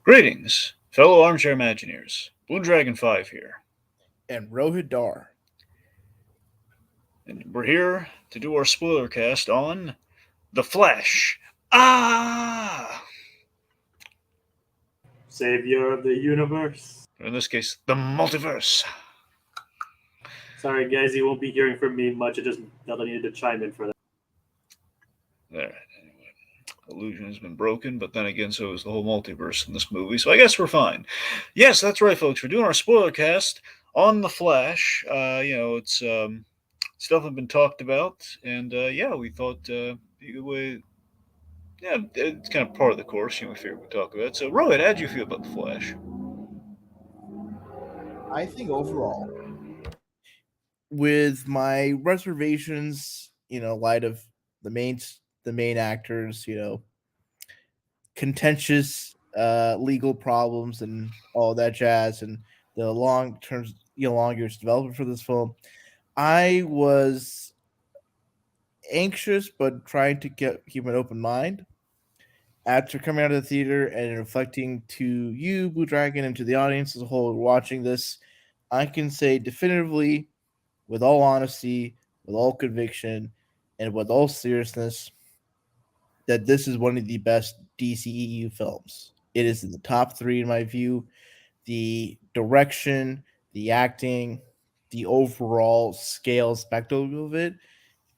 Greetings, fellow armchair Imagineers. Bluedragonfive here, and Rohith Dhar. and we're here to do our spoilercast on The Flash. Ah! Savior of the universe. Or in this case, the multiverse. Sorry, guys, you won't be hearing from me much. I just felt I needed to chime in for that. Alright, anyway. Illusion has been broken, but then again, so is the whole multiverse in this movie, so I guess we're fine. Yes, that's right, folks. We're doing our spoilercast on The Flash. It's stuff have been talked about, and we thought it's kind of part of the course. We figured we'd talk about it. So, Rohit, how did you feel about The Flash? I think overall, with my reservations, light of the main actors, contentious legal problems and all that jazz, and the long years development for this film, I was anxious but trying to keep an open mind. After coming out of the theater and reflecting to you, Blue Dragon, and to the audience as a whole watching this, I can say definitively, with all honesty, with all conviction, and with all seriousness, that this is one of the best DCEU films. It is in the top three in my view. The direction, the acting, the overall scale spectacle of it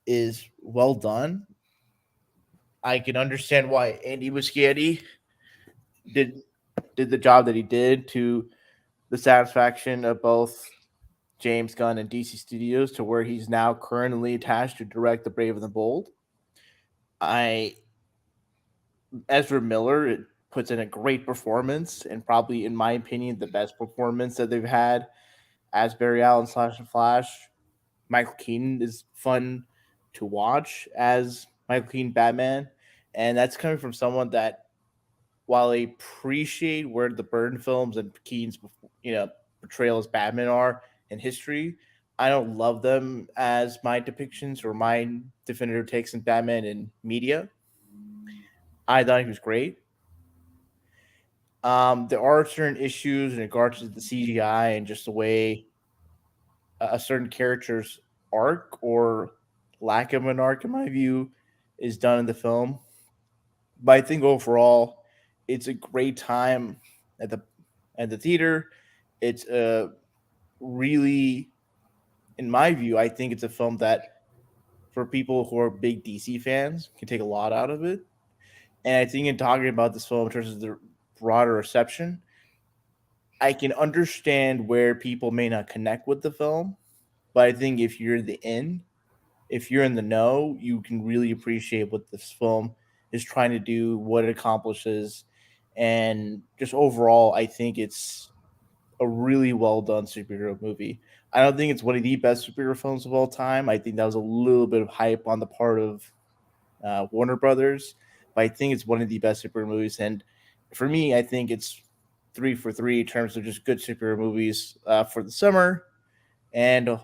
is well done. I can understand why Andy Muschietti did did the job that he did to the satisfaction of both James Gunn and DC Studios, to where he's now currently attached to direct The Brave and the Bold. I Ezra Miller puts in a great performance, and probably, in my opinion, the best performance that they've had as Barry Allen slash the Flash. Michael Keaton is fun to watch as Michael Keaton Batman, and that's coming from someone that, while I appreciate where the Burton films and Keaton's portrayal as Batman are in history, I don't love them as my depictions or my definitive takes in Batman in media. I thought he was great. There are certain issues in regards to the CGI and just the way a certain character's arc or lack of an arc, in my view, is done in the film. But I think overall, it's a great time at the theater. It's a really, in my view, I think it's a film that, for people who are big DC fans, can take a lot out of it. And I think in talking about this film in terms of the broader reception, I can understand where people may not connect with the film, but I think if you're in the know, you can really appreciate what this film is trying to do, what it accomplishes, and just overall, I think it's a really well done superhero movie. I don't think it's one of the best superhero films of all time. I think that was a little bit of hype on the part of Warner Brothers, but I think it's one of the best superhero movies. And for me, I think it's three for three in terms of just good superhero movies for the summer. And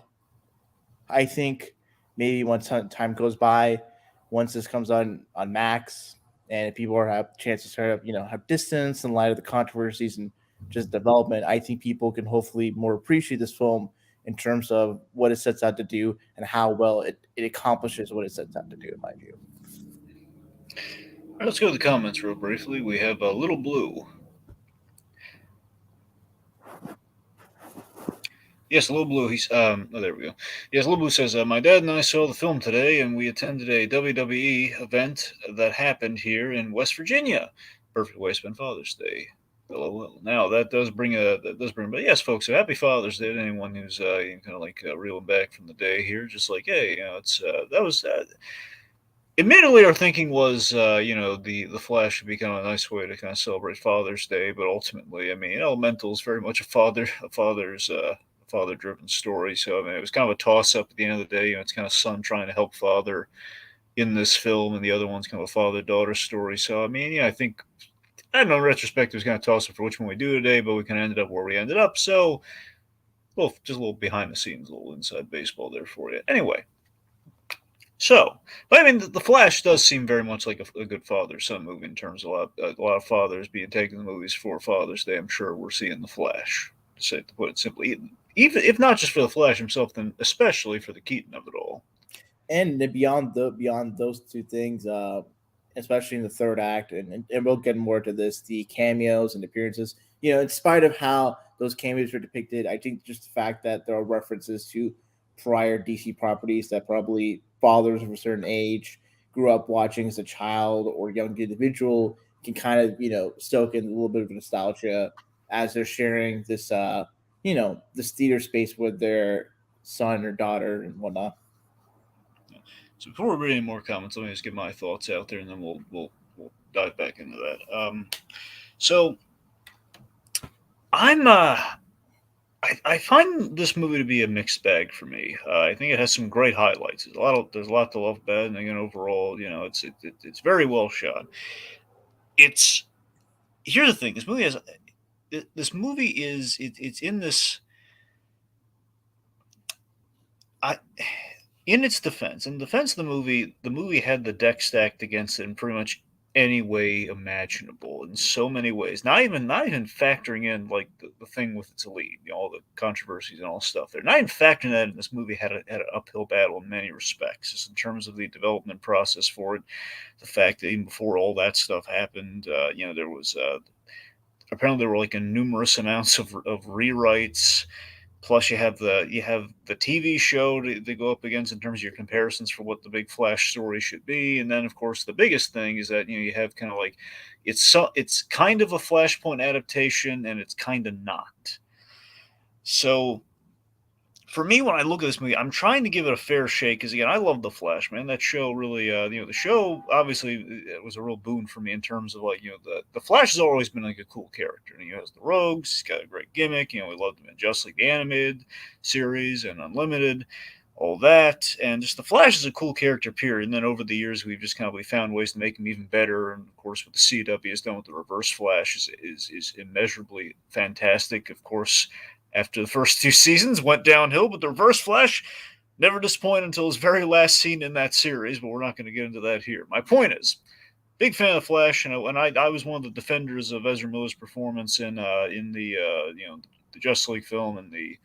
I think maybe once time goes by, once this comes on Max, and people have a chance to start up, have distance in light of the controversies and just development, I think people can hopefully more appreciate this film in terms of what it sets out to do and how well it accomplishes what it sets out to do, in my view. All right, let's go to the comments real briefly. We have Little Blue. Yes, Little Blue. There we go. Yes, Little Blue says, my dad and I saw the film today, and we attended a WWE event that happened here in West Virginia. Perfect way to spend Father's Day. LOL. Now but yes, folks. So happy Father's Day to anyone who's kind of like reeling back from the day here. Just like, hey, it's that was. Admittedly, our thinking was, the Flash would be kind of a nice way to kind of celebrate Father's Day, but ultimately, I mean, Elemental is very much a father-driven story. So I mean, it was kind of a toss-up at the end of the day. It's kind of son trying to help father in this film, and the other one's kind of a father-daughter story. So I mean, I think, I don't know, in retrospect, it was kind of toss-up for which one we do today, but we kind of ended up where we ended up. So, well, just a little behind the scenes, a little inside baseball there for you. Anyway. So, but I mean, the Flash does seem very much like a good father-son movie in terms of a lot of fathers being taken to the movies for Father's Day. I'm sure we're seeing the Flash, to put it simply, even if not just for the Flash himself, then especially for the Keaton of it all. And beyond those two things, especially in the third act, and we'll get more to this, the cameos and appearances. In spite of how those cameos are depicted, I think just the fact that there are references to prior DC properties that probably fathers of a certain age grew up watching as a child or young individual can kind of stoke in a little bit of nostalgia as they're sharing this this theater space with their son or daughter and whatnot. So before we read any more comments, let me just get my thoughts out there, and then we'll dive back into that. So I'm I find this movie to be a mixed bag for me. I think it has some great highlights. There's a lot to love about it, and again, overall, it's very well shot. It's Here's the thing: this movie is it's in this. I In its defense, in defense of the movie had the deck stacked against it in pretty much any way imaginable in so many ways. Not even factoring in like the thing with its lead, all the controversies and all stuff there. Not even factoring that in, this movie had an uphill battle in many respects, just in terms of the development process for it. The fact that even before all that stuff happened, there was apparently there were like a numerous amounts of rewrites. Plus, you have the TV show to go up against in terms of your comparisons for what the big Flash story should be, and then of course the biggest thing is that you have kind of like it's kind of a Flashpoint adaptation and it's kind of not. So for me, when I look at this movie, I'm trying to give it a fair shake because again, I love the Flash, man. That show really, the show obviously it was a real boon for me in terms of like the Flash has always been like a cool character. And he has the Rogues, he's got a great gimmick. We loved him in Just Like the animated series and Unlimited, all that, and just the Flash is a cool character. Period. And then over the years, we found ways to make him even better. And of course, what the CW has done with the Reverse Flash is immeasurably fantastic. Of course, after the first two seasons went downhill, but the Reverse Flash never disappointed until his very last scene in that series, but we're not going to get into that here. My point is, big fan of Flash, and I was one of the defenders of Ezra Miller's performance in the Justice League film and the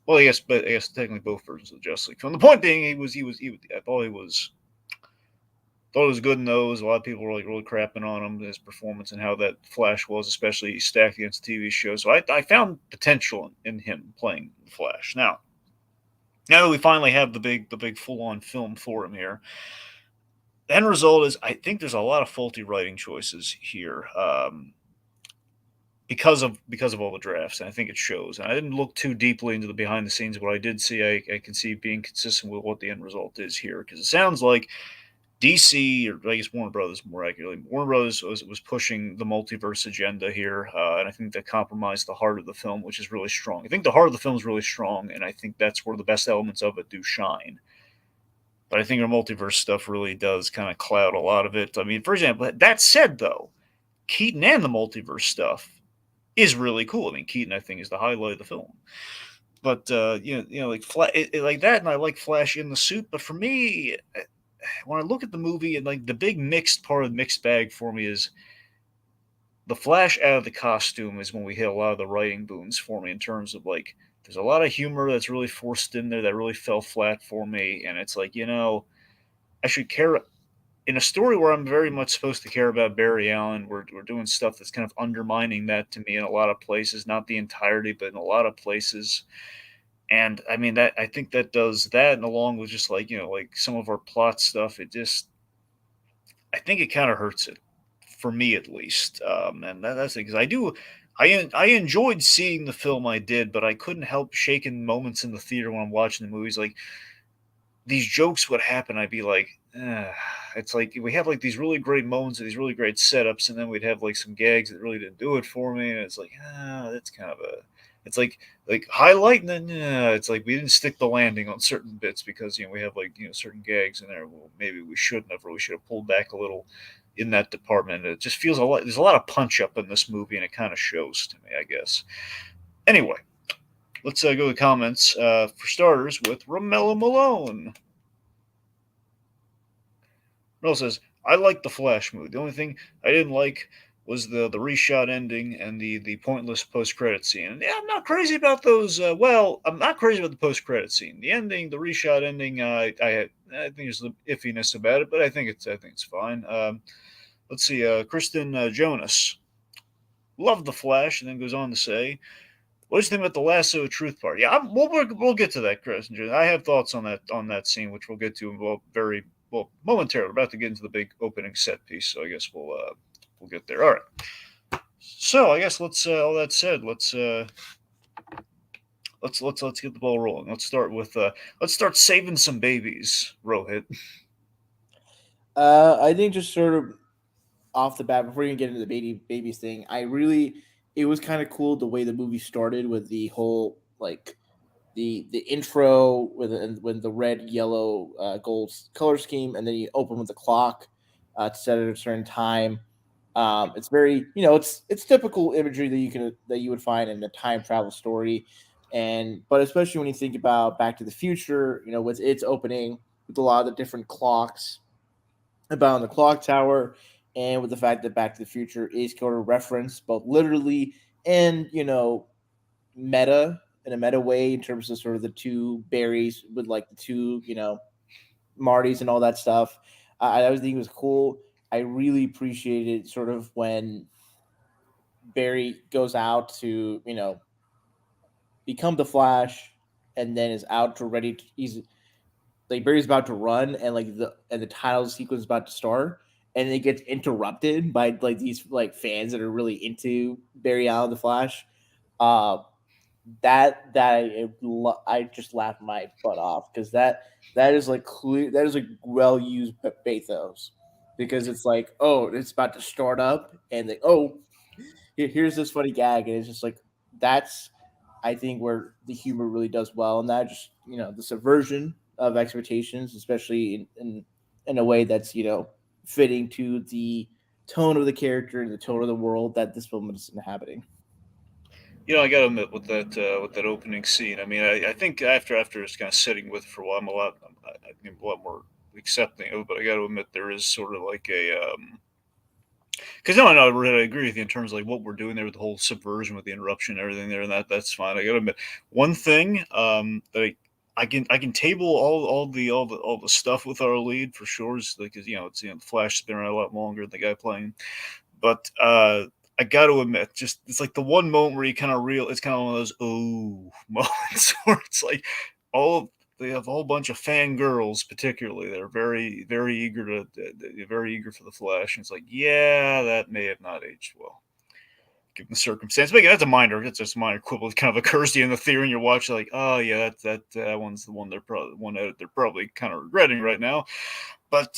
well, I guess technically both versions of the Justice League film. The point being, I thought it was good in those. A lot of people were like really crapping on him, his performance and how that Flash was, especially stacked against the TV show. So I found potential in him playing the Flash. Now that we finally have the big full on film for him here, the end result is I think there's a lot of faulty writing choices here. Because of all the drafts, and I think it shows. And I didn't look too deeply into the behind the scenes, but I did see I can see being consistent with what the end result is here because it sounds like DC, or I guess Warner Brothers more accurately, Warner Brothers was pushing the multiverse agenda here, and I think that compromised the heart of the film, which is really strong. I think the heart of the film is really strong, and I think that's where the best elements of it do shine. But I think our multiverse stuff really does kind of cloud a lot of it. I mean, for example, that said, though, Keaton and the multiverse stuff is really cool. I mean, Keaton, I think, is the highlight of the film. But like like that, and I like Flash in the suit. But for me, when I look at the movie and like the big mixed part of the mixed bag for me is the Flash out of the costume is when we hit a lot of the writing boons for me in terms of like there's a lot of humor that's really forced in there that really fell flat for me, and it's like I should care in a story where I'm very much supposed to care about Barry Allen. We're doing stuff that's kind of undermining that to me in a lot of places, not the entirety, but in a lot of places. And I mean that I think that does that, and along with just like like some of our plot stuff, I think it kind of hurts it for me at least. And that's because I enjoyed seeing the film I did, but I couldn't help shaking moments in the theater when I'm watching the movies. Like these jokes would happen, I'd be like, it's like we have like these really great moments and these really great setups, and then we'd have like some gags that really didn't do it for me, and it's like, that's kind of it's like highlight, and then it's like we didn't stick the landing on certain bits because we have like certain gags in there. Well, maybe we shouldn't have, or we should have pulled back a little in that department. It just feels a lot. There's a lot of punch up in this movie, and it kind of shows to me, I guess. Anyway, let's go to comments. For starters, with Romello Malone. Ronald says, I like the Flash movie. The only thing I didn't like was the reshot ending and the pointless post credit scene. And yeah, I'm not crazy about those. I'm not crazy about the post credit scene. The ending, the reshot ending, I think there's some iffiness about it, but I think it's fine. Let's see, Kristen Jonas loved the Flash, and then goes on to say, "What do you think about the lasso of truth part?" Yeah, we'll get to that, Kristen Jonas. I have thoughts on that scene, which we'll get to well momentarily. We're about to get into the big opening set piece, so I guess we'll get there. All right. So I guess let's all that said, let's get the ball rolling. Let's start saving some babies, Rohit. I think just sort of off the bat, before you get into the babies thing, it was kind of cool the way the movie started with the whole like the intro with the red, yellow, gold color scheme, and then you open with the clock to set at a certain time. It's very, it's typical imagery that you would find in a time travel story, and but especially when you think about Back to the Future, with its opening with a lot of the different clocks about the clock tower, and with the fact that Back to the Future is sort of referenced both literally and meta in a meta way in terms of sort of the two berries with like the two Martys and all that stuff. I always think it was cool. I really appreciated sort of when Barry goes out to become the Flash, and then is out to ready. He's like Barry's about to run, and the title sequence is about to start, and it gets interrupted by like these like fans that are really into Barry Allen the Flash. Uh, I just laughed my butt off because that is like clear, that is like well used pathos, because it's like, oh, it's about to start up, and like, oh, here's this funny gag, and it's just like, that's, I think, where the humor really does well, and that just the subversion of expectations, especially in a way that's fitting to the tone of the character and the tone of the world that this film is inhabiting. I got to admit with that opening scene. I mean, I think after just kind of sitting with it for a while, I think a lot more accepting of it. But I got to admit there is sort of like a because no, I agree with you in terms of like what we're doing there with the whole subversion with the interruption and everything there, and that's fine. I got to admit one thing that I can table all the stuff with our lead for sure, because it's the Flash has been around a lot longer than the guy playing, but I got to admit, just it's like the one moment where you kind of real. It's kind of one of those oh moments where it's like all they have a whole bunch of fangirls, particularly. They're very eager they're very eager for the Flash, and it's like, yeah, that may have not aged well given the circumstance. But again, that's just a minor quibble. It kind of occurs to you in the theory, and you're watching like, oh yeah, that one's the one they're probably kind of regretting right now. But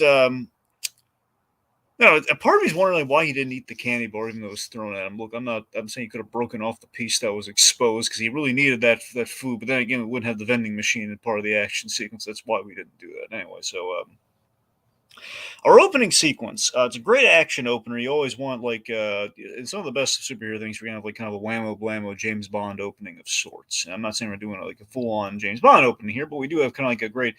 no, a part of me's wondering like, why he didn't eat the candy bar even though it was thrown at him. Look, I'm saying he could have broken off the piece that was exposed because he really needed that food. But then again, we wouldn't have the vending machine in part of the action sequence. That's why we didn't do that anyway. So our opening sequence, it's a great action opener. You always want like in some of the best superhero things. We're gonna have like kind of a whammo blammo James Bond opening of sorts. And I'm not saying we're doing like a full on James Bond opening here, but we do have kind of like a great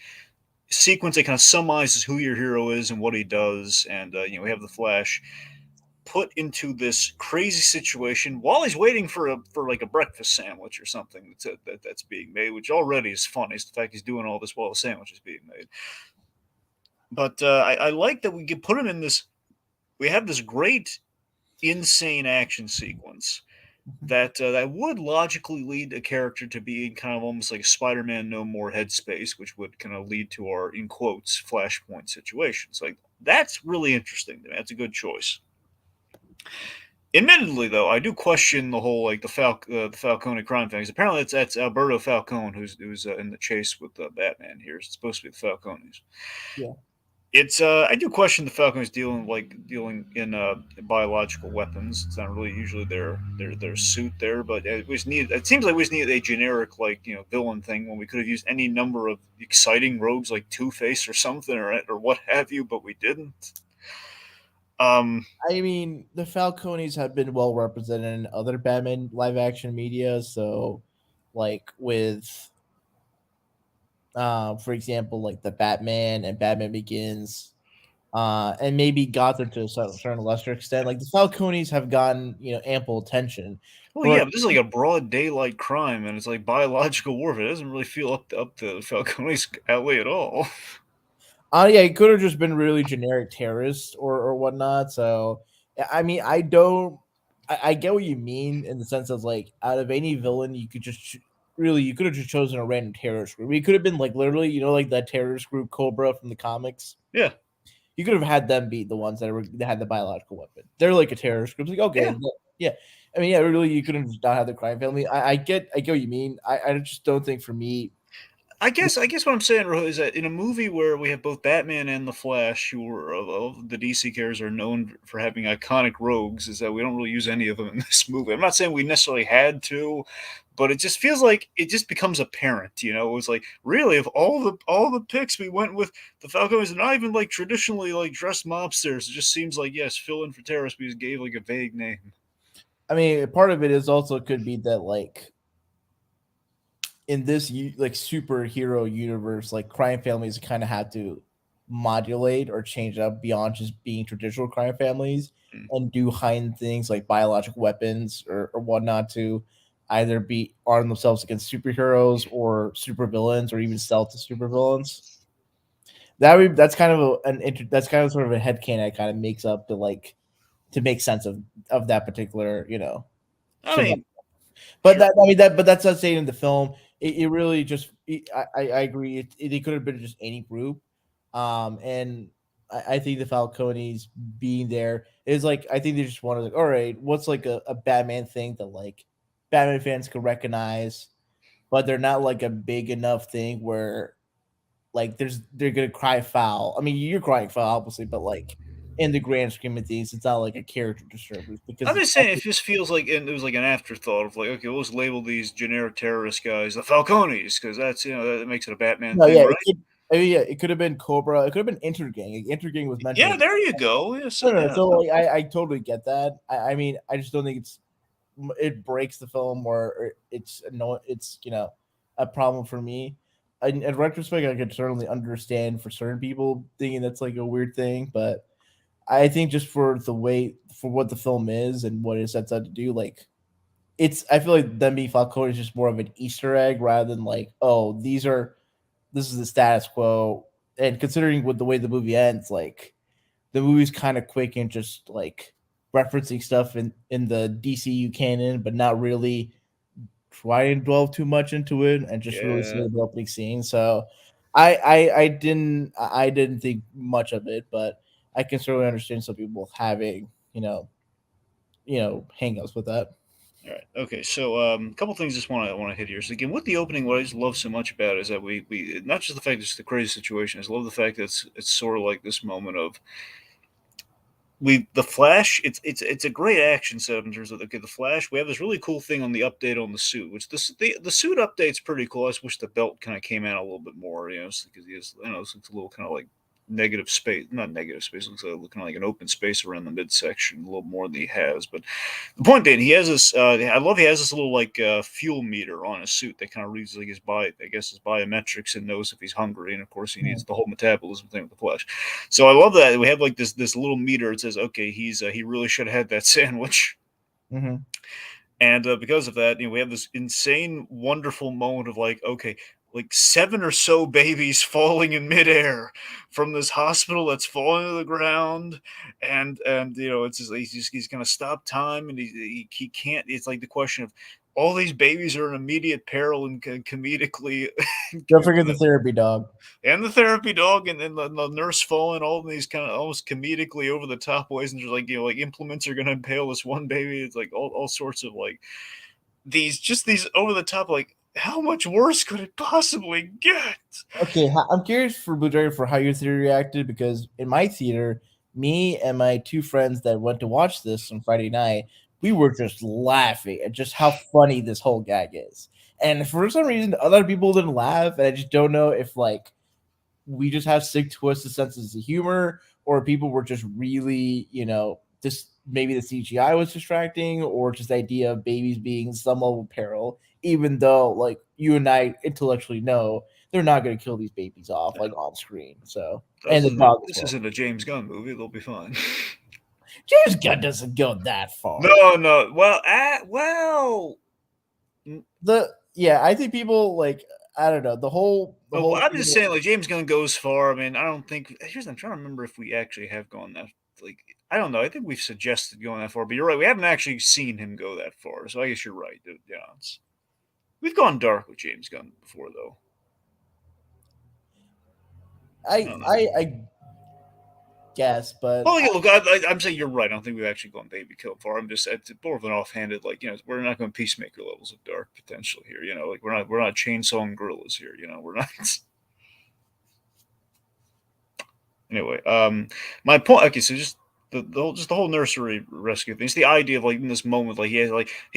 sequence that kind of summarizes who your hero is and what he does. And we have the Flash put into this crazy situation while he's waiting for like a breakfast sandwich or something that's being made, which already is funny. It's the fact he's doing all this while the sandwich is being made. But I like that we can put him in this. We have this great, insane action sequence that would logically lead a character to be in kind of almost like a Spider-Man No More headspace, which would kind of lead to our in quotes Flashpoint situations. Like that's really interesting to me. That's a good choice. Admittedly, though, I do question the whole like the Falcone crime things. Apparently, that's Alberto Falcone who's in the chase with Batman here. It's supposed to be the Falcones. Yeah. It's I do question the Falcons dealing in biological weapons. It's not really usually their suit there, but it seems like we just needed a generic like villain thing when we could have used any number of exciting rogues like Two Face or something or what have you, but we didn't. I mean, the Falcones have been well represented in other Batman live action media. So, like with, for example, like the Batman and Batman Begins, and maybe got there to a certain lesser extent. Like the Falcones have gotten ample attention, Well, but yeah, but this is like a broad daylight crime, and it's like biological warfare. It doesn't really feel up to Falcone's alley at all. yeah, it could have just been really generic terrorists or whatnot. So I mean, I don't. I get what you mean in the sense of like out of any villain, you could just really you could have just chosen a random terrorist group. It could have been like literally, like that terrorist group Cobra from the comics. Yeah, You could have had them be the ones that had the biological weapon. They're like a terrorist group. It's like okay, yeah. yeah. I mean, yeah, really, you couldn't just not have the crime family. I get what you mean. I just don't think for me. I guess what I'm saying Ro, is that in a movie where we have both Batman and the Flash, who are of the DC characters are known for having iconic rogues, is that we don't really use any of them in this movie. I'm not saying we necessarily had to, but it just feels like it just becomes apparent. It was like really of all the picks we went with the Falcons, and not even like traditionally like dressed mobsters. It just seems like yes, fill in for terrorists because gave like a vague name. I mean, part of it is also could be that like in this like superhero universe, like crime families kind of have to modulate or change up beyond just being traditional crime families Mm. and do heightened things like biological weapons or whatnot to either be arm themselves against superheroes or supervillains or even sell to supervillains. That's kind of that's kind of sort of a headcanon that kind of makes up to make sense of that particular I mean, but sure. but that's not saying in the film. It really just I agree. It could have been just any group, and I think the Falcones being there is like I think they just wanted like all right, what's like a Batman thing that like Batman fans could recognize, but they're not like a big enough thing where like they're gonna cry foul. I mean, you're crying foul obviously, but like in the grand scheme of things, it's not like a character disturbance because I'm it's just saying it just feels like it was like an afterthought of like, okay, let's label these generic terrorist guys the Falcones because that's that makes it a Batman no, thing, yeah, right? it could have been Cobra. It could have been Intergang. Like, Intergang was mentioned. Yeah, there you go. Yes, No, no, no. yeah, So no. like, I totally get that. I mean, I just don't think it breaks the film or it's no, it's a problem for me. In retrospect, I could certainly understand for certain people thinking that's like a weird thing, but I think just for the way for what the film is and what it sets out to do, like it's I feel like them being Falcone is just more of an Easter egg rather than like, oh, this is the status quo. And considering with the way the movie ends, like the movie's kind of quick and just like referencing stuff in the DCU canon, but not really try and dwell too much into it and just really Yeah. say the opening scene. So I didn't think much of it, but I can certainly understand some people having hangups with that. All right. Okay. So, a couple things just want to hit here. So again, with the opening, what I just love so much about it is that we not just the fact that it's the crazy situation. I just love the fact that it's sort of like this moment of the Flash. It's a great action setup in terms of okay, the Flash. We have this really cool thing on the update on the suit, which the suit update's pretty cool. I just wish the belt kind of came out a little bit more, because he has this looks a little kind of like negative space, not negative space. It looks like looking like an open space around the midsection, a little more than he has. But the point being, he has this. I love he has this little like fuel meter on his suit that kind of reads like I guess his biometrics and knows if he's hungry, and of course he needs the whole metabolism thing with the Flash. So I love that we have like this little meter. It says, okay, he really should have had that sandwich. Mm-hmm. And because of that, we have this insane, wonderful moment of like, okay, like 7 or so babies falling in midair from this hospital that's falling to the ground, and it's just he's gonna stop time, and he can't. It's like the question of all these babies are in immediate peril, and comedically, Don't forget the therapy dog. and the therapy dog, and then the nurse falling all in these kind of almost comedically over the top ways, and just like like implements are gonna impale this one baby. It's like all sorts of like these over the top like how much worse could it possibly get? Okay, I'm curious for Blue Dragon for how your theater reacted because in my theater, me and my two friends that went to watch this on Friday night, we were just laughing at just how funny this whole gag is. And for some reason, other people didn't laugh, and I just don't know if like we just have sick twisted senses of humor, or people were just really, just maybe the CGI was distracting, or just the idea of babies being some level of peril, even though like you and I intellectually know they're not going to kill these babies off like on screen. So This and the isn't, dog as this well. isn't a James Gunn movie. They'll be fine. James Gunn doesn't go that far. No. Well, I think people like I don't know the whole I'm just saying, like James Gunn goes far. I mean, I don't think. I'm trying to remember if we actually have gone that. Like, I don't know. I think we've suggested going that far, but you're right. We haven't actually seen him go that far. So I guess you're right. Yeah, we've gone dark with James Gunn before, though. I guess, but well, yeah, look, I'm saying you're right. I don't think we've actually gone baby kill far. I'm just it's more of an offhanded, like we're not going peacemaker levels of dark potential here. Like we're not chainsawing gorillas here. We're not. Anyway, my point. Okay, so just the whole nursery rescue thing. It's the idea of like in this moment, like he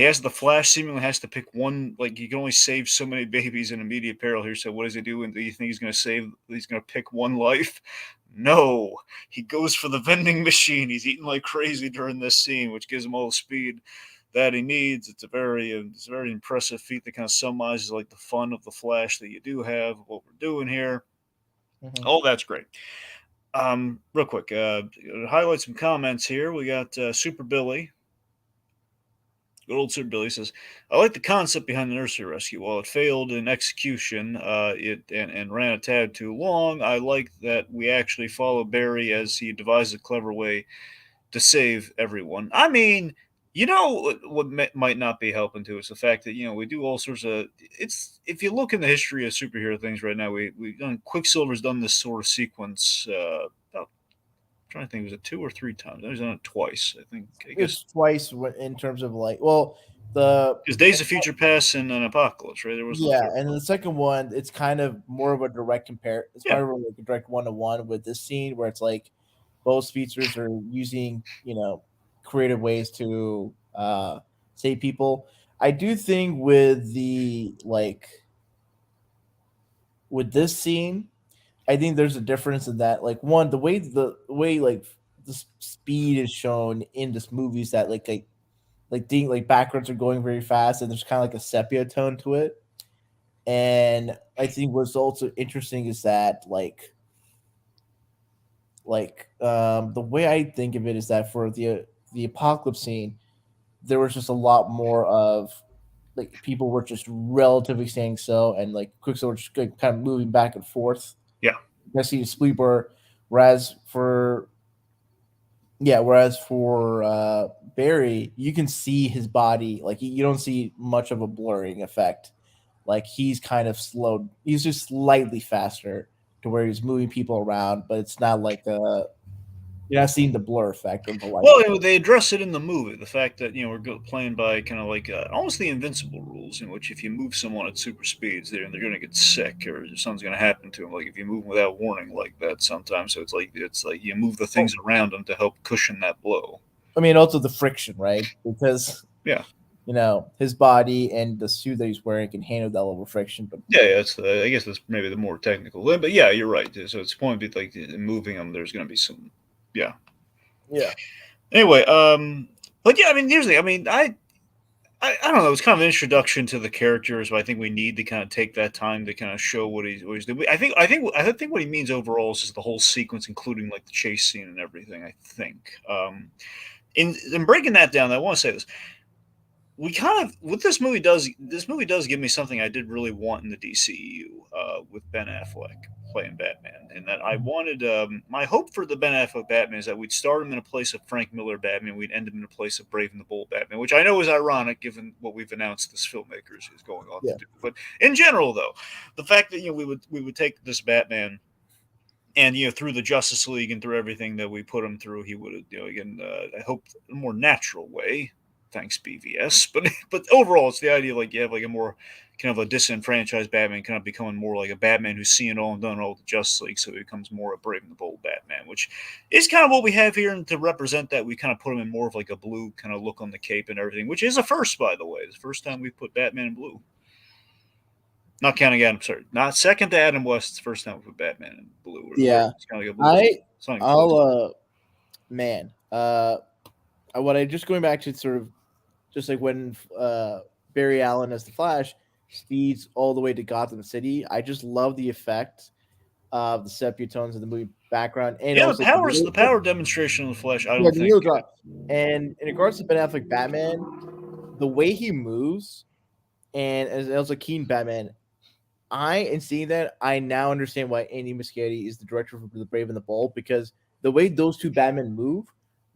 has the Flash seemingly has to pick one. Like he can only save so many babies in immediate peril here. So what does he do? And do you think he's going to save? He's going to pick one life? No, he goes for the vending machine. He's eating like crazy during this scene, which gives him all the speed that he needs. It's a very impressive feat that kind of summarizes like the fun of the Flash that you do have. What we're doing here. Mhm. Oh, that's great. Real quick, highlight some comments here. We got Super Billy. Good old Super Billy says, "I like the concept behind the nursery rescue. While it failed in execution, and ran a tad too long, I like that we actually follow Barry as he devises a clever way to save everyone. I mean, what might not be helping to is the fact that we do all sorts of. It's if you look in the history of superhero things right now, we've done Quicksilver's done this sort of sequence. About, I'm trying to think, was it 2 or 3 times? He's done it twice. I think. I guess it's twice in terms of like the because Days of Future Past and an Apocalypse, right? There was the third. and the second one it's kind of more of a direct compare. It's Yeah. more of like a direct 1-to-1 with this scene where it's like both speedsters are using creative ways to save people. I do think with with this scene, I think there's a difference in that. Like one, the way like the speed is shown in this movie is that like backwards are going very fast and there's kind of like a sepia tone to it. And I think what's also interesting is that the way I think of it is that for the apocalypse scene, there was just a lot more of like people were just relatively staying still and like Quicksilver just kind of moving back and forth. Yeah. You see Spleeper, whereas for Barry, you can see his body. Like you don't see much of a blurring effect. Like he's kind of slowed. He's just slightly faster to where he's moving people around, but it's not like you're not seeing the blur effect or the light. Well, they address it in the movie. The fact that we're playing by kind of like almost the invincible rules, in which if you move someone at super speeds, they're going to get sick or something's going to happen to them. Like if you move without warning like that, sometimes. So it's like you move the things around them to help cushion that blow. I mean, also the friction, right? Because yeah, his body and the suit that he's wearing can handle that level of friction. But it's I guess that's maybe the more technical. But yeah, you're right. So it's point to be like moving them. There's going to be some. Yeah. Anyway, but yeah, I mean, usually, I mean, I don't know. It's kind of an introduction to the characters, but I think we need to kind of take that time to kind of show what he's doing. I think what he means overall is just the whole sequence, including like the chase scene and everything. I think, in breaking that down, I want to say this. We kind of what this movie does give me something I did really want in the DCEU with Ben Affleck playing Batman, and that I wanted my hope for the Ben Affleck Batman is that we'd start him in a place of Frank Miller Batman, we'd end him in a place of Brave and the Bold Batman, which I know is ironic given what we've announced this filmmaker is going on to do. But in general, though, the fact that we would take this Batman. And through the Justice League and through everything that we put him through, he would again. I hope a more natural way, thanks BVS. But overall, it's the idea of like you have like a more kind of a disenfranchised Batman, kind of becoming more like a Batman who's seen it all and done all the Justice League, so he becomes more a Brave and the Bold Batman, which is kind of what we have here. And to represent that, we kind of put him in more of like a blue kind of look on the cape and everything, which is a first, by the way. It's the first time we put Batman in blue. Not counting Adam, sorry, not second to Adam West's first time with Batman in blue. It's kind of like what I just going back to sort of just like when Barry Allen as the Flash, speeds all the way to Gotham City. I just love the effect of the sepia tones in the movie background, and Yeah, also the power demonstration of the Flash. I yeah, don't the think. needle drop. And in regards to Ben Affleck Batman, the way he moves, and as also Keaton Batman, in seeing that, I now understand why Andy Muschietti is the director for The Brave and the Bold, because the way those two Batmen move,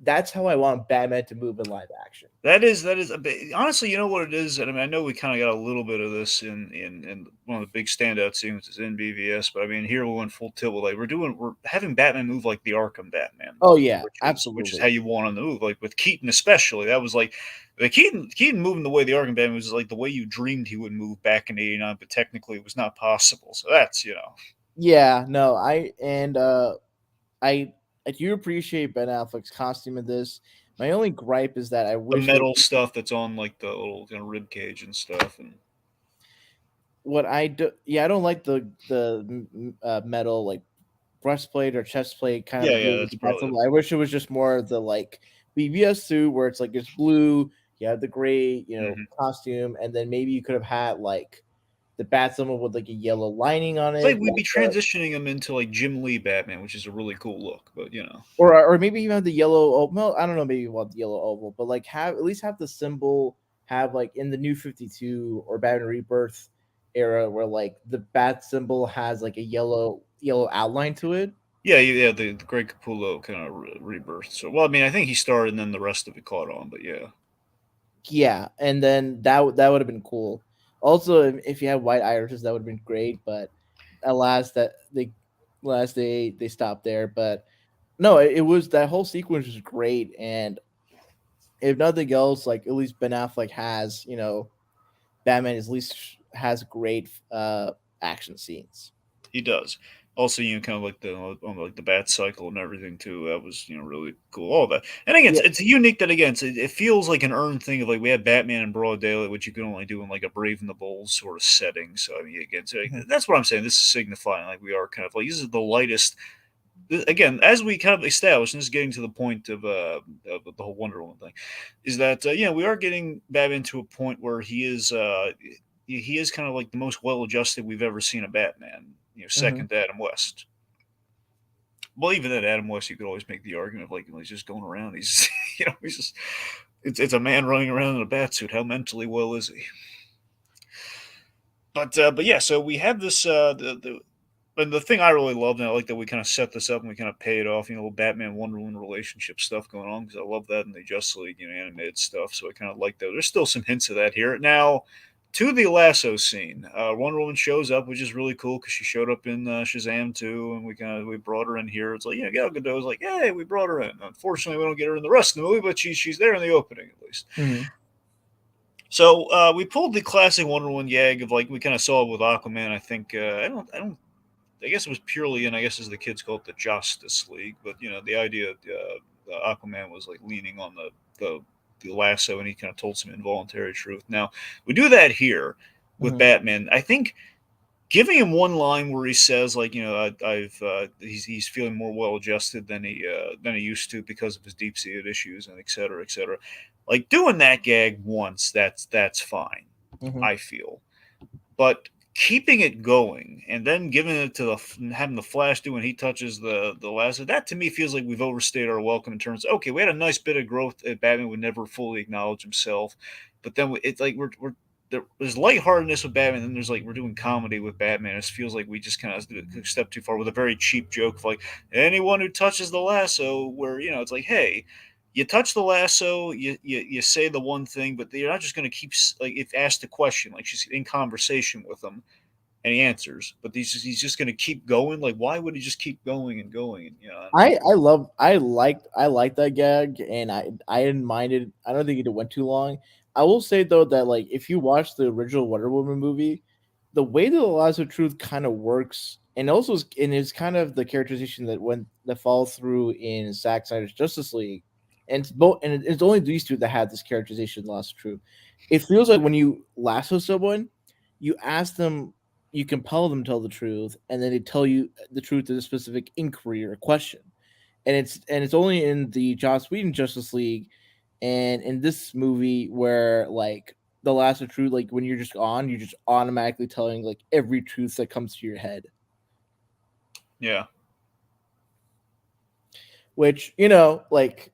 that's how I want Batman to move in live action. That is a bit, honestly, you know what it is. And I mean, I know we kind of got a little bit of this in one of the big standout sequences in BVS, but I mean, here we went full tilt. Like we're having Batman move like the Arkham Batman, Oh yeah, which is how absolutely. you want him to move. Like with Keaton, especially, that was like the Keaton moving the way the Arkham Batman was like the way you dreamed he would move back in '89, but technically it was not possible. So that's Yeah, no, I I do appreciate Ben Affleck's costume in this. My only gripe is that I the wish they metal stuff that's on like the little rib cage and stuff. And what I do. Yeah, I don't like the metal like breastplate or chest plate kind yeah, of yeah, deal with that's the probably battle. I wish it was just more of the like BBS suit where it's like it's blue. You have the gray, it. costume, and then maybe you could have had like the bat symbol with like a yellow lining on It's like it, we'd like be transitioning him into like Jim Lee Batman, which is a really cool look. But or maybe even have the yellow. Oh, well, I don't know, maybe you want the yellow oval, but like have at least have the symbol have like in the New 52 or Batman Rebirth era where like the bat symbol has like a yellow outline to it. yeah, yeah, the Greg Capullo kind of rebirth. So, well, I mean, I think he started, and then the rest of it caught on. But yeah, Yeah, and then that would have been cool. Also, if you had white irises, that would have been great. But alas, they stopped there. But no, it was that whole sequence was great, and if nothing else, like at least Ben Affleck has, Batman at least has great action scenes. he does. Also, kind of like the on like the bat cycle and everything too. That was really cool. All that, and again, Yeah. it's unique that again, it feels like an earned thing of like we had Batman in broad daylight, which you can only do in like a Brave and the Bold sort of setting. So I mean, again, so Mhm. that's what I'm saying. This is signifying like we are kind of like this is the lightest again, as we kind of established, and this is getting to the point of the whole Wonder Woman thing, is that we are getting Batman to a point where he is kind of like the most well adjusted we've ever seen a Batman. Mhm. Second to Adam West. Well, even at Adam West, you could always make the argument of like he's just going around. He's he's just it's a man running around in a bat suit. How mentally well is he? But yeah, so we have this the but the thing I really love, and I like that we kind of set this up and we kind of pay it off, little Batman Wonder Woman relationship stuff going on because I love that in the Justice League, animated stuff. So I kind of like that. There's still some hints of that here. Now, to the lasso scene, Wonder Woman shows up, which is really cool because she showed up in Shazam too, and we brought her in here. It's like Gal Gadot's like, hey, we brought her in. Unfortunately, we don't get her in the rest of the movie, but she's there in the opening at least. Mhm. So we pulled the classic Wonder Woman gag of like we kind of saw it with Aquaman. I think I guess it was purely in, I guess as the kids call it, the Justice League. But the idea Aquaman was like leaning on the lasso, and he kind of told some involuntary truth. Now we do that here with Mhm. Batman. I think giving him one line where he says like he's feeling more well adjusted than he used to because of his deep seated issues and et cetera, et cetera. Like doing that gag once, that's fine. Mhm. I feel, but keeping it going and then giving it to having the Flash do when he touches the lasso, that to me feels like we've overstayed our welcome in terms of okay, we had a nice bit of growth that Batman would never fully acknowledge himself, but then it's like there's lightheartedness with Batman, and then there's like we're doing comedy with Batman. It feels like we just kind of step too far with a very cheap joke of like anyone who touches the lasso, where it's like, hey, you touch the lasso, you say the one thing, but you're not just going to keep like if asked a question, like she's in conversation with him and he answers, but he's just going to keep going. Like why would he just keep going and going? And I like that gag, and I didn't mind it. I don't think it went too long. I will say though that like if you watch the original Wonder Woman movie, the way that the Lasso of Truth kind of works, and also is kind of the characterization that falls through in Zack Snyder's Justice League, and it's only these two that have this characterization of the Lasso of Truth. It feels like when you lasso someone, you ask them, you compel them to tell the truth, and then they tell you the truth of a specific inquiry or question. And it's only in the Joss Whedon Justice League and in this movie where like the last of truth, like when you're just on, you're just automatically telling like every truth that comes to your head. Yeah. Which like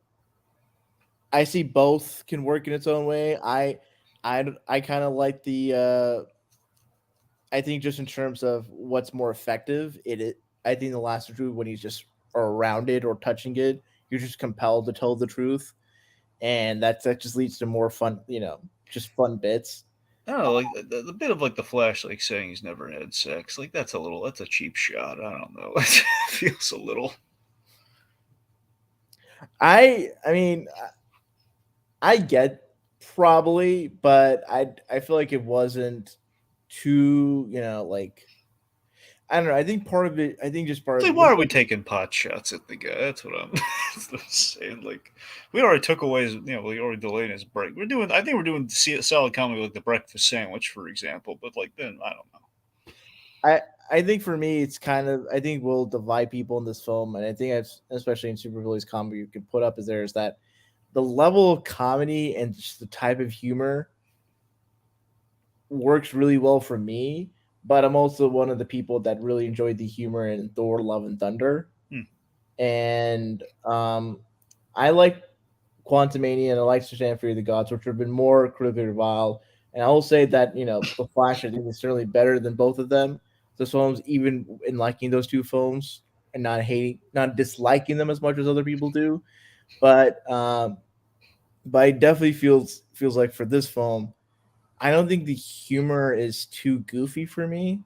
I see both can work in its own way. I kind of like the. I think just in terms of what's more effective, I think the last of truth when he's just around it or touching it, you're just compelled to tell the truth, and that just leads to more fun. Just fun bits. I don't know, like the bit of like the Flash, like saying he's never had sex, like that's a cheap shot. I don't know. It feels a little. I mean, I get probably, but I feel like it wasn't too, like I don't know. I think part of it. I think just part It's of like, it. why are we taking pot shots at the guy? That's what I'm, that's what I'm saying. Like, we already took away his, we already delayed his break. I think we're doing solid comedy like the breakfast sandwich, for example. But like, then I don't know. I think for me, it's kind of. I think we'll divide people in this film, and I think especially in supervillains comedy, you can put up is there is that the level of comedy and just the type of humor works really well for me. But I'm also one of the people that really enjoyed the humor in Thor: Love and Thunder, Hmm. and I like Quantumania and I like Stand Fury of the Gods, which have been more critically reviled. And I will say that the Flash I think is certainly better than both of them. Those films, even in liking those two films and not disliking them as much as other people do, but it definitely feels like for this film, I don't think the humor is too goofy for me,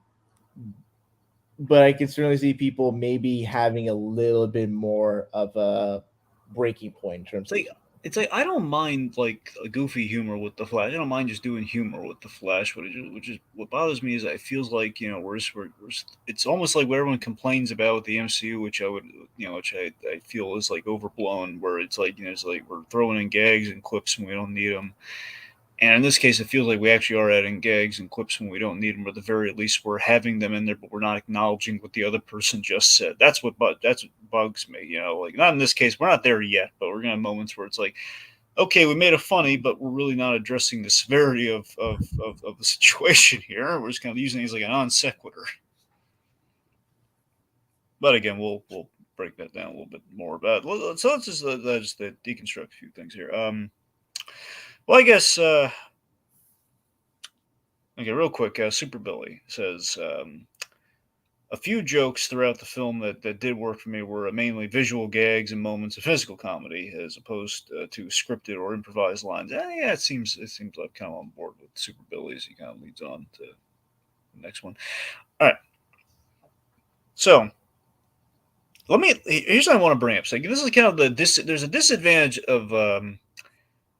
but I can certainly see people maybe having a little bit more of a breaking point in terms It's of like, I don't mind like a goofy humor with the Flash. I don't mind just doing humor with the Flash. Which is what bothers me is that it feels like it's almost like what everyone complains about with the MCU, which I feel is like overblown. Where it's like it's like we're throwing in gags and clips when we don't need them. And in this case, it feels like we actually are adding gags and clips when we don't need them, or at the very least, we're having them in there, but we're not acknowledging what the other person just said. That's what bugs me. Like not in this case, we're not there yet, but we're gonna have moments where it's like, okay, we made it funny, but we're really not addressing the severity of the situation here. We're just kind of using it as like a non sequitur. But again, we'll break that down a little bit more. But so let's just deconstruct a few things here. Well, I guess. Okay, real quick. Super Billy says a few jokes throughout the film that did work for me were mainly visual gags and moments of physical comedy, as opposed to scripted or improvised lines. Yeah, it seems like kind of on board with Super Billy as he kind of leads on to the next one. All right, so here's what I want to bring up. So this is kind of there's a disadvantage of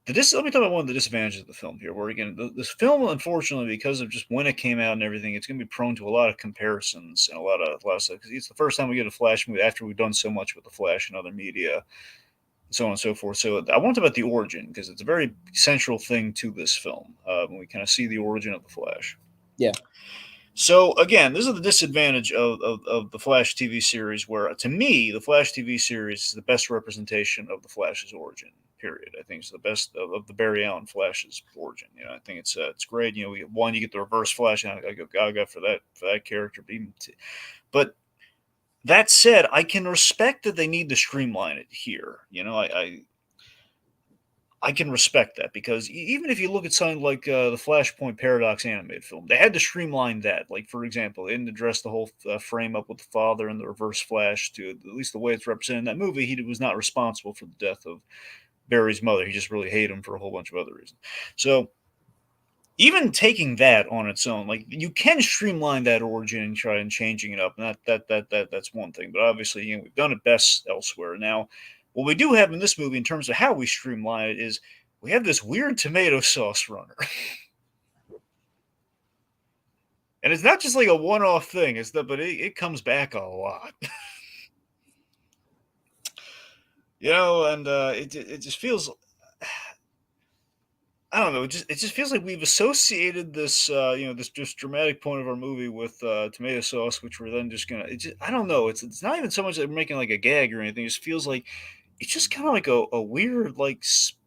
let me talk about one of the disadvantages of the film here. Where again, this film, unfortunately, because of just when it came out and everything, it's going to be prone to a lot of comparisons and a lot of stuff. Because it's the first time we get a Flash movie after we've done so much with the Flash and other media, and so on and so forth. So I want to talk about the origin because it's a very central thing to this film. When we kind of see the origin of the Flash. Yeah. So again, this is the disadvantage of the Flash TV series, where to me, the Flash TV series is the best representation of the Flash's origin. Period. I think it's the best of the Barry Allen Flash's origin. I think it's great. You get the Reverse Flash, and I go gaga for that character. But that said, I can respect that they need to streamline it here. I can respect that because even if you look at something like the Flashpoint Paradox animated film, they had to streamline that. Like, for example, they didn't address the whole frame up with the father and the Reverse Flash to at least the way it's represented in that movie. He was not responsible for the death of Barry's mother. He just really hated him for a whole bunch of other reasons. So even taking that on its own, like you can streamline that origin and try and changing it up, and that's one thing. But obviously, we've done it best elsewhere. Now, what we do have in this movie, in terms of how we streamline it, is we have this weird tomato sauce runner, and it's not just like a one-off thing. But it comes back a lot. And it just feels. I don't know. It just feels like we've associated this this just dramatic point of our movie with tomato sauce, which we're then just gonna. I don't know. It's not even so much that we're making like a gag or anything. It just feels like it's just kind of like a weird like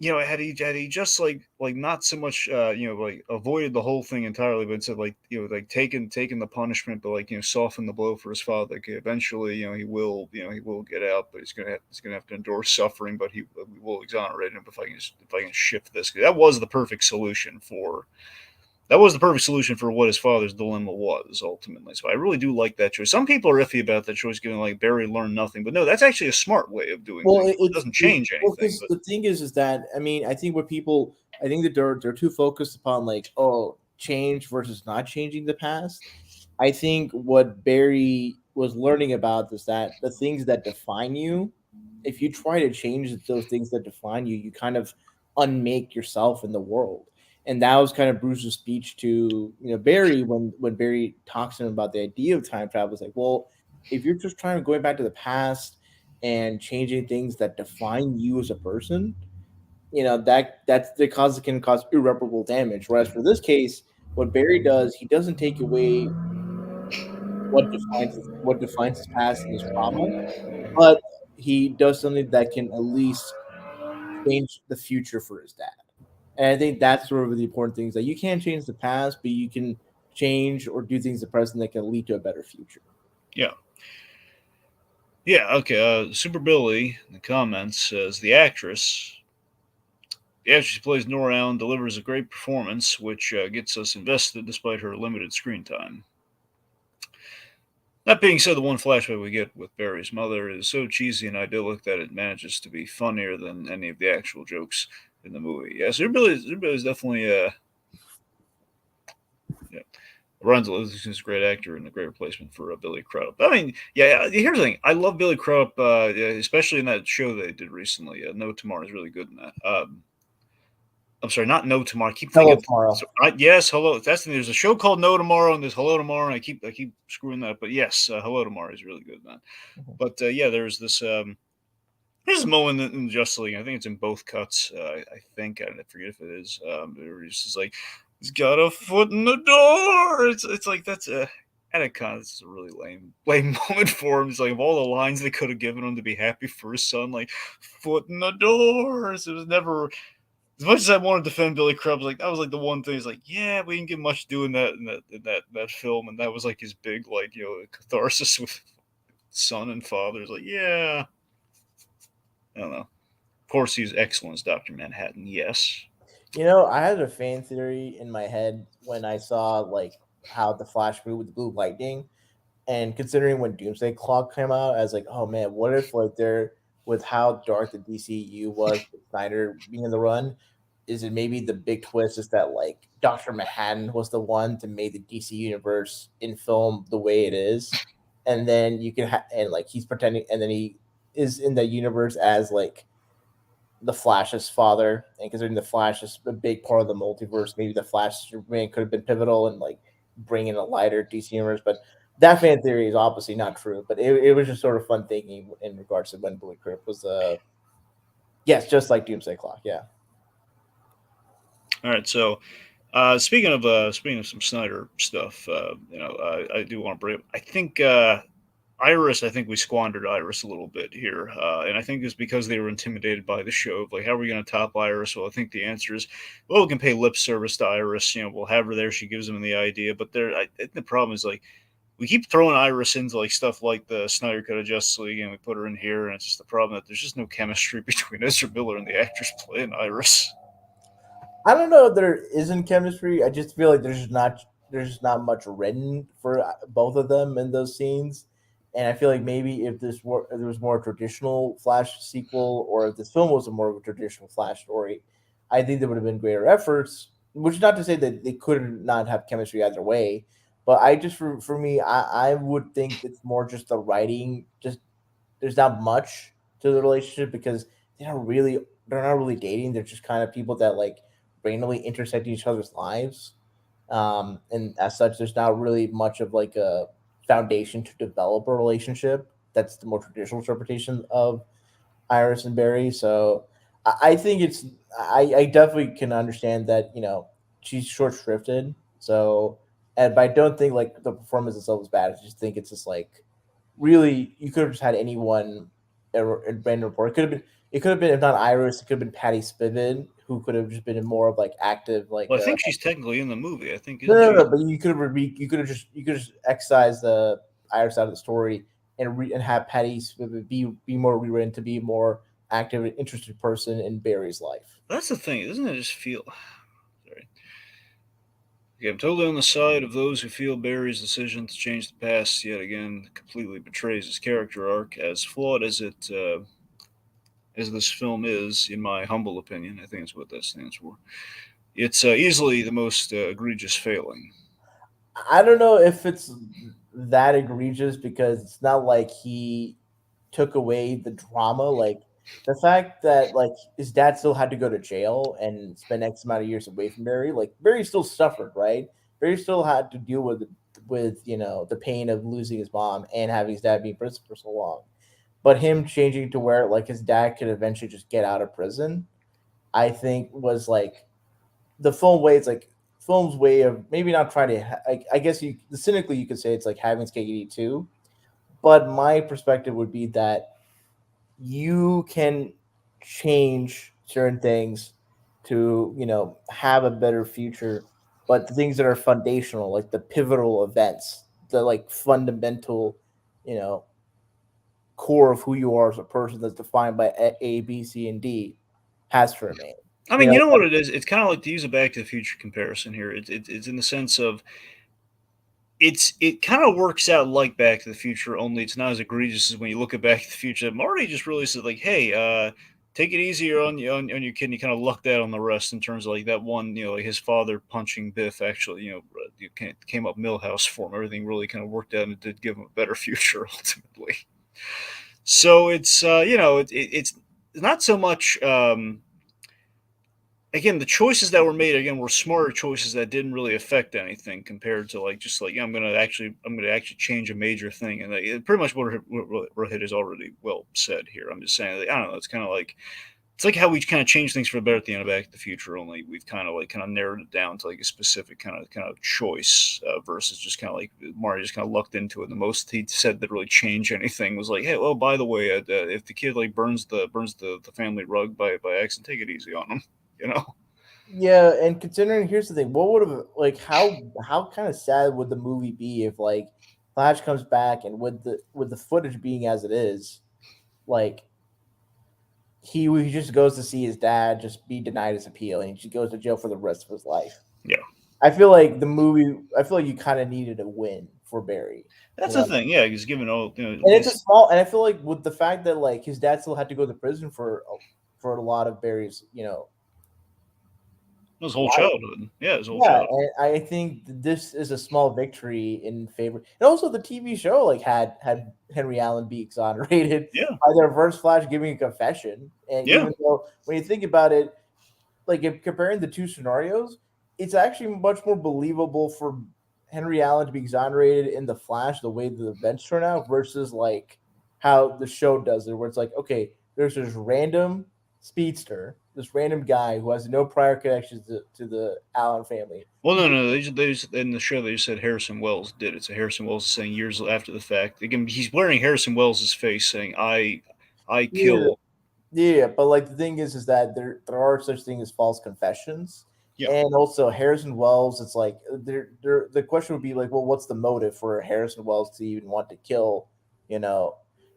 had he just like not so much like avoided the whole thing entirely, but instead like like taken the punishment, but like soften the blow for his father. Like eventually, he will get out, but he's gonna have to endure suffering. But we will exonerate him if I can shift this. 'Cause that was the perfect solution for what his father's dilemma was ultimately. So I really do like that choice. Some people are iffy about that choice, giving like Barry learn nothing, but no, that's actually a smart way of doing Well, things. It doesn't change well, anything, because but the thing is that I mean, I think what people, I think that they're too focused upon like, oh, change versus not changing the past. I think what Barry was learning about is that the things that define you, if you try to change those things that define you, you kind of unmake yourself in the world. And that was kind of Bruce's speech to Barry when Barry talks to him about the idea of time travel. It's like, well, if you're just trying to going back to the past and changing things that define you as a person, that's the cause can cause irreparable damage. Whereas for this case, what Barry does, he doesn't take away what defines his past and his trauma, but he does something that can at least change the future for his dad. And I think that's sort of the important things that you can't change the past, but you can change or do things in the present that can lead to a better future. yeah. Yeah, okay. Super Billy in the comments says the actress who plays Nora Allen delivers a great performance, which gets us invested despite her limited screen time. That being said, the one flashback we get with Barry's mother is so cheesy and idyllic that it manages to be funnier than any of the actual jokes in the movie. Yeah, Super Billy's definitely yeah. Lorenzo is a great actor and a great replacement for Billy Crudup. I mean, yeah. Here's the thing: I love Billy Crudup, yeah, especially in that show they did recently. No Tomorrow is really good in that. I'm sorry, not No Tomorrow. I keep Hello, thinking. tomorrow. So, yes, Hello. That's the, there's a show called No Tomorrow, and there's Hello Tomorrow, and I keep screwing that up. But yes, Hello Tomorrow is really good, man. Mhm. But yeah, there's a moment in Justice League. I think it's in both cuts. I think I forget if it is. Where he's just like, he's got a foot in the door. It's like that's a. And it kind of it's a really lame moment for him. It's like of all the lines they could have given him to be happy for his son, like foot in the doors. It was never as much as I wanted to defend Billy Crudup, like that was like the one thing. He's like, yeah, we didn't get much doing that in that film, and that was like his big like catharsis with son and father. It's like, yeah, I don't know. Of course, he's excellent as Doctor Manhattan. Yes. I had a fan theory in my head when I saw like how the Flash moved with the blue lightning. And considering when Doomsday Clock came out, I was like, oh man, what if like they're with how dark the DCEU was, with Snyder being in the run, is it maybe the big twist is that like Doctor Manhattan was the one to make the DC universe in film the way it is, and then and like he's pretending, and then he is in the universe as like the Flash's father, and considering the Flash is a big part of the multiverse, maybe the Flash Superman could have been pivotal in like bringing a lighter DC universe. But that fan theory is obviously not true. But it was just sort of fun thinking in regards to when Billy Crypt was yes, just like Doomsday Clock, yeah. All right. So, speaking of some Snyder stuff, I do want to bring up. I think Iris. I think we squandered Iris a little bit here, and I think it's because they were intimidated by the show. Like, how are we going to top Iris? Well, I think the answer is, well, we can pay lip service to Iris. We'll have her there. She gives them the idea, but I think the problem is like we keep throwing Iris into like stuff like the Snyder Cut of Justice League, and we put her in here, and it's just the problem that there's just no chemistry between Ezra Miller and the actress playing Iris. I don't know if there isn't chemistry. I just feel like there's just not much written for both of them in those scenes. And I feel like maybe if there was more traditional Flash sequel, or if this film was a more of a traditional Flash story, I think there would have been greater efforts. Which is not to say that they could not have chemistry either way, but I just for me, I would think it's more just the writing. Just there's not much to the relationship because they're not really dating. They're just kind of people that like randomly intersect in each other's lives. And as such, there's not really much of like a foundation to develop a relationship. That's the more traditional interpretation of Iris and Barry. So I think I definitely can understand that she's short shrifted. So but I don't think like the performance itself is bad. I just think it's just like really you could have just had anyone in Brandon Report. It could have been if not Iris, it could have been Patty Spivot, who could have just been more of like active like Well, I think she's technically in the movie. I think no, isn't no, she? no, but you could have just excised the Iris out of the story and have Patty Spivot be more rewritten to be a more active and interested person in Barry's life. That's the thing, doesn't it? Just feel. Sorry. Okay, I'm totally on the side of those who feel Barry's decision to change the past yet again completely betrays his character arc, as flawed as this film is, in my humble opinion. I think that's what that stands for. It's easily the most egregious failing. I don't know if it's that egregious because it's not like he took away the drama. Like the fact that like his dad still had to go to jail and spend X amount of years away from Barry. Like Barry still suffered, right? Barry still had to deal with the pain of losing his mom and having his dad be in prison for so long. But him changing to where like his dad could eventually just get out of prison, I think was like the film way. It's like film's way of maybe not trying to. I guess cynically you could say it's like having cake and eat too. But my perspective would be that you can change certain things to have a better future, but the things that are foundational, like the pivotal events, the like fundamental, you know, core of who you are as a person that's defined by A, B, C, and D has to remain. I You mean, you know, know what it is? It's kind of like to use a Back to the Future comparison here. It's in the sense of it kind of works out like Back to the Future, only it's not as egregious as when you look at Back to the Future. Marty just really said like, "Hey, take it easier on your kid." And you kind of lucked out on the rest in terms of like that one, like his father punching Biff actually, you came up Millhouse for him. Everything really kind of worked out and it did give him a better future ultimately. So it's it's not so much. Again, the choices that were made again were smarter choices that didn't really affect anything compared to like just like I'm gonna actually change a major thing, and like, pretty much what Rohit has already well said here. I'm just saying like, I don't know. It's kind of like it's like how we kind of change things for the better at the end of Back to the Future. Only we've kind of narrowed it down to like a specific kind of choice versus just kind of like Mario just kind of lucked into it. The most he said that really changed anything was like, hey, well, by the way, if the kid like burns the family rug by accident, take it easy on him. You know. yeah, and considering here's the thing, what would have like how kind of sad would the movie be if like Flash comes back and with the footage being as it is, like he just goes to see his dad just be denied his appeal and he just goes to jail for the rest of his life. Yeah. I feel like you kind of needed a win for Barry. That's the thing, yeah. He's given all at And it's a least small, and I feel like with the fact that like his dad still had to go to prison for a lot of Barry's, his whole life. childhood. Yeah, his whole Yeah, childhood. and I think this is a small victory in favor. And also, the TV show like had Henry Allen be exonerated Yeah, by the Reverse Flash giving a confession, and yeah. even though when you think about it, like if comparing the two scenarios, it's actually much more believable for Henry Allen to be exonerated in the Flash the way the events turn out versus like how the show does it, where it's like, okay, there's this random speedster, this random guy who has no prior connections to the Allen family. Well, no. They just in the show they just said Harrison Wells did it. So Harrison Wells is saying years after the fact. Again, he's wearing Harrison Wells' face, saying I Yeah, kill. yeah, but like the thing is that there are such things as false confessions, Yeah. and also Harrison Wells. It's like the question would be like, well, what's the motive for Harrison Wells to even want to kill, you know,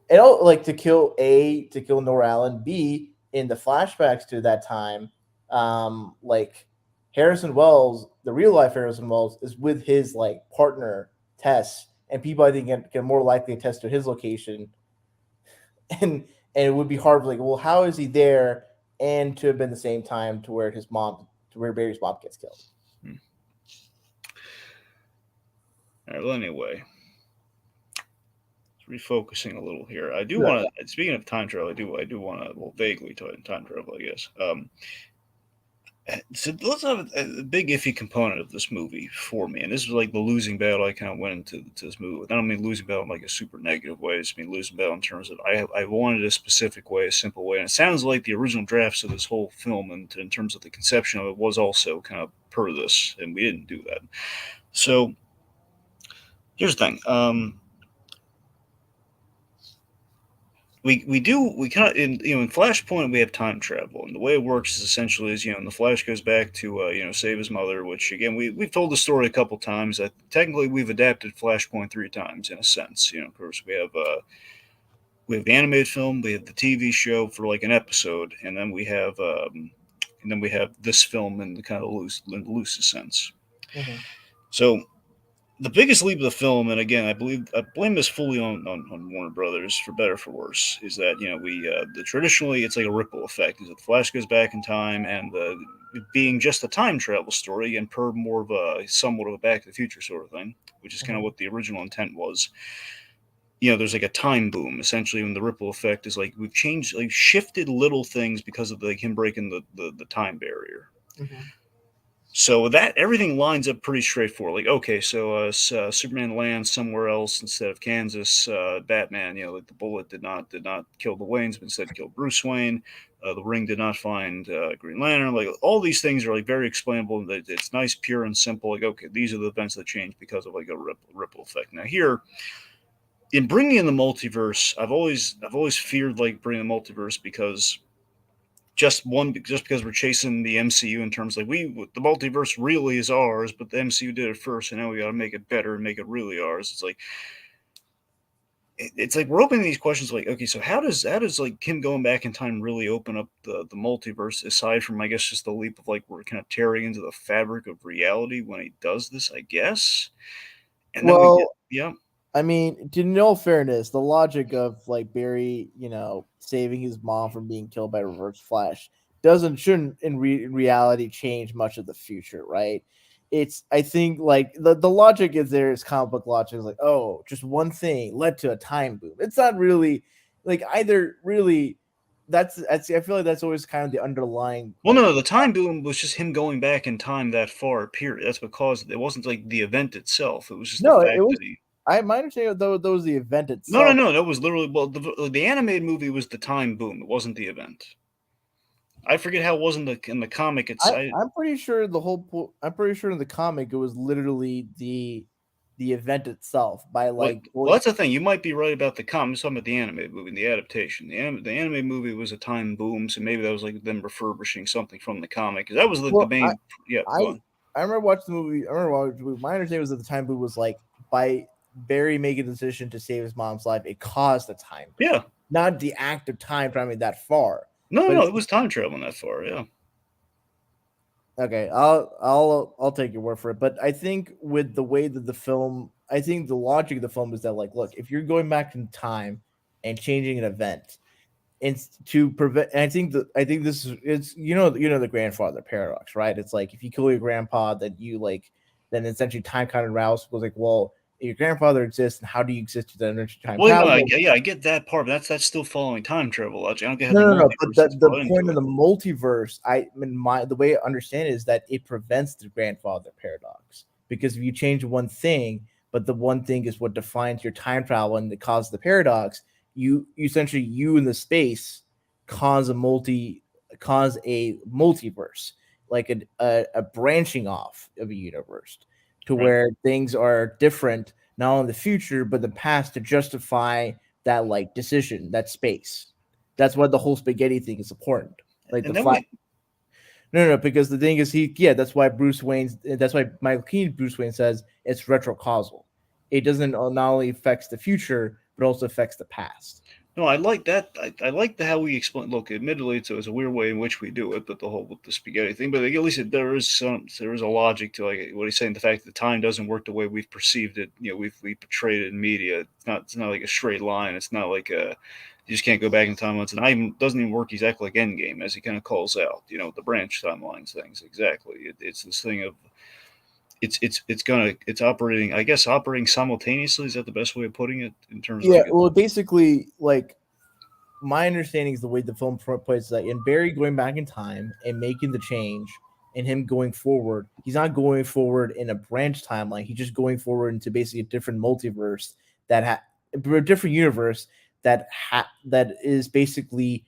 and like to kill Nora Allen. B in the flashbacks to that time, like Harrison Wells, the real life Harrison Wells is with his like partner Tess, and people I think can more likely attest to his location and it would be hard like well how is he there and to have been the same time to where Barry's mom gets killed. Hmm. All right. Well, anyway, refocusing a little here. I do Yeah. want to. Speaking of time travel, I do want to well vaguely time travel, I guess. So let's have a big iffy component of this movie for me, and this is like the losing battle I kind of went into to this movie with. I don't mean losing battle in like a super negative way. I just mean losing battle in terms of I wanted a specific way, a simple way, and it sounds like the original drafts of this whole film, and in terms of the conception of it, was also kind of per this, and we didn't do that. So here's the thing. we kind of in Flashpoint we have time travel, and the way it works is essentially is the Flash goes back to save his mother, which again we've told the story a couple times. Technically we've adapted Flashpoint 3 times in a sense. Of course we have the animated film, we have the TV show for like an episode, and then we have this film in the kind of in the loosest sense. Mhm. So the biggest leap of the film, and again, I blame this fully on Warner Brothers for better or for worse, is that traditionally it's like a ripple effect. Is that the Flash goes back in time, and being just a time travel story, and per more of a somewhat of a Back to the Future sort of thing, which is kind of Mhm. what the original intent was. There's like a time boom essentially when the ripple effect is like we've changed, like shifted little things because of like him breaking the time barrier. Mhm. So that everything lines up pretty straightforward. Like, okay, so Superman lands somewhere else instead of Kansas. Batman, like the bullet did not kill the Waynes, but instead killed Bruce Wayne. The ring did not find Green Lantern. Like all these things are like very explainable. It's nice, pure, and simple. Like, okay, these are the events that change because of like a ripple effect. Now here, in bringing in the multiverse, I've always feared like bringing the multiverse because just because we're chasing the MCU in terms like the multiverse really is ours, but the MCU did it first, and now we got to make it better and make it really ours. It's like we're opening these questions like, okay, so how does like him going back in time really open up the multiverse aside from I guess just the leap of like we're kind of tearing into the fabric of reality when he does this, I guess, and then we get Well, yeah. I mean, to no fairness, the logic of like Barry, saving his mom from being killed by Reverse Flash shouldn't in reality change much of the future, right? I think like the logic is there is comic book logic is like, oh, just one thing led to a time boom. It's not really like either really that's I feel like that's always kind of the underlying Well, like no, the time boom was just him going back in time that far. Period. That's what caused it. It wasn't like the event itself. It was just the no, it fact was that he. I my understanding though that was the event No, no, itself. no. That was literally the animated movie was the time boom. It wasn't the event. I forget how it wasn't in the comic. I'm pretty sure I'm pretty sure in the comic it was literally the event itself by What? like Well, going. that's the thing. You might be right about the comic. I'm talking about the animated movie, the adaptation. The anime movie was a time boom, so maybe that was like them refurbishing something from the comic. 'Cause that was the Well, main. Yeah, I go on. I remember watching the movie. I remember watching the movie. My understanding was that the time boom was like by Barry making the decision to save his mom's life, it caused the time boom, Yeah. not the act of time traveling that far. No, But no, it's it was time traveling that far. Yeah. okay. I'll take your word for it. But I think with the way that I think the logic of the film is that like, look, if you're going back in time and changing an event and to prevent and I think this is it's the grandfather paradox, right? It's like if you kill your grandpa that you like then essentially time kind of rouse was like, well, if your grandfather exists and how do you exist to then time Well, no, travel? yeah, I get that part, but that's still following time travel logic. I don't get how No, the no, no. But multiverse gets the brought into point of it. the multiverse, the way I understand it is that it prevents the grandfather paradox. Because if you change one thing, but the one thing is what defines your time travel and it causes the paradox, you essentially you in the space cause cause a multiverse, like a branching off of a universe to Right. where things are different, not only in the future, but the past to justify that like decision, that space. That's why the whole spaghetti thing is important. Like the And then flat. we No, no, no, because the thing is, yeah, that's why that's why Michael Keaton Bruce Wayne says it's retrocausal. It doesn't not only affects the future, but also affects the past. no, I like that. I like the how we explain. Look, admittedly, it's a weird way in which we do it, but the whole with the spaghetti thing. But like, at least there is a logic to like what he's saying. The fact that time doesn't work the way we've perceived it. We portrayed it in media. It's not like a straight line. It's not like a you just can't go back in time. It's not even doesn't even work exactly like Endgame as he kind of calls out. The branch timelines things exactly. It's this thing of it's operating. I guess operating simultaneously is that the best way of putting it in terms of Yeah, like well, basically, like my understanding is the way the film plays that in Barry going back in time and making the change and him going forward, he's not going forward in a branch timeline. He's just going forward into basically a different multiverse a different universe that is basically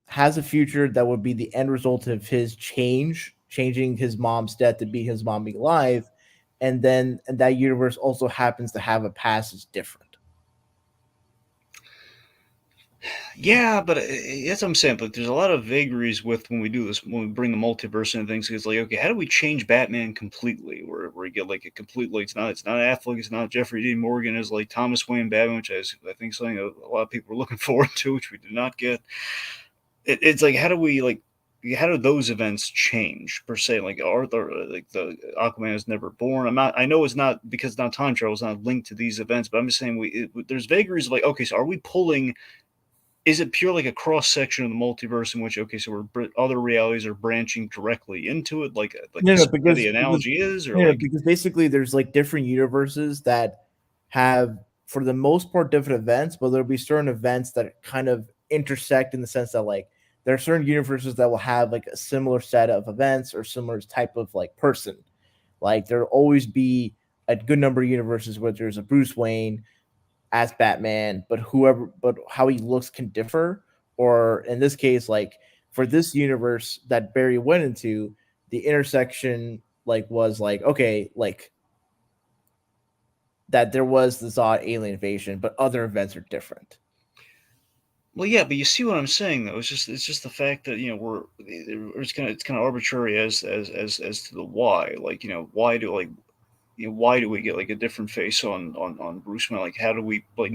has a future that would be the end result of his changing his mom's death to be his mom being alive, and that universe also happens to have a past that's different. Yeah, but that's what I'm saying. But there's a lot of vagaries with when we do this, when we bring the multiverse into things. It's like, okay, how do we change Batman completely? Where you get like a complete, like it's not Affleck, it's not Jeffrey Dean Morgan, it's like Thomas Wayne Batman, which I think something a lot of people are looking forward to, which we did not get. It's like, how do we like? How do those events change per se? Like Arthur, like the Aquaman is never born. I'm not. I know it's not because it's not time travel. It's not linked to these events. But I'm just saying there's vagaries of like, okay, so are we pulling, is it pure like a cross section of the multiverse in which, okay, so other realities are branching directly into it, like No, no, the analogy is, or no, like, because basically there's like different universes that have, for the most part, different events, but there'll be certain events that kind of intersect in the sense that like there are certain universes that will have like a similar set of events or similar type of like person. Like there'll always be a good number of universes where there's a Bruce Wayne as Batman, but how he looks can differ. Or in this case, like for this universe that Barry went into, the intersection like was like okay, like that there was the Zod alien invasion, but other events are different. well, yeah, but you see what I'm saying though. It's just the fact that it's kind of arbitrary as to the why. Like, why do like why do we get like a different face on Bruce Wayne? Like, how do we like,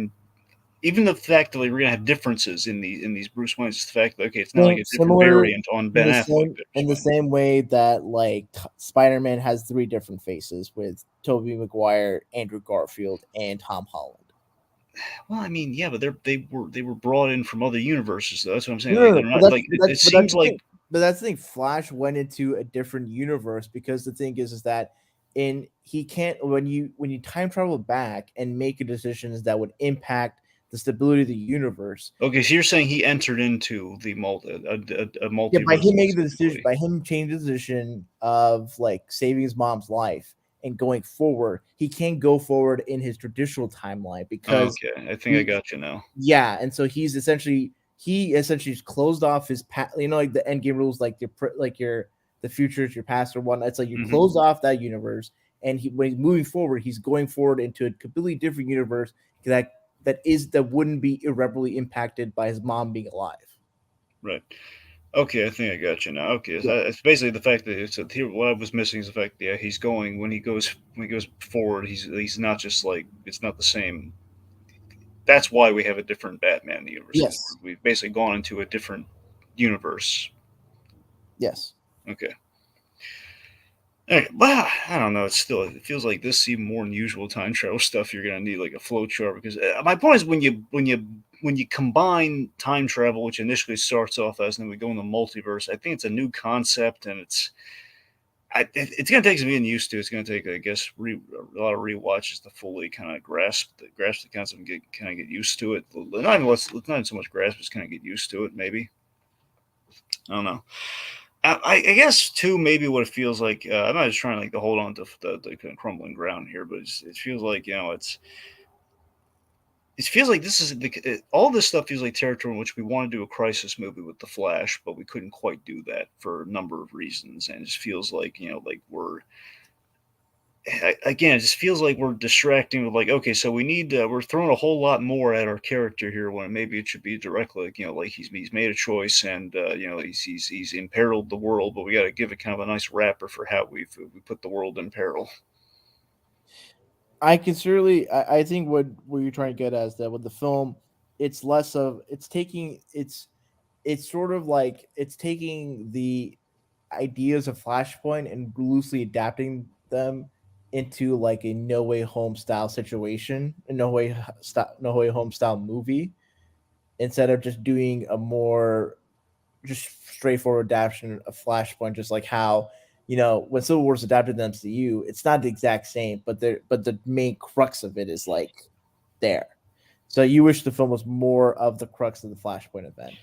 even the fact that like, we're gonna have differences in these Bruce Waynes, is the fact that, okay, it's not like a different Similar variant on Ben Affleck Bruce in the Wayne. same way that like Spider-Man has three different faces with Tobey Maguire, Andrew Garfield, and Tom Holland. Well, I mean, yeah, but they were brought in from other universes, though. That's what I'm saying. No, no, Like, no, they're not like it but that's seems the like, thing. But that's the thing. Flash went into a different universe because the thing is that in he can't when you time travel back and make decisions that would impact the stability of the universe. okay, so you're saying he entered into the a Yeah, by multiverse him making the decision, specifically. by him changing the decision of like saving his mom's life and going forward, he can't go forward in his traditional timeline because Okay, I think I he got you now. yeah, and so he essentially closed off his past. You know, like the end game rules, like your the future is your past or whatnot. It's like you Hmm. close off that universe, and when he's moving forward, he's going forward into a completely different universe that wouldn't be irreparably impacted by his mom being alive. Right. Okay, I think I got you now. Okay, Yeah. it's basically the fact that it's here. What I was missing is the fact that, yeah, he's going when he goes forward. He's not just like, it's not the same. That's why we have a different Batman in the universe, because Yes. we've basically gone into a different universe. Yes. Okay. Okay, well, I don't know. It feels like this even more than usual time travel stuff. You're gonna need like a flow chart, because my point is when you combine time travel, which initially starts off as, and then we go in the multiverse. I think it's a new concept, and it's gonna take some getting used to. It's gonna take, I guess, a lot of rewatches to fully kind of grasp the concept and get used to it. Not even let's not even so much grasp, just kind of get used to it. Maybe, I don't know. I guess too, maybe what it feels like. I'm not just trying like to hold on to the kind of crumbling ground here, but it feels like, it feels like this is all this stuff feels like territory in which we want to do a crisis movie with the Flash, but we couldn't quite do that for a number of reasons, and it just feels like, like again, it just feels like we're distracting with like, okay, so we're throwing a whole lot more at our character here, when maybe it should be directly like, like he's made a choice, and he's imperiled the world, but we got to give it kind of a nice wrapper for how we put the world in peril. I can certainly. I think what you're trying to get at is that with the film, it's less of it's sort of like it's taking the ideas of Flashpoint and loosely adapting them into like a No Way Home style situation, a No Way Home style movie, instead of just doing a more just straightforward adaptation of Flashpoint, just like how when Civil War's adapted to the MCU, it's not the exact same, but the main crux of it is like there. So you wish the film was more of the crux of the Flashpoint event.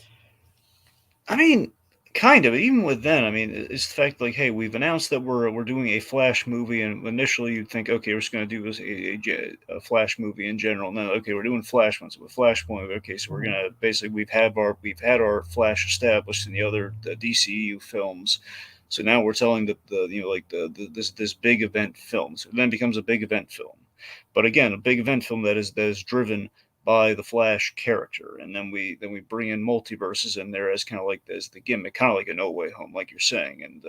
I mean, kind of. Even with then, I mean, it's the fact like, hey, we've announced that we're doing a Flash movie, and initially you'd think, okay, we're just going to do this a Flash movie in general. No, okay, we're doing Flash ones with Flashpoint. Okay, so we're gonna basically we've had our Flash established in the other DCEU films. So now we're telling the like this big event film. So it then becomes a big event film, but again, a big event film that is driven by the Flash character, and then we bring in multiverses in there as kind of like as the gimmick, kind of like a No Way Home, like you're saying, and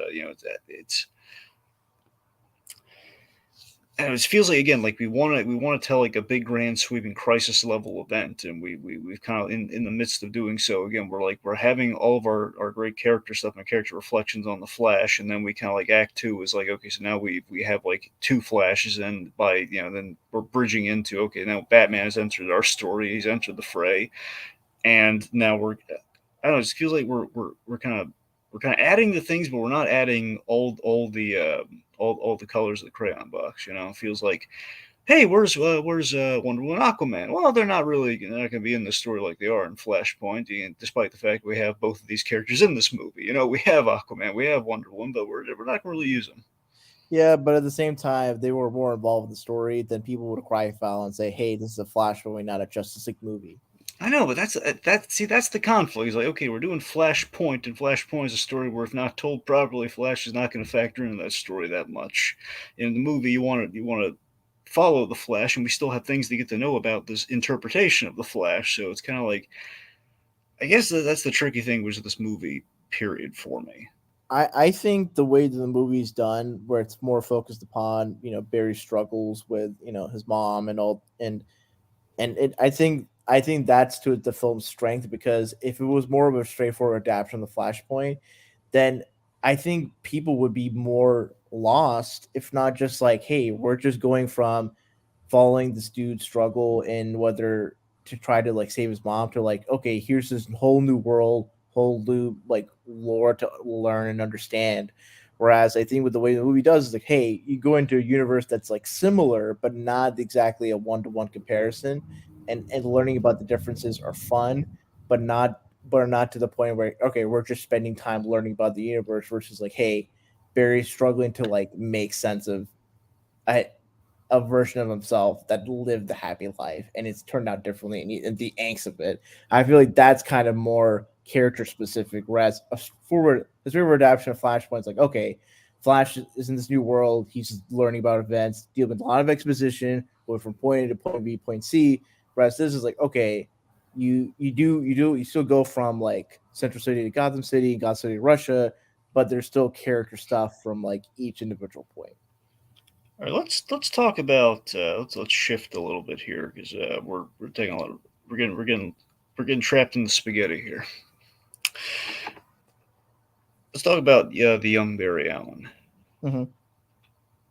and it feels like again like we want to tell like a big grand sweeping crisis level event, and we've kind of in the midst of doing so again we're having all of our great character stuff and character reflections on the Flash, and then we kind of like act two is like okay, so now we have like two Flashes, and by then we're bridging into okay, now Batman has entered our story, he's entered the fray, and now I don't know, it just feels like we're kind of adding the things, but we're not adding all the colors of the crayon box. It feels like, hey, where's Wonder Woman, Aquaman? Well, they're not going to be in the story like they are in Flashpoint, despite the fact we have both of these characters in this movie. We have Aquaman, we have Wonder Woman, but we're not going to really use them. Yeah, but at the same time, if they were more involved in the story, then people would cry foul and say, "Hey, this is a Flash movie, not a Justice League movie." I know, but that's the conflict. He's like, okay, we're doing Flashpoint, and Flashpoint is a story where if not told properly, Flash is not going to factor into that story that much. In the movie, you want to follow the Flash, and we still have things to get to know about this interpretation of the Flash. So it's kind of like, I guess that's the tricky thing with this movie. Period for me. I think the way that the movie's done, where it's more focused upon Barry's struggles with his mom and all, I think that's to the film's strength, because if it was more of a straightforward adaptation of the Flashpoint, then I think people would be more lost, if not just like, hey, we're just going from following this dude's struggle and whether to try to like save his mom to like, okay, here's this whole new world, whole new like lore to learn and understand. Whereas I think with the way the movie does is like, hey, you go into a universe that's like similar but not exactly a one-to-one comparison, and learning about the differences are fun, but not to the point where okay, we're just spending time learning about the universe versus like, hey, Barry's struggling to like make sense of a, a version of himself that lived the happy life and it's turned out differently, and the angst of it. I feel like that's kind of more character specific. Whereas a forward adaptation of Flashpoint's like, okay, Flash is in this new world. He's just learning about events, dealing with a lot of exposition, going from point A to point B, point C. Whereas this is like, okay, you still go from like Central City to Gotham City to Russia, but there's still character stuff from like each individual point. All right, let's talk about let's shift a little bit here because we're taking a lot of we're getting trapped in the spaghetti here. Let's talk about the young Barry Allen. Mm-hmm.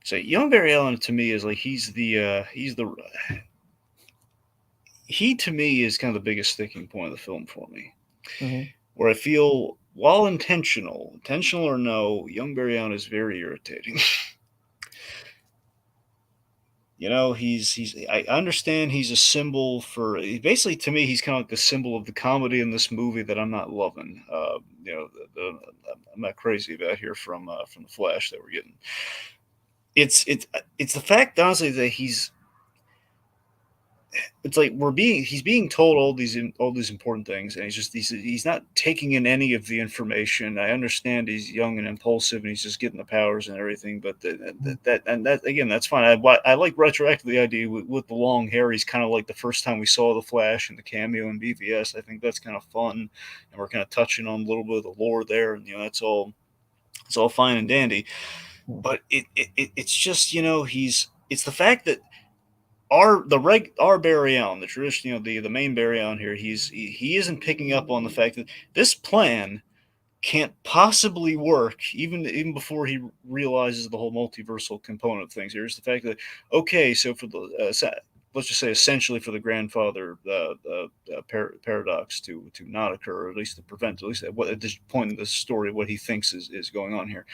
So young Barry Allen to me is like he to me is kind of the biggest sticking point of the film for me, Mm-hmm. where I feel while intentional or no, young Barry Allen is very irritating. He's I understand he's a symbol for basically to me he's kind of like the symbol of the comedy in this movie that I'm not loving. I'm not crazy about here from the Flash that we're getting. It's the fact honestly that it's like he's being told all these important things, and he's not taking in any of the information. I understand he's young and impulsive and he's just getting the powers and everything, but that again, that's fine. I like retroactive the idea with the long hair. He's kind of like the first time we saw the Flash and the cameo in BVS. I think that's kind of fun, and we're kind of touching on a little bit of the lore there, and it's all fine and dandy. But it's just it's the fact that our Barry Allen, the tradition, the main Barry Allen here, he isn't picking up on the fact that this plan can't possibly work, even before he realizes the whole multiversal component of things. Here's the fact that okay, so for the let's just say essentially for the grandfather paradox to not occur, or at least to prevent, at least at this point in the story, what he thinks is going on here.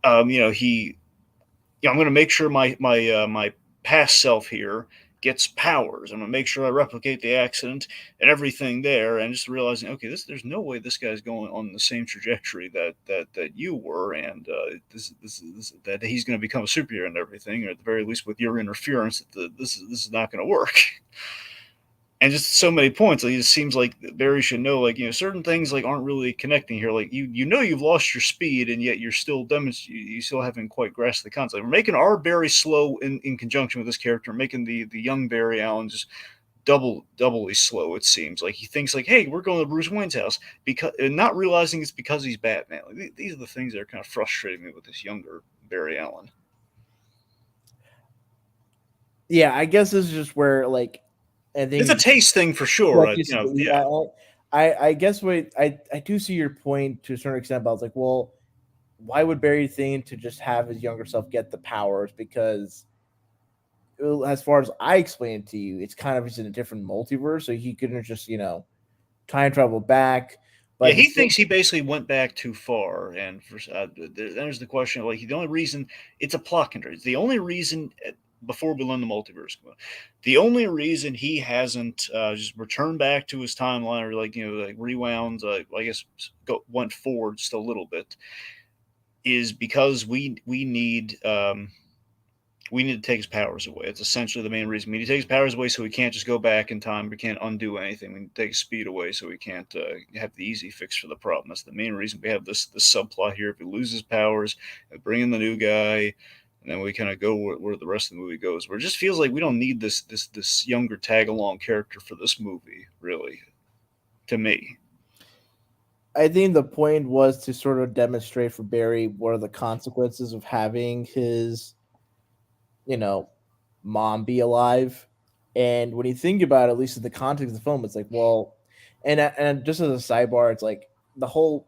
He I'm going to make sure my past self here gets powers. I'm going to make sure I replicate the accident and everything there, and just realizing, okay, there's no way this guy's going on the same trajectory that you were, and that he's going to become a superhero and everything, or at the very least with your interference, this is not going to work. And just so many points. Like, it seems like Barry should know, like certain things like aren't really connecting here. Like you've lost your speed, and yet you're still you still haven't quite grasped the concept. We're making our Barry slow in conjunction with this character, making the young Barry Allen just doubly slow. It seems like he thinks like, "Hey, we're going to Bruce Wayne's house," because not realizing it's because he's Batman. Like, these are the things that are kind of frustrating me with this younger Barry Allen. Yeah, I guess this is just where like I It's a think taste thing for sure. like you said, Yeah, I guess what I do see your point to a certain extent. But I was like, well, why would Barry think to just have his younger self get the powers? Because as far as I explained to you, it's kind of just in a different multiverse, so he couldn't just time travel back. yeah. But the He same, thinks he basically went back too far, and there's the question of like the only reason it's a plot constraint. It's the only reason before we learn the multiverse, the only reason he hasn't just returned back to his timeline or like rewound, I guess went forward just a little bit, is because we need to take his powers away. It's essentially the main reason. We need to take his powers away so we can't just go back in time. We can't undo anything. We need to take his speed away so we can't have the easy fix for the problem. That's the main reason we have this subplot here. If he loses powers, we bring in the new guy, and then we kind of go where the rest of the movie goes. Where it just feels like we don't need this younger tag along character for this movie, really. To me, I think the point was to sort of demonstrate for Barry what are the consequences of having his you know, mom be alive. And when you think about it, at least in the context of the film, it's like, well, and just as a sidebar, it's like the whole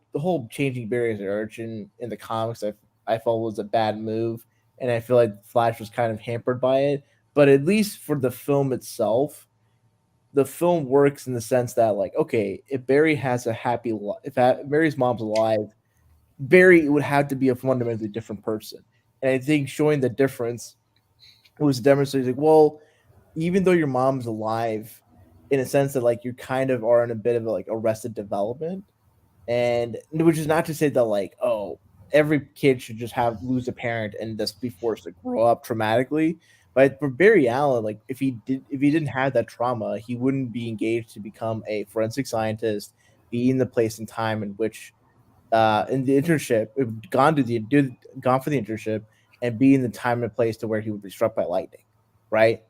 changing barriers to urchin in the comics, I felt was a bad move, and I feel like Flash was kind of hampered by it. But at least for the film itself, the film works in the sense that like, okay, if Barry has a happy life, if Barry's mom's alive, Barry would have to be a fundamentally different person. And I think showing the difference was demonstrated like, well, even though your mom's alive, in a sense that like you kind of are in a bit of a, like arrested development, and which is not to say that like oh every kid should just have lose a parent and just be forced to grow up traumatically. But for Barry Allen, like if he didn't have that trauma, he wouldn't be engaged to become a forensic scientist, be in the place and time in which in the internship, gone for the internship, and be in the time and place to where he would be struck by lightning, right?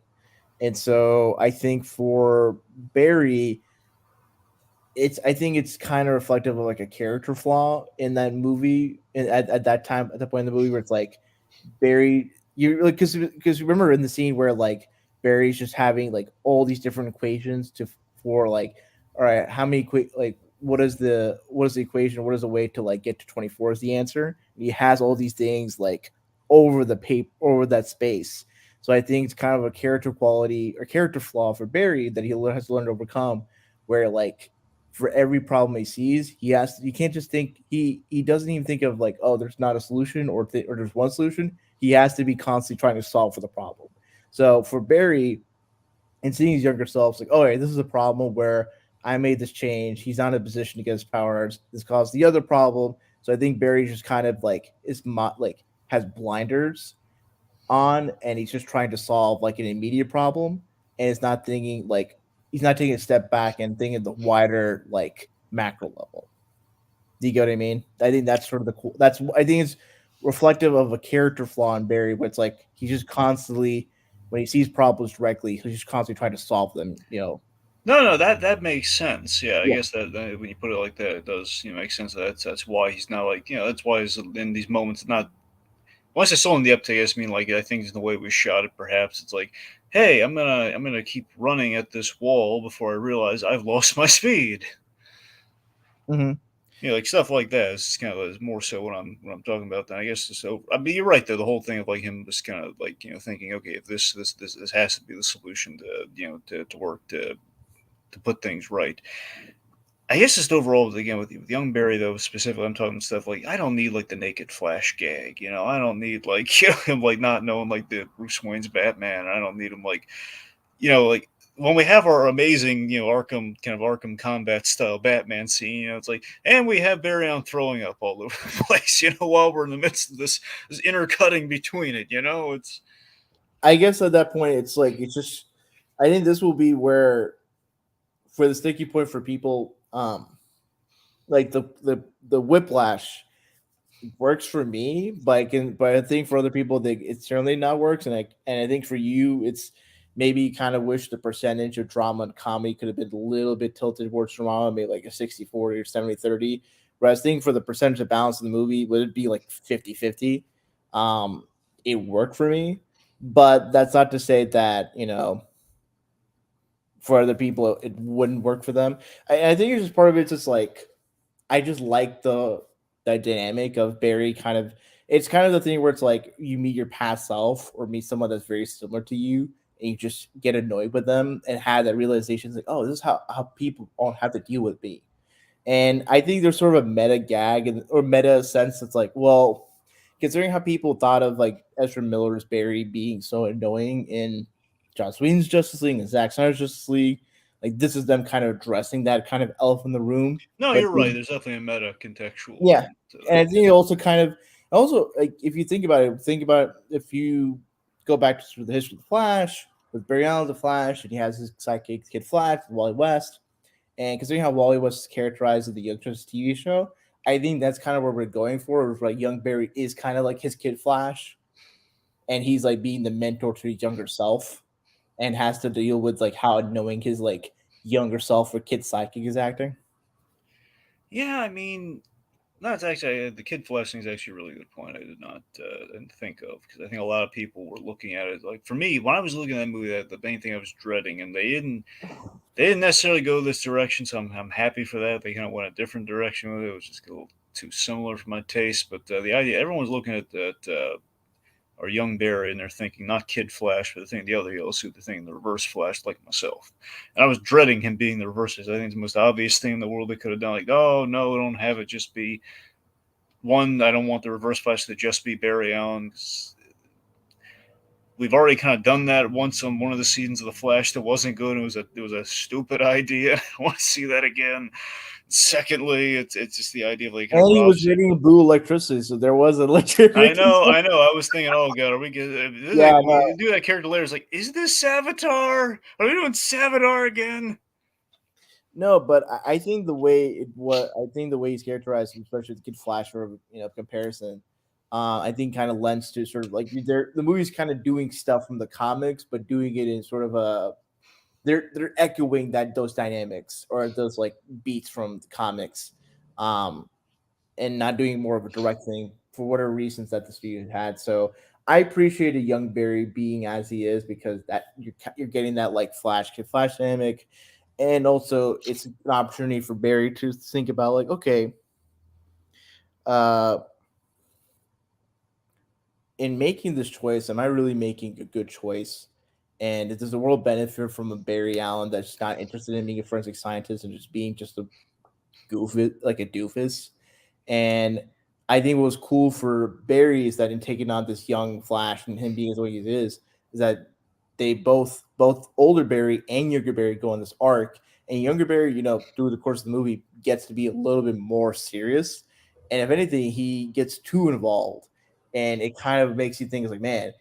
And so I think for Barry, I think it's kind of reflective of like a character flaw in that movie, and at that time at that point in the movie where it's like Barry, you like because remember in the scene where like Barry's just having like all these different equations to for like all right how many like what is the equation, what is the way to like get to 24 is the answer, and he has all these things like over the paper over that space. So I think it's kind of a character quality or character flaw for Barry that he has to learn to overcome, where like for every problem he sees, he can't just think he doesn't even think of like oh there's not a solution or there's one solution. He has to be constantly trying to solve for the problem. So for Barry and seeing his younger self, it's like oh yeah, this is a problem where I made this change. He's not in a position to get his powers. This caused the other problem. So I think Barry just kind of like like has blinders on and he's just trying to solve like an immediate problem and it's not thinking like he's not taking a step back and thinking the wider like macro level. Do you get what I mean? I think that's sort of the cool that's I think it's reflective of a character flaw in Barry where it's like he's just constantly when he sees problems directly he's just constantly trying to solve them. no, that makes sense. Yeah, I Yeah. guess that when you put it like that, it does make sense. That's why he's not like that's why he's in these moments not. Once I saw in the uptake, I just mean like I think it's the way we shot it. Perhaps it's like, hey, I'm gonna keep running at this wall before I realize I've lost my speed. Mm-hmm. Like stuff like that. It's kind of more so what I'm talking about. Then I guess so. I mean, you're right though. The whole thing of like him just kind of like thinking, okay, if this has to be the solution to to work to put things right. I guess just overall, again, with young Barry though, specifically, I'm talking stuff like I don't need like the naked Flash gag, I don't need like him like not knowing like the Bruce Wayne's Batman. I don't need him like when we have our amazing Arkham kind of Arkham combat style Batman scene, it's like, and we have Barry on throwing up all over the place, while we're in the midst of this intercutting between it, it's I guess at that point it's like it's just I think this will be where for the sticky point for people like the whiplash works for me, but I think for other people, it certainly not works, and I think for you, maybe kind of wish the percentage of drama and comedy could have been a little bit tilted towards drama, maybe like a 60-40 or 70-30. Whereas I think for the percentage of balance in the movie, would it be like 50-50? Um, it worked for me, but that's not to say that, for other people it wouldn't work for them. I think it's just part of it's just like I just like the dynamic of Barry kind of it's kind of the thing where it's like you meet your past self or meet someone that's very similar to you and you just get annoyed with them and have that realization it's like, oh, this is how people all have to deal with me. And I think there's sort of a meta gag and or meta sense that's like, well, considering how people thought of like Ezra Miller's Barry being so annoying in Joss Whedon's Justice League and Zack Snyder's Justice League, like this is them kind of addressing that kind of elephant in the room. No, But you're right. There's definitely a meta contextual yeah, element to and that. I think it also kind of also like if you think about it, if you go back to sort of the history of the Flash with Barry Allen the Flash, and he has his sidekick Kid Flash, Wally West, and considering how Wally West is characterized in the Young Justice TV show, I think that's kind of where we're going for. Where, like young Barry is kind of like his Kid Flash, and he's like being the mentor to his younger self, and has to deal with like how annoying his like younger self or kid sidekick is acting. Yeah, I mean, no, it's actually the Kid Flash thing is actually a really good point. I did not didn't think of because I think a lot of people were looking at it like for me when I was looking at that movie, the main thing I was dreading, and they didn't necessarily go this direction, so I'm happy for that. They kind of went a different direction with it. It was just a little too similar for my taste, but the idea everyone was looking at that. Or young Barry, and they're thinking not Kid Flash, but they're thinking the other yellow suit, they're thinking the Reverse Flash, like myself. And I was dreading him being the Reverse. I think it's the most obvious thing in the world they could have done. Like, oh no, don't have it just be one. I don't want the Reverse Flash to just be Barry Allen. We've already kind of done that once on one of the seasons of the Flash that wasn't good. It was a stupid idea. I want to see that again. Secondly, it's just the idea of like kind of And he was Rob's. getting blue electricity, so there was I electricity. know, I know. I was thinking, oh god, are we getting Yeah, when no, you do that character later? It's like, is this Savitar? Are we doing Savitar again? no, but I think the way I think the way he's characterized, especially the Kid Flash sort of comparison, I think kind of lends to sort of like the movie's kind of doing stuff from the comics, but doing it in sort of a they're echoing those dynamics or those like beats from the comics, um, and not doing more of a direct thing for whatever reasons that the studio had. So I appreciated young Barry being as he is because that you're getting that like Kid Flash dynamic, and also it's an opportunity for Barry to think about like, okay, uh, in making this choice, am I really making a good choice? And does the world benefit from a Barry Allen that's just not interested in being a forensic scientist and just being just a like a doofus? And I think what was cool for Barry is that in taking on this young Flash and him being as what he is that they both older Barry and younger Barry go on this arc, and younger Barry, through the course of the movie, gets to be a little bit more serious, and if anything, he gets too involved, and it kind of makes you think, it's like, man,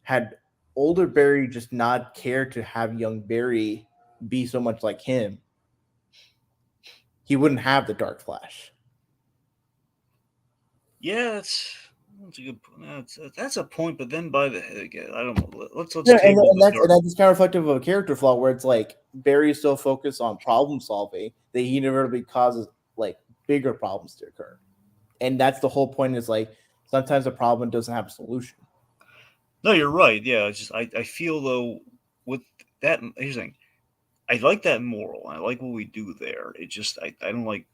had older Barry just not cared to have young Barry be so much like him, he wouldn't have the Dark Flash. Yeah, that's a good. That's a point. But then by the again, I don't know. Let's Yeah, and, table and the that's dark. and that's kind of reflective of a character flaw where it's like Barry is so focused on problem solving that he inevitably causes like bigger problems to occur, and that's the whole point. Is like sometimes a problem doesn't have a solution. No, you're right. Yeah, it's just I feel though with that. Here's the thing. I like that moral. I like what we do there. It just I don't like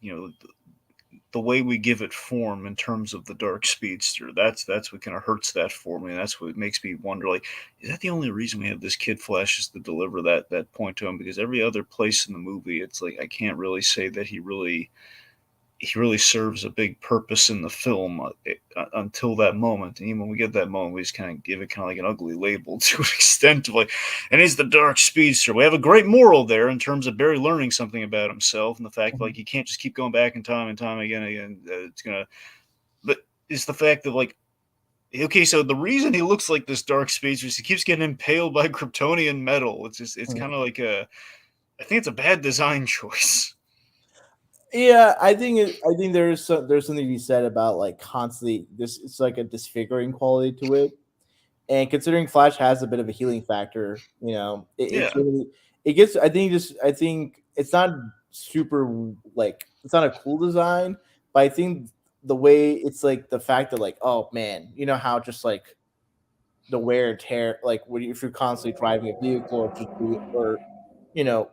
the way we give it form in terms of the Dark Speedster. That's what kind of hurts that for me. And that's what makes me wonder, like, is that the only reason we have this Kid Flash is to deliver that point to him? Because every other place in the movie, it's like I can't really say that he really serves a big purpose in the film until that moment. And even when we get that moment, we just kind of give it kind of like an ugly label to an extent of like, and he's the dark speedster. We have a great moral there in terms of Barry learning something about himself and the fact like he can't just keep going back in time and time again. It's gonna, but it's the fact that like, okay, so the reason he looks like this dark speedster is he keeps getting impaled by Kryptonian metal. It's kind of like I think it's a bad design choice. Yeah, I think there's something to be said about like constantly this. It's like a disfiguring quality to it, And considering Flash has a bit of a healing factor, Yeah. it's really it gets. I think it's not super like it's not a cool design, but I think the way it's like the fact that like oh man, you know how just like the wear and tear like when if you're constantly driving a vehicle or just or you know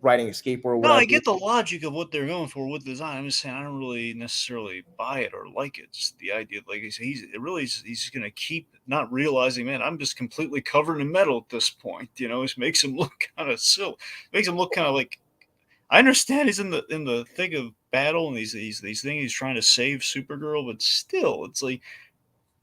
riding a skateboard or No, I whatever. get the logic of what they're going for with the design. I'm just saying I don't really necessarily buy it or like it. Just the idea, like he's it really he's going to keep not realizing, man, I'm just completely covered in metal at this point. It makes him look kind of silly. Makes him look kind of like I understand he's in the thick of battle and these things he's trying to save Supergirl, but still, it's like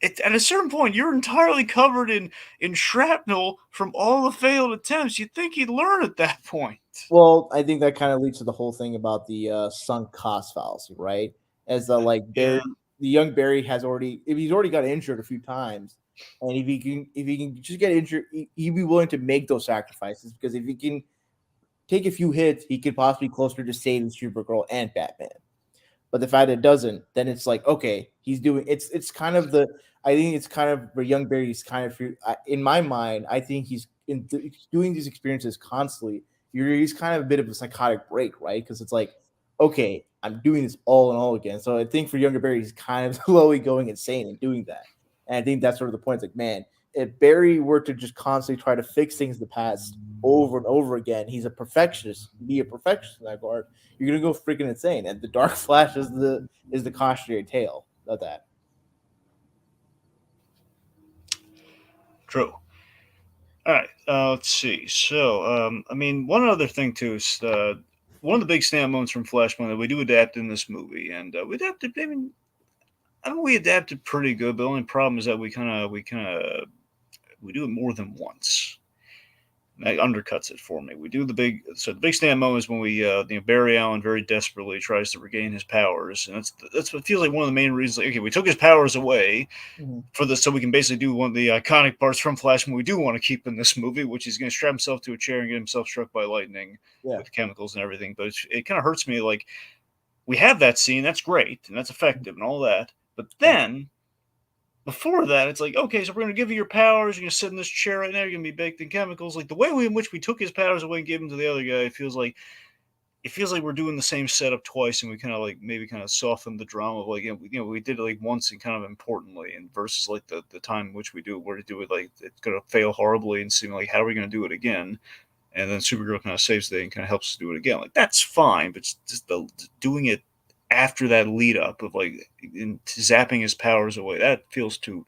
at a certain point you're entirely covered in shrapnel from all the failed attempts. You'd think he'd learn at that point. Well, I think that kind of leads to the whole thing about the sunk cost fallacy, right? As the like Barry, Yeah. the young Barry has already, if he's already got injured a few times, and if he can just get injured, he'd be willing to make those sacrifices because if he can take a few hits, he could possibly be closer to saving Supergirl and Batman. But the fact that it doesn't, then it's like okay, he's doing it's kind of the I think it's kind of where young Barry's kind of in my mind. I think he's doing these experiences constantly. He's kind of a bit of a psychotic break, right? Because it's like okay, I'm doing this all and all again. So I think for younger Barry, he's kind of slowly going insane and doing that. And I think that's sort of the point. It's like man, if Barry were to just constantly try to fix things in the past over and over again, he's a perfectionist. Be a perfectionist in that regard you're gonna go freaking insane. And the Dark Flash is the cautionary tale of that. True. All right. Let's see. So, I mean, one other thing too is one of the big stand moments from Flashpoint that we do adapt in this movie, and we adapted. I mean, we adapted pretty good. But the only problem is that we do it more than once. That undercuts it for me. We do the big stand moment is when Barry Allen very desperately tries to regain his powers, and that's what feels like one of the main reasons. Like, okay, we took his powers away Mm-hmm. for this, so we can basically do one of the iconic parts from Flash we do want to keep in this movie, which is going to strap himself to a chair and get himself struck by lightning Yeah. with chemicals and everything. But it kind of hurts me. Like we have that scene, that's great and that's effective and all that, but Yeah. then before that, it's like, okay, so we're going to give you your powers. You're going to sit in this chair right now. You're going to be baked in chemicals. Like the way in which we took his powers away and gave them to the other guy, it feels like we're doing the same setup twice, and we kind of like maybe kind of soften the drama of like we did it like once and kind of importantly, and versus like the time in which we do it, where to do it like it's going to fail horribly and seem like how are we going to do it again, and then Supergirl kind of saves the day and kind of helps us do it again. Like that's fine, but just the doing it after that lead up of like zapping his powers away that feels too.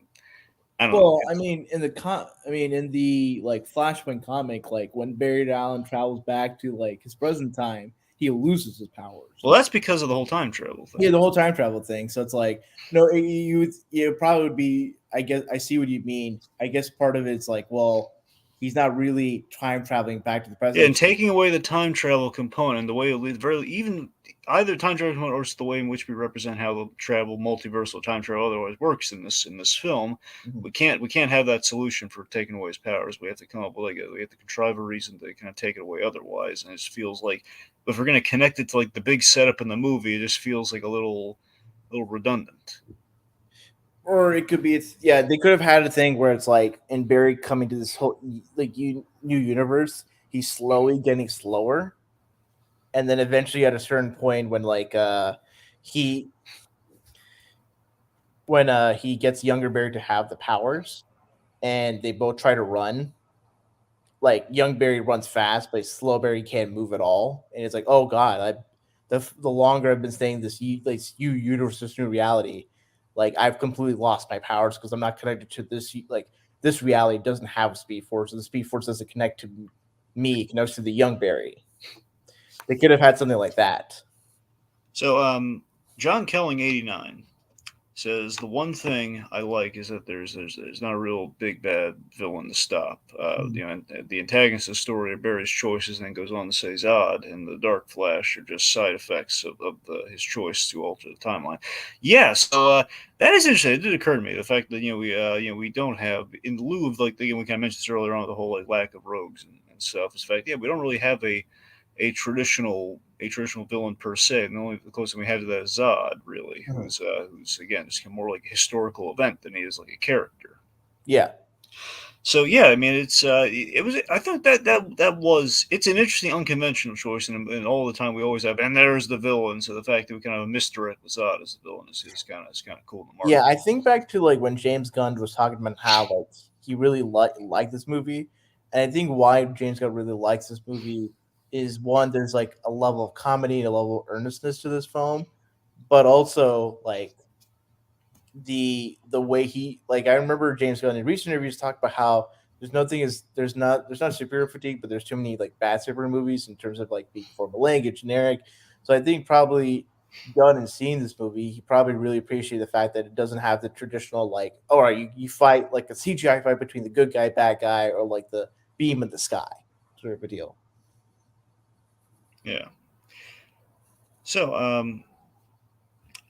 I don't know. Well, I mean, in the like Flashpoint comic, like when Barry Allen travels back to like his present time, he loses his powers. Well, that's because of the whole time travel thing. Yeah, the whole time travel thing. So it's like, no, you probably would be. I guess I see what you mean. I guess part of it's like, well, he's not really time traveling back to the Yeah, present. and taking away the time travel component, the way it leads, very even either time travel component or just the way in which we represent how the travel, multiversal time travel otherwise works in this film, Mhm. we can't have that solution for taking away his powers. We have to come up with we have to contrive a reason to kind of take it away otherwise, and it just feels like if we're going to connect it to like the big setup in the movie, it just feels like a little redundant. Or it could be it's yeah they could have had a thing where it's like in Barry coming to this whole like new universe he's slowly getting slower and then eventually at a certain point when like he he gets younger Barry to have the powers and they both try to run like young Barry runs fast but slow Barry can't move at all and it's like oh god the longer I've been staying like universe this new reality like I've completely lost my powers because I'm not connected to this like this reality doesn't have a speed force and the speed force doesn't connect to me it connects to the young Barry they could have had something like that. So, John Kelling 89 says the one thing I like is that there's not a real big bad villain to stop. The antagonist of the story of Barry's choices, and then goes on to say Zod and the Dark Flash are just side effects of his choice to alter the timeline. Yeah, so that is interesting. It did occur to me the fact that we don't have in lieu of like we kind of mentioned this earlier on the whole like lack of rogues and stuff. Is the fact we don't really have a traditional villain per se. And the only the closest we have to that is Zod, really, Mhm. who's again just more like a historical event than he is like a character. Yeah So yeah, I mean, it was. I think that was it's an interesting unconventional choice, and all the time we always have. And there's the villain, so the fact that we kind of misdirect Lazard as the villain is kind of cool in the Yeah, market. I think back to like when James Gunn was talking about how like he really liked this movie, and I think why James Gunn really likes this movie is one, there's like a level of comedy and a level of earnestness to this film, but also like the way he like I remember James Gunn in recent interviews talk about how there's not superhero fatigue, but there's too many like bad superhero movies in terms of like being formulaic and generic. So I think probably Gunn and seeing this movie, he probably really appreciated the fact that it doesn't have the traditional like, all right, you fight like a CGI fight between the good guy, bad guy, or like the beam in the sky sort of a deal. Yeah. So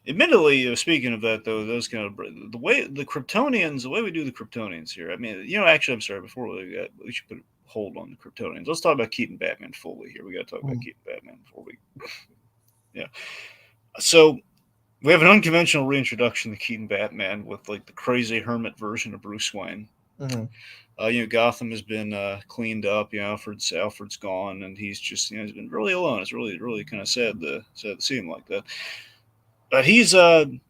admittedly, speaking of that though, those kind of the way the Kryptonians, the way we do the Kryptonians here. I mean, actually, I'm sorry. Before we should put a hold on the Kryptonians. Let's talk about Keaton Batman fully here. We got to talk about Mhm. Keaton Batman before we. Yeah. So we have an unconventional reintroduction to Keaton Batman with like the crazy hermit version of Bruce Wayne. Mhm. Gotham has been cleaned up. Alfred's gone, and he's just he's been really alone. It's really kind of sad to see him like that. But he's definitely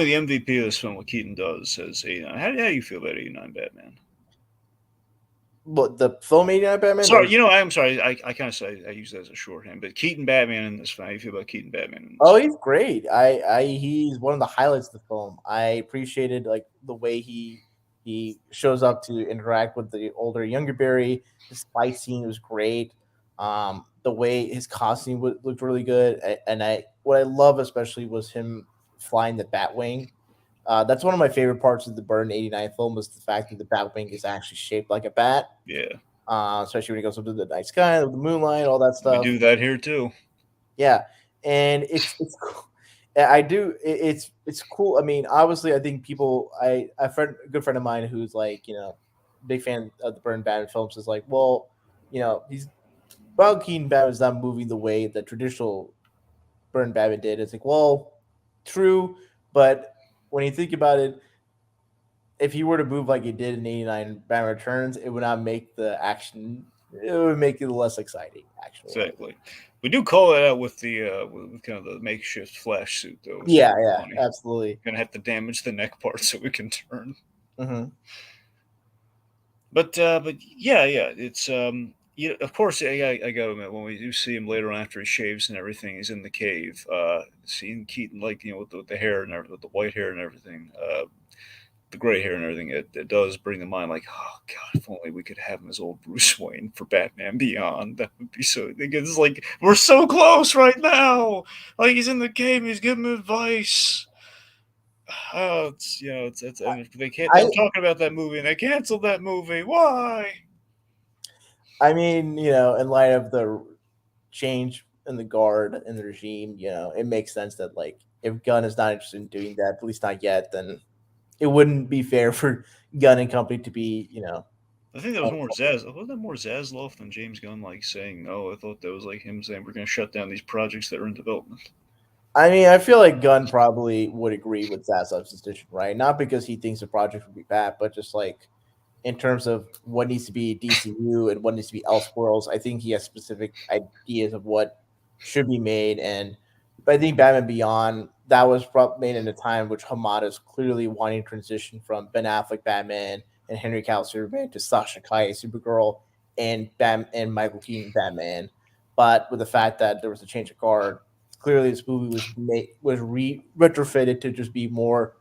the MVP of this film. What Keaton does as 89. How do you feel about 89 Batman? But the film '89 Batman, Sorry, or I'm sorry. I kind of say I use that as a shorthand, but Keaton Batman in this film. How do you feel about Keaton Batman in this oh, film? he's great. He's one of the highlights of the film. I appreciated like the way he shows up to interact with the older younger Barry. His fight scene was great. The way his costume looked really good, and I what I love especially was him flying the Batwing. That's one of my favorite parts of the Burn '89 film was the fact that the Batwing is actually shaped like a bat. Yeah, Especially when he goes up to the night sky, the moonlight, all that we stuff. do that here too. Yeah, and it's cool. I do. It's cool. I mean, obviously, I think people. A good friend of mine who's like big fan of the Burn Batman films is like, well, he's Bob Keaton Batman's not moving the way the traditional Burn Batman did. It's like, well, true, but when you think about it, if he were to move like he did in '89 Batman Returns, it would not make the action. It would make it less exciting, actually. Exactly. We do call that out with the with kind of the makeshift flash suit though. It's Yeah, really yeah, funny. absolutely. Gonna have to damage the neck part so we can turn. Hmm. But yeah, it's of course I gotta admit when we do see him later on after he shaves and everything, he's in the cave. Seeing Keaton like with the hair and everything, with the white hair and everything, the gray hair and everything, it does bring to mind like, oh god, if only we could have him as old Bruce Wayne for Batman Beyond. That would be so. It's like we're so close right now. Like he's in the cave, he's giving advice. Oh, it's and they can't. They I were talking about that movie and they canceled that movie. Why? I mean, in light of the change in the guard and the regime, it makes sense that like if Gunn is not interested in doing that, at least not yet, then it wouldn't be fair for Gunn and company to be, I think that was more Zaz. Wasn't that more Zaslav than James Gunn like saying no? I thought that was like him saying we're going to shut down these projects that are in development. I mean, I feel like Gunn probably would agree with Zaslav's decision, right? Not because he thinks the project would be bad, but just like in terms of what needs to be DCU and what needs to be Elseworlds. I think he has specific ideas of what should be made, and but I think Batman Beyond that was made in a time which Hamada is clearly wanting to transition from Ben Affleck Batman and Henry Cavill Superman to Sasha Calle Supergirl and and Michael Keaton Batman. But with the fact that there was a change of guard, clearly this movie was retrofitted to just be more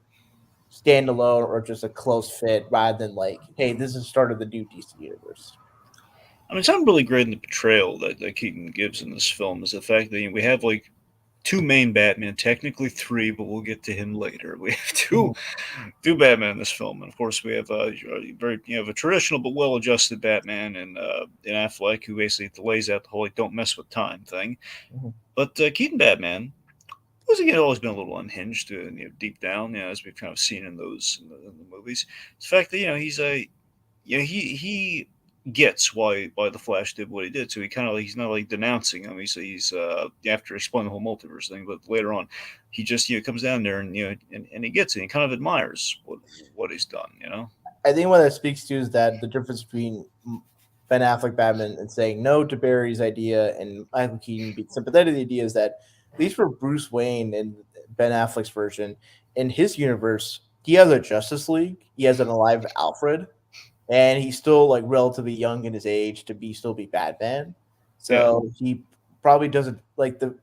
standalone or just a close fit rather than like, hey, this is the start of the new DC universe. I mean, something really great in the portrayal that Keaton gives in this film is the fact that we have like two main Batman, technically three, but we'll get to him later. We have Mhm, two Batman in this film, and of course we have very a traditional but well adjusted Batman in Affleck, who basically lays out the whole like don't mess with time thing. mhm. But Keaton Batman was again always been a little unhinged, deep down, as we've kind of seen in the movies. The fact that he's a he gets why the Flash did what he did. So he's not like denouncing him. He's after explaining the whole multiverse thing, but later on, he just comes down there and and he gets it. He kind of admires what he's done. I think what that speaks to is that the difference between Ben Affleck Batman and saying no to Barry's idea and Michael Keaton being sympathetic to the idea is that at least for Bruce Wayne and Ben Affleck's version, in his universe, he has a Justice League, he has an alive Alfred, and he's still like relatively young in his age to be Batman. Yeah. So he probably doesn't like the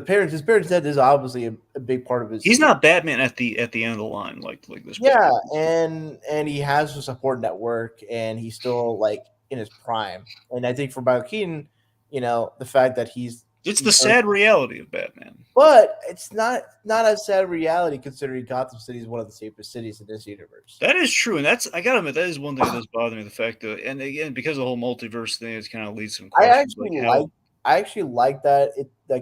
parents. His parents' death is obviously a big part of his. He's not Batman at the end of the line like this Yeah, Batman. and he has a support network, and he's still like in his prime. And I think for Michael Keaton, the fact that It's the sad reality of Batman. but it's not a sad reality considering Gotham City is one of the safest cities in this universe. That is true, and I gotta admit that is one thing that does bother me. The fact that, and again, because of the whole multiverse thing, it's kind of leads some questions I actually like that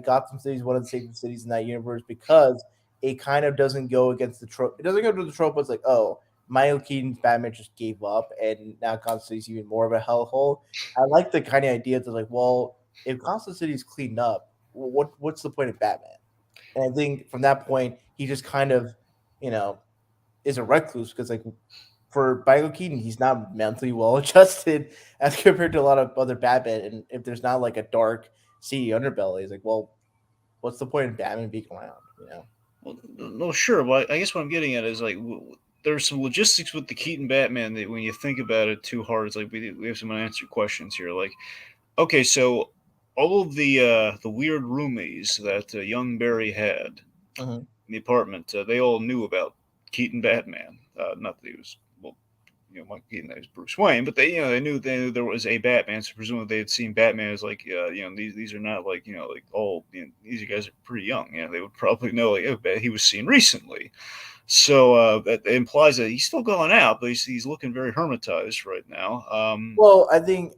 Gotham City is one of the safest cities in that universe because it kind of doesn't go against the trope. It doesn't go to the trope. It's like, oh, Michael Keaton's Batman just gave up, and now Gotham City's even more of a hellhole. I like the kind of idea that's like, well, if Gotham City's cleaned up, what's the point of Batman? And I think from that point, he just kind of, you know, is a recluse because like for Michael Keaton, he's not mentally well adjusted as compared to a lot of other Batman. And if there's not like a dark, seedy underbelly, it's like, well, what's the point of Batman being around? Well, no, sure. But I guess what I'm getting at is like there's some logistics with the Keaton Batman that when you think about it too hard, it's like we have some unanswered questions here. Like, okay, so all of the weird roomies that young Barry had in the apartment, they all knew about Keaton Batman. Not that he was Mike Keaton, that was Bruce Wayne, but they knew there was a Batman, so presumably they had seen Batman as like these are not like like all these guys are pretty young. They would probably know like he was seen recently. So that implies that he's still going out, but he's looking very hermitized right now. Well, I think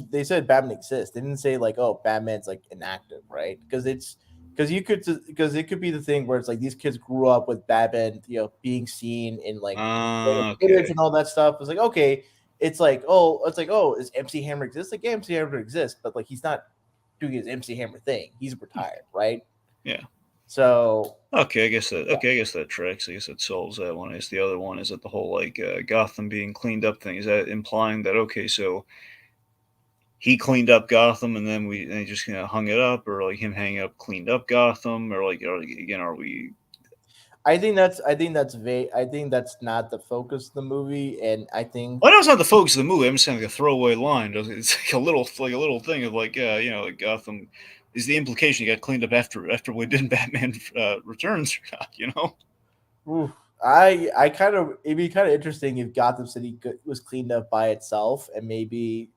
they said Batman exists. They didn't say like, oh, Batman's like inactive, right? Because it could be the thing where it's like these kids grew up with Batman, being seen in like footage Okay. and all that stuff. It's like okay, it's like is MC Hammer exist? Like yeah, MC Hammer exists, but like he's not doing his MC Hammer thing. He's retired, right? Yeah. So Okay, I guess that tracks. I guess that solves that one. I guess the other one is that the whole like Gotham being cleaned up thing. Is that implying that okay, so he cleaned up Gotham and then they just hung it up, or like him hanging up cleaned up Gotham, or like again are we? I think that's vague. I think that's not the focus of the movie, and I think Well, I know it's not the focus of the movie. I'm just saying like a throwaway line. It's like a little thing of like like Gotham is the implication he got cleaned up after we did Batman Returns or not. oof, I kind of it'd be kind of interesting if Gotham City was cleaned up by itself, and maybe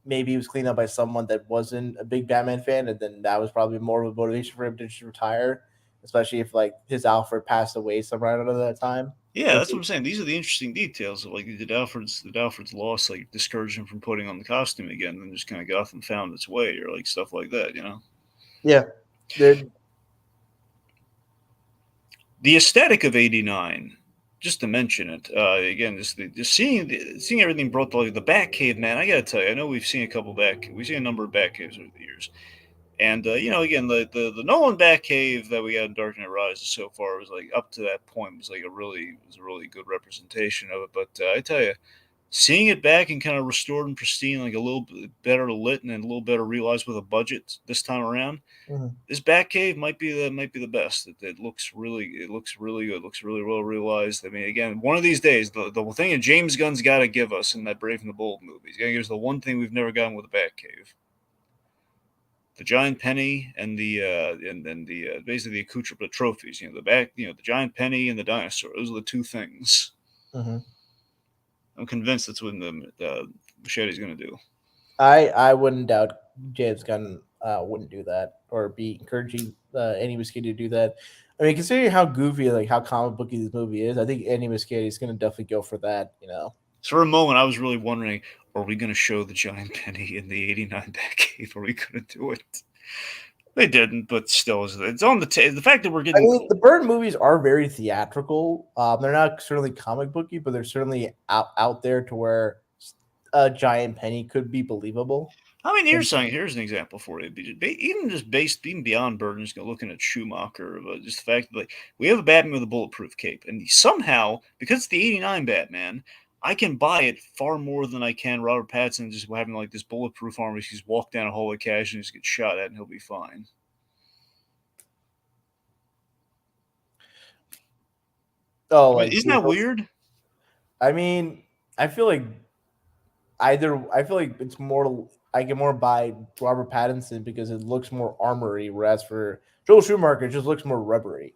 it was cleaned up by someone that wasn't a big Batman fan, and then that was probably more of a motivation for him to just retire, especially if like his Alfred passed away somewhere around that time. Yeah, that's what I'm saying. These are the interesting details of like did Alfred's loss like discourage him from putting on the costume again, and just kind of Gotham found its way, or like stuff like that. Yeah, the aesthetic of '89. Just to mention it again, just seeing everything brought to like the Batcave, man. I gotta tell you, I know we've seen a number of Batcaves over the years, and again, the Nolan Batcave that we got in Dark Knight Rises so far was like up to that point was like a really good representation of it. But I tell you, seeing it back and kind of restored and pristine, like a little bit better lit and a little better realized with a budget this time around, this Batcave might be the best. It looks really good. Looks really well realized. I mean, again, one of these days, the thing that James Gunn's got to give us in that Brave and the Bold movie, he's got to give us the one thing we've never gotten with a Batcave: the giant penny and the basically the accoutrement, the trophies. The giant penny and the dinosaur. Those are the two things. I'm convinced that's what the Machete's going to do. I wouldn't doubt James Gunn wouldn't do that or be encouraging Andy Muschietti to do that. I mean, considering how goofy, like how comic booky this movie is, I think Andy Muschietti is going to definitely go for that. So for a moment, I was really wondering, are we going to show the giant penny in the '89 Batcave? Are we going to do it? They didn't, but still, it's on the the fact that we're getting. I mean, the Bird movies are very theatrical. They're not certainly comic booky, but they're certainly out there to where a giant penny could be believable. I mean, here's an example for you. Even just based, even beyond Burton, just looking at Schumacher, but just the fact that like, we have a Batman with a bulletproof cape, and somehow, because it's the '89 Batman, I can buy it far more than I can Robert Pattinson just having like this bulletproof armor. He's walk down a hallway casually and just get shot at and he'll be fine. Oh, I mean, like isn't that weird? I mean, I feel like I feel like it's more. I get more by Robert Pattinson because it looks more armory, whereas for Joel Schumacher, it just looks more rubbery.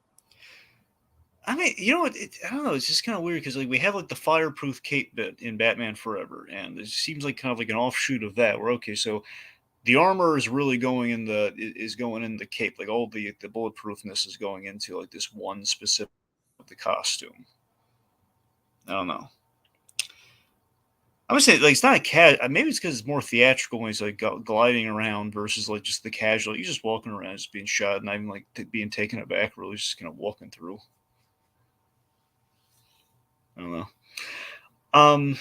I mean, you know what? I don't know. It's just kind of weird because like we have like the fireproof cape bit in Batman Forever, and it seems like kind of like an offshoot of that. Where okay, so the armor is really going in the cape, like all the bulletproofness is going into like this one specific the costume. I don't know. I'm gonna say like it's not a cat. Maybe it's because it's more theatrical when he's like gliding around versus like just the casual. He's just walking around, just being shot, not even like being taken aback. Really, just kind of walking through. I don't know. Um,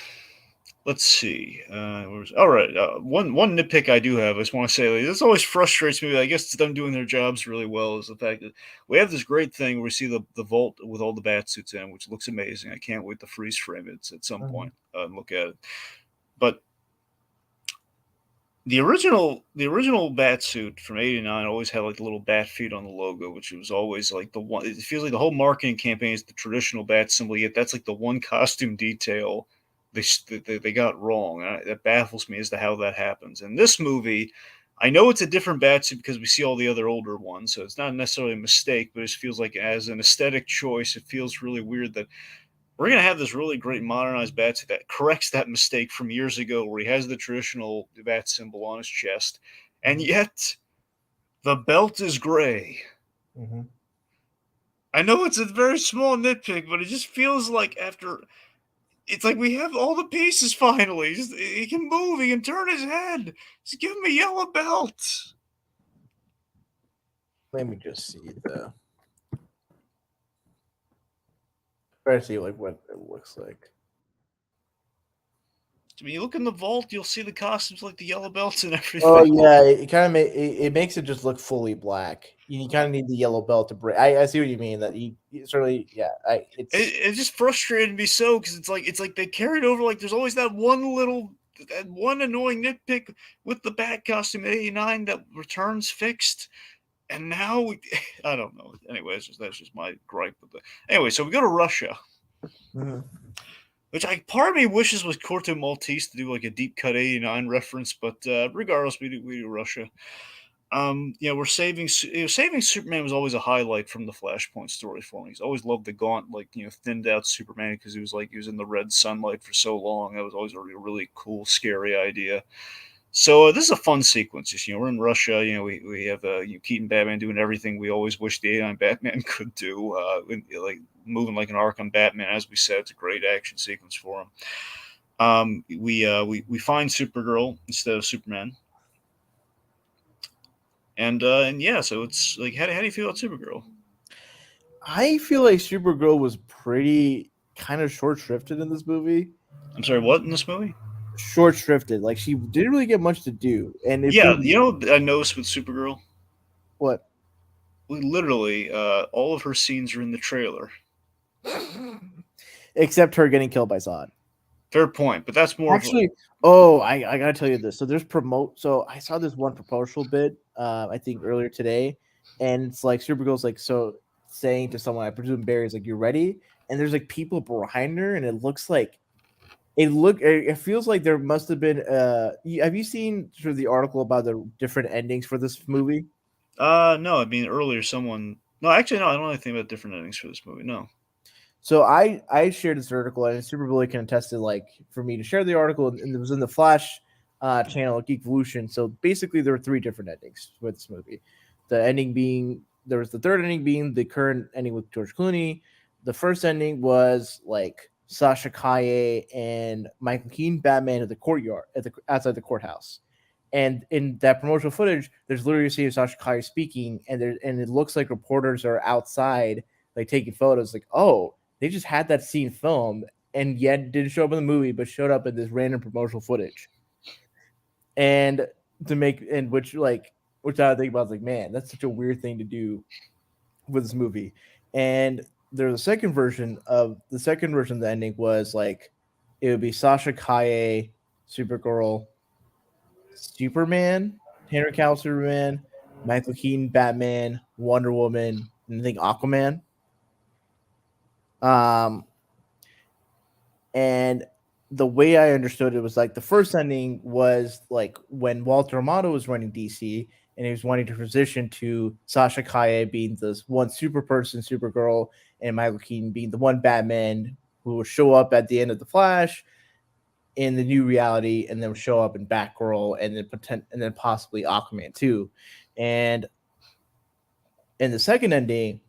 let's see. All right. One nitpick I do have. I just want to say like, this always frustrates me. I guess it's them doing their jobs really well. Is the fact that we have this great thing where we see the vault with all the bat suits in, which looks amazing. I can't wait to freeze frame it at some point and look at it. But the original bat suit from '89 always had like the little bat feet on the logo, which was always like the one. It feels like the whole marketing campaign is the traditional bat symbol. Yet that's like the one costume detail they got wrong. And that baffles me as to how that happens. In this movie, I know it's a different bat suit because we see all the other older ones, so it's not necessarily a mistake. But it just feels like as an aesthetic choice, it feels really weird that we're going to have this really great modernized bat suit that corrects that mistake from years ago where he has the traditional bat symbol on his chest, and yet the belt is gray. Mm-hmm. I know it's a very small nitpick, but it just feels like after it's like we have all the pieces finally. He can move, he can turn his head. Just give him a yellow belt. Let me just see the. Try to see like what it looks like. When you look in the vault, you'll see the costumes like the yellow belts and everything. Oh yeah, it kind of it makes it just look fully black. You kind of need the yellow belt to break. I see what you mean. That you certainly It just frustrated me so because it's like they carried over like there's always that one annoying nitpick with the bat costume at '89 that returns fixed, and now I don't know. Anyway, that's just my gripe with the. Anyway, so we go to Russia, which part of me wishes was Corto Maltese to do like a deep cut '89 reference, but regardless, we do Russia. We're saving Superman was always a highlight from the Flashpoint story for me. He's always loved the gaunt, like thinned out Superman because he was in the red sunlight for so long. That was always a really cool, scary idea. So this is a fun sequence. Just, we're in Russia. We have Keaton Batman doing everything we always wish the '89 Batman could do. Like moving like an Arkham Batman, as we said, it's a great action sequence for him. We find Supergirl instead of Superman. And yeah, so it's like, how do you feel about Supergirl? I feel like Supergirl was pretty kind of short shrifted in this movie. I'm sorry, what in this movie? Short shrifted, like she didn't really get much to do. And if Yeah, I noticed with Supergirl, what? we literally all of her scenes are in the trailer. Except her getting killed by Zod. Fair point, but that's more actually. I gotta tell you this. So there's promote. So I saw this one promotional bit. I think earlier today, and it's like Supergirl's like saying to someone, I presume Barry's like, "You ready?" And there's like people behind her, and it looks like it feels like there must have been. Have you seen sort of the article about the different endings for this movie? No, I mean earlier someone. No, actually, no. I don't know anything about different endings for this movie. No. So I shared this article, and Super Bully can attest to, like, for me to share the article, and it was in the Flash channel, Geek Evolution. So basically, there were 3 different endings for this movie. The ending being there was the third ending being the current ending with George Clooney. The first ending was like Sasha Kaye and Michael Keaton Batman at the courtyard outside the courthouse. And in that promotional footage, there's literally a scene of Sasha Kaye speaking, and it looks like reporters are outside, like taking photos. Like, oh, they just had that scene filmed, and yet didn't show up in the movie, but showed up in this random promotional footage. And which I think about, like, man, that's such a weird thing to do with this movie. And there's a second version of the ending was like it would be Sasha Kaye, Supergirl, Superman, Henry Cavill Superman, Michael Keaton Batman, Wonder Woman, and I think Aquaman. Um, and the way I understood it was like the first ending was like when Walter Amato was running DC and he was wanting to transition to Sasha Kaye being this one super person, Supergirl, and Michael Keaton being the one Batman who will show up at the end of the Flash in the new reality, and then will show up in Batgirl, and then possibly Aquaman too. And in the second ending,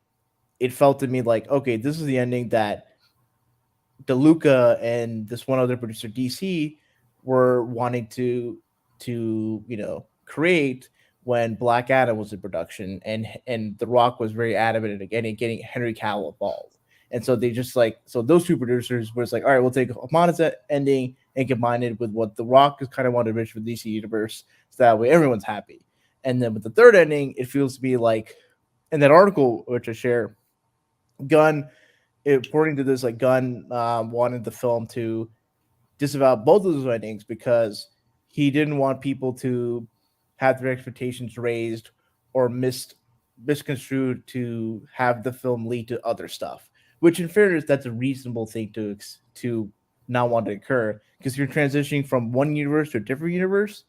it felt to me like, okay, this is the ending that DeLuca and this one other producer DC were wanting to create when Black Adam was in production, and The Rock was very adamant in getting Henry Cavill involved. And so they just like so those two producers was like, all right, we'll take Hamada's ending and combine it with what The Rock is kind of wanted to reach for the DC universe, so that way everyone's happy. And then with the third ending, it feels to be like in that article which I share, Gunn, according to this, like Gunn wanted the film to disavow both of those endings because he didn't want people to have their expectations raised or misconstrued to have the film lead to other stuff. Which, in fairness, that's a reasonable thing to not want to occur because you're transitioning from one universe to a different universe.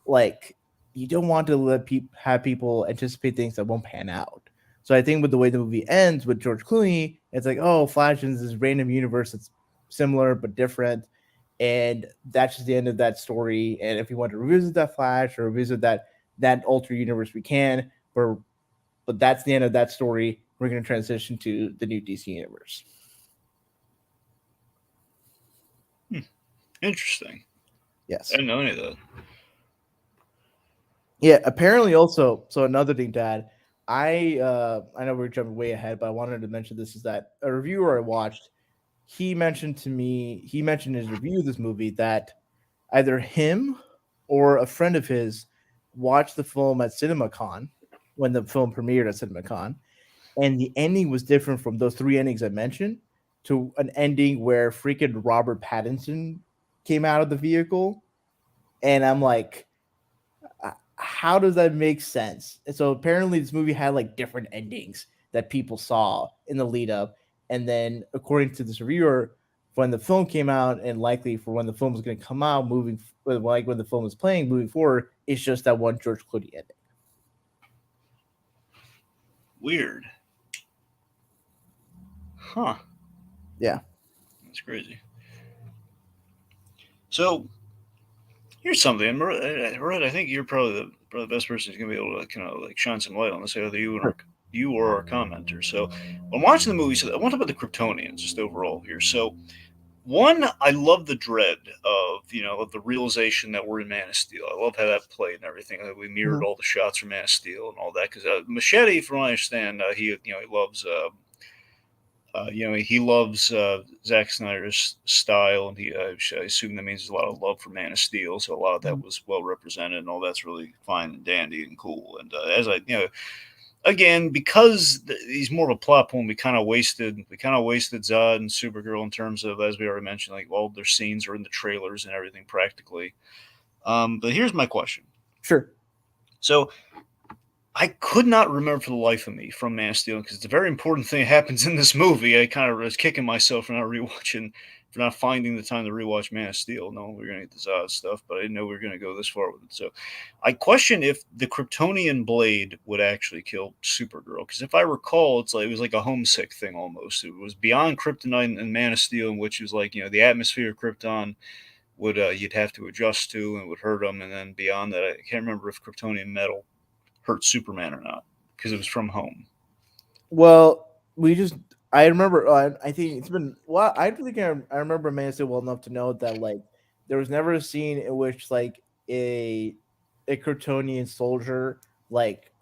Like you don't want to have people anticipate things that won't pan out. So I think with the way the movie ends with George Clooney, it's like, oh, Flash is this random universe that's similar but different, and that's just the end of that story. And if we want to revisit that Flash or revisit that alter universe, we can. But that's the end of that story. We're going to transition to the new DC universe. Interesting. Yes. I didn't know any of that. Yeah. Apparently, also, so another thing, Dad. I know we're jumping way ahead, but I wanted to mention this is that a reviewer I watched, he mentioned in his review of this movie that either him or a friend of his watched the film at CinemaCon when the film premiered at CinemaCon, and the ending was different from those three endings I mentioned to an ending where freaking Robert Pattinson came out of the vehicle, and I'm like, how does that make sense? And so apparently this movie had like different endings that people saw in the lead up, and then according to this reviewer, when the film came out and likely for when the film was going to come out, like when the film was playing moving forward, it's just that one George Clooney ending. Weird. Huh. Yeah. That's crazy. So here's something, Red. I think you're probably the best person who's gonna be able to kind of like shine some light on this, either you or our commenter. So when watching the movie, so I want to talk about the Kryptonians just overall here. So one, I love the dread of the realization that we're in Man of Steel. I love how that played and everything. We mirrored all the shots from Man of Steel and all that because Machete, from what I understand, he loves. He loves Zack Snyder's style, and I assume that means there's a lot of love for Man of Steel. So a lot of that was well represented, and all that's really fine and dandy and cool. And as I, again, because he's more of a plot point, we kind of wasted Zod and Supergirl in terms of, as we already mentioned, like all their scenes are in the trailers and everything practically. But here's my question. Sure. So I could not remember for the life of me from Man of Steel because it's a very important thing that happens in this movie. I kind of was kicking myself for not finding the time to rewatch Man of Steel. No, we are going to get the Zod stuff, but I didn't know we were going to go this far with it. So I question if the Kryptonian blade would actually kill Supergirl because if I recall, it was like a homesick thing almost. It was beyond Kryptonite and Man of Steel, in which was like the atmosphere of Krypton would you'd have to adjust to and would hurt them, and then beyond that, I can't remember if Kryptonian metal hurt Superman or not because it was from home. Well, I remember. I think it's been. Well, I think I remember Man of Steel well enough to know that like there was never a scene in which like a Kryptonian soldier like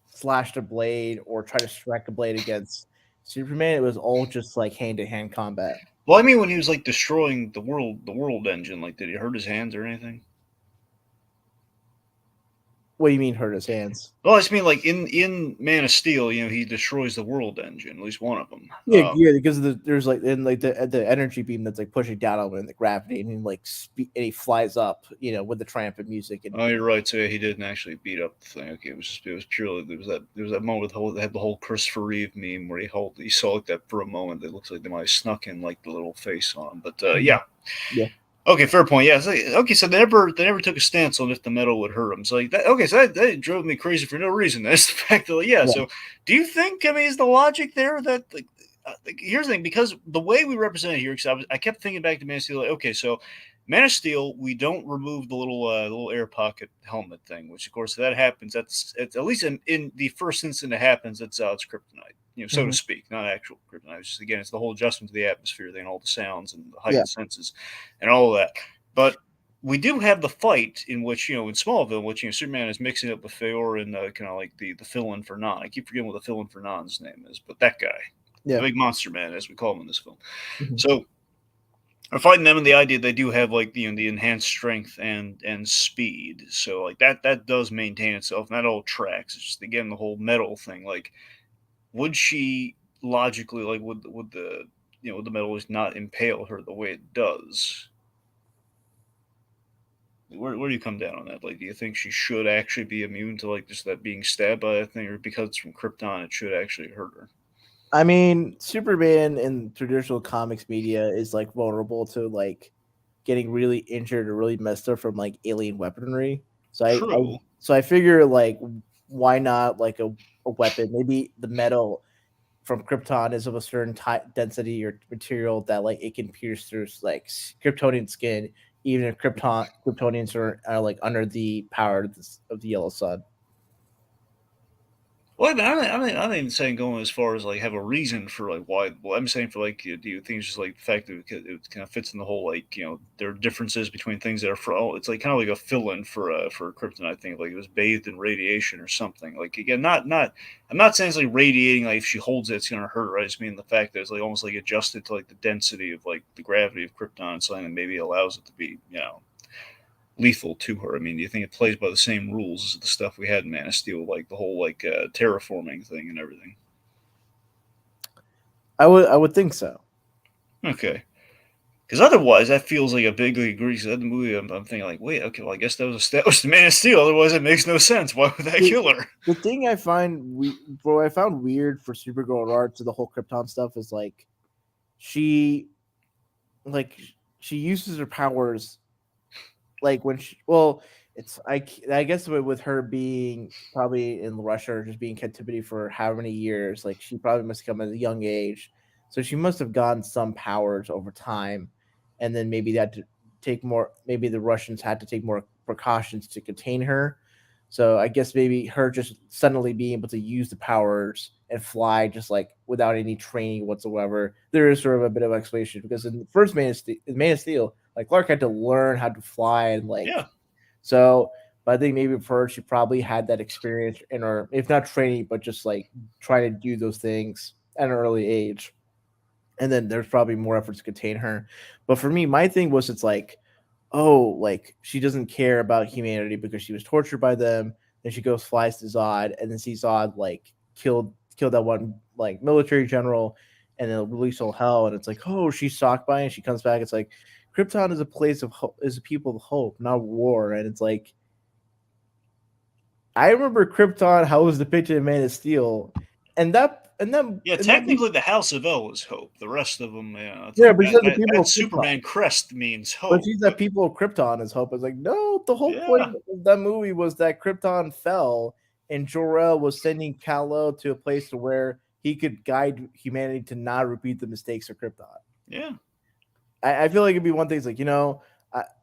slashed a blade or tried to strike a blade against Superman. It was all just like hand to hand combat. Well, I mean, when he was like destroying the world engine, like did he hurt his hands or anything? What do you mean hurt his hands? Well, I just mean like in Man of Steel, he destroys the world engine, at least one of them. Yeah, because there's like the energy beam that's like pushing down on him in the gravity, and he like and he flies up, with the triumphant music. And Oh, you're right. So yeah, he didn't actually beat up the thing. Okay, it was purely there was that moment with they had the whole Christopher Reeve meme where he saw like that for a moment. It looks like they might have snuck in like the little face on him. But yeah, yeah, okay, fair point. Yeah, okay. So they never took a stance on if the metal would hurt him. So like that. Okay, so that drove me crazy for no reason. That's the fact that yeah. So do you think? I mean, is the logic there that here's the thing, because the way we represent it here, because I kept thinking back to Man of Steel. Like, okay, so Man of Steel, we don't remove the little air pocket helmet thing, which of course if that happens. That's at least in the first instant it happens. It's kryptonite, so to speak, not actual kryptonite. It's just again, it's the whole adjustment to the atmosphere thing, all the sounds and the heightened senses, and all of that. But we do have the fight in which in Smallville, in which Superman is mixing up with Feor and kind of like the fill-in for Non. I keep forgetting what the fill-in for Non's name is, but that guy, the big monster man, as we call him in this film. So I'm fighting them, and the idea they do have like the enhanced strength and speed. So like that does maintain itself, and that all tracks. It's just again the whole metal thing. Like, would she logically would the would the metal just not impale her the way it does? Where do you come down on that? Like, do you think she should actually be immune to like just that being stabbed by that thing, or because it's from Krypton, it should actually hurt her? I mean, Superman in traditional comics media is like vulnerable to like getting really injured or really messed up from like alien weaponry. So True. I figure like why not like a weapon? Maybe the metal from Krypton is of a certain density or material that like it can pierce through like Kryptonian skin, even if Kryptonians are like under the power of the yellow sun. Well, I'm not even saying going as far as like have a reason for like why. Well, I'm saying for like, do you think it's just like the fact that it kind of fits in the whole like there are differences between things that are for all. It's like kind of like a fill-in for Krypton. I think like it was bathed in radiation or something. Like again, not I'm not saying it's like radiating. Like if she holds it, it's gonna hurt her. I just mean the fact that it's like almost like adjusted to like the density of like the gravity of Krypton, and something that maybe allows it to be lethal to her. I mean, do you think it plays by the same rules as the stuff we had in Man of Steel, like the whole like terraforming thing and everything? I would think so. Okay, because otherwise that feels like a big agree. So that the movie, I'm thinking like, wait, okay, well I guess that was established in Man of Steel. Otherwise, it makes no sense. Why would that kill her? The thing I found weird for Supergirl art to the whole Krypton stuff is like she like she uses her powers like when it's I guess with her being probably in Russia or just being in captivity for how many years, like she probably must come at a young age, so she must have gotten some powers over time, and then maybe that to take more. Maybe the Russians had to take more precautions to contain her. So I guess maybe her just suddenly being able to use the powers and fly just like without any training whatsoever. There is sort of a bit of explanation because in the first Man of Steel, like Clark had to learn how to fly and like Yeah. so. But I think maybe for her, she probably had that experience in her, if not training, but just like trying to do those things at an early age. And then there's probably more efforts to contain her. But for me, my thing was it's like, oh, like she doesn't care about humanity because she was tortured by them. Then she goes flies to Zod and then sees Zod like killed that one like military general and then release all hell. And it's like, oh, she's shocked by it. And she comes back. It's like Krypton is a place of hope, is a people of hope, not war. And it's like I remember Krypton how it was depicted in Man of Steel, Yeah, and that technically the House of L is hope. The rest of them, it's yeah, like but she said the people that of Krypton. Superman crest means But hope. she's But that people of Krypton is hope. It's like, no, the whole point yeah, of that movie was that Krypton fell and Jor-El was sending Kal-El to a place to where he could guide humanity to not repeat the mistakes of Krypton. yeah. I feel like it'd be one thing. It's like,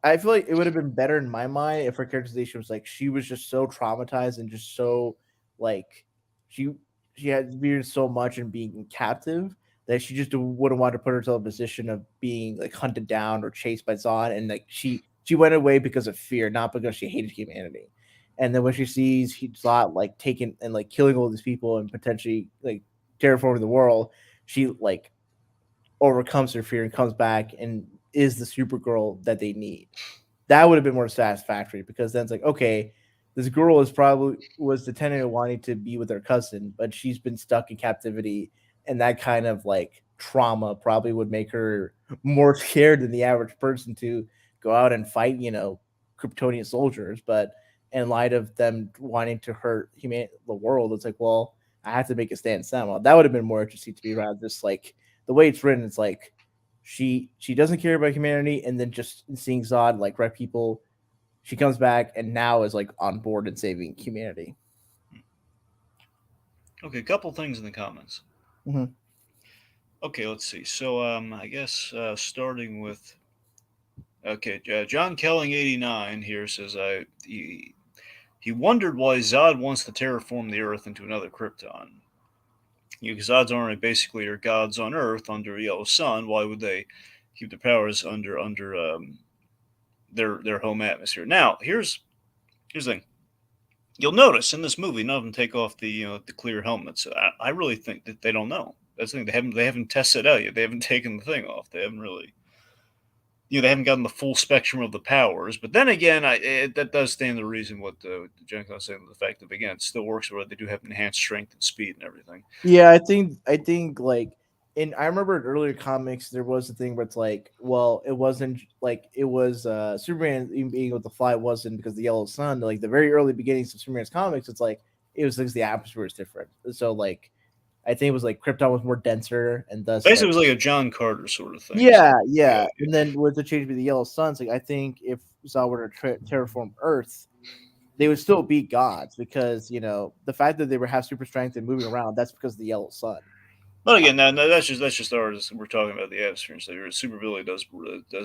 I feel like it would have been better in my mind if her characterization was like she was just so traumatized and just so like she she had experienced so much and being captive that she just wouldn't want to put herself in a position of being like hunted down or chased by Zod, and like she went away because of fear, not because she hated humanity. And then when she sees Zod like taking and like killing all these people and potentially like terraforming the world, she like overcomes her fear and comes back and is the Supergirl that they need. That would have been more satisfactory because then it's like, okay, this girl is probably was intending on wanting to be with her cousin, but she's been stuck in captivity, and that kind of like trauma probably would make her more scared than the average person to go out and fight, Kryptonian soldiers. But in light of them wanting to hurt the world, it's like, well, I have to make a stand somehow. That would have been more interesting to me rather just like the way it's written. It's like she doesn't care about humanity, and then just seeing Zod like wreck people, she comes back and now is like on board and saving humanity. Okay, a couple things in the comments. Mm-hmm. Okay, let's see. So, I guess starting with John Kelling 89 here says he wondered why Zod wants to terraform the Earth into another Krypton. Because Zod's army basically are gods on Earth under a yellow sun. Why would they keep their powers under their home atmosphere? Now, here's the thing. You'll notice in this movie, none of them take off the clear helmets. I really think that they don't know. That's the thing. They haven't tested it out yet. They haven't taken the thing off. They haven't really they haven't gotten the full spectrum of the powers. But then again, that does stand the reason what Jen was saying. The fact that again, it still works where they do have enhanced strength and speed and everything. Yeah, I think like I remember in earlier comics there was a thing where it's like, well, it wasn't like it was Superman even being able to fly wasn't because of the yellow sun. Like the very early beginnings of Superman's comics, it's like it was because the atmosphere was different. So like I think it was like Krypton was more denser and thus Basically, like it was like a John Carter sort of thing. So, yeah, yeah, yeah. And then with the change to the yellow suns, like I think if Zod were to terraform Earth, they would still be gods because the fact that they would have super strength and moving around, that's because of the yellow sun. but again, no, that's just ours. We're talking about the atmosphere. So Super Billy does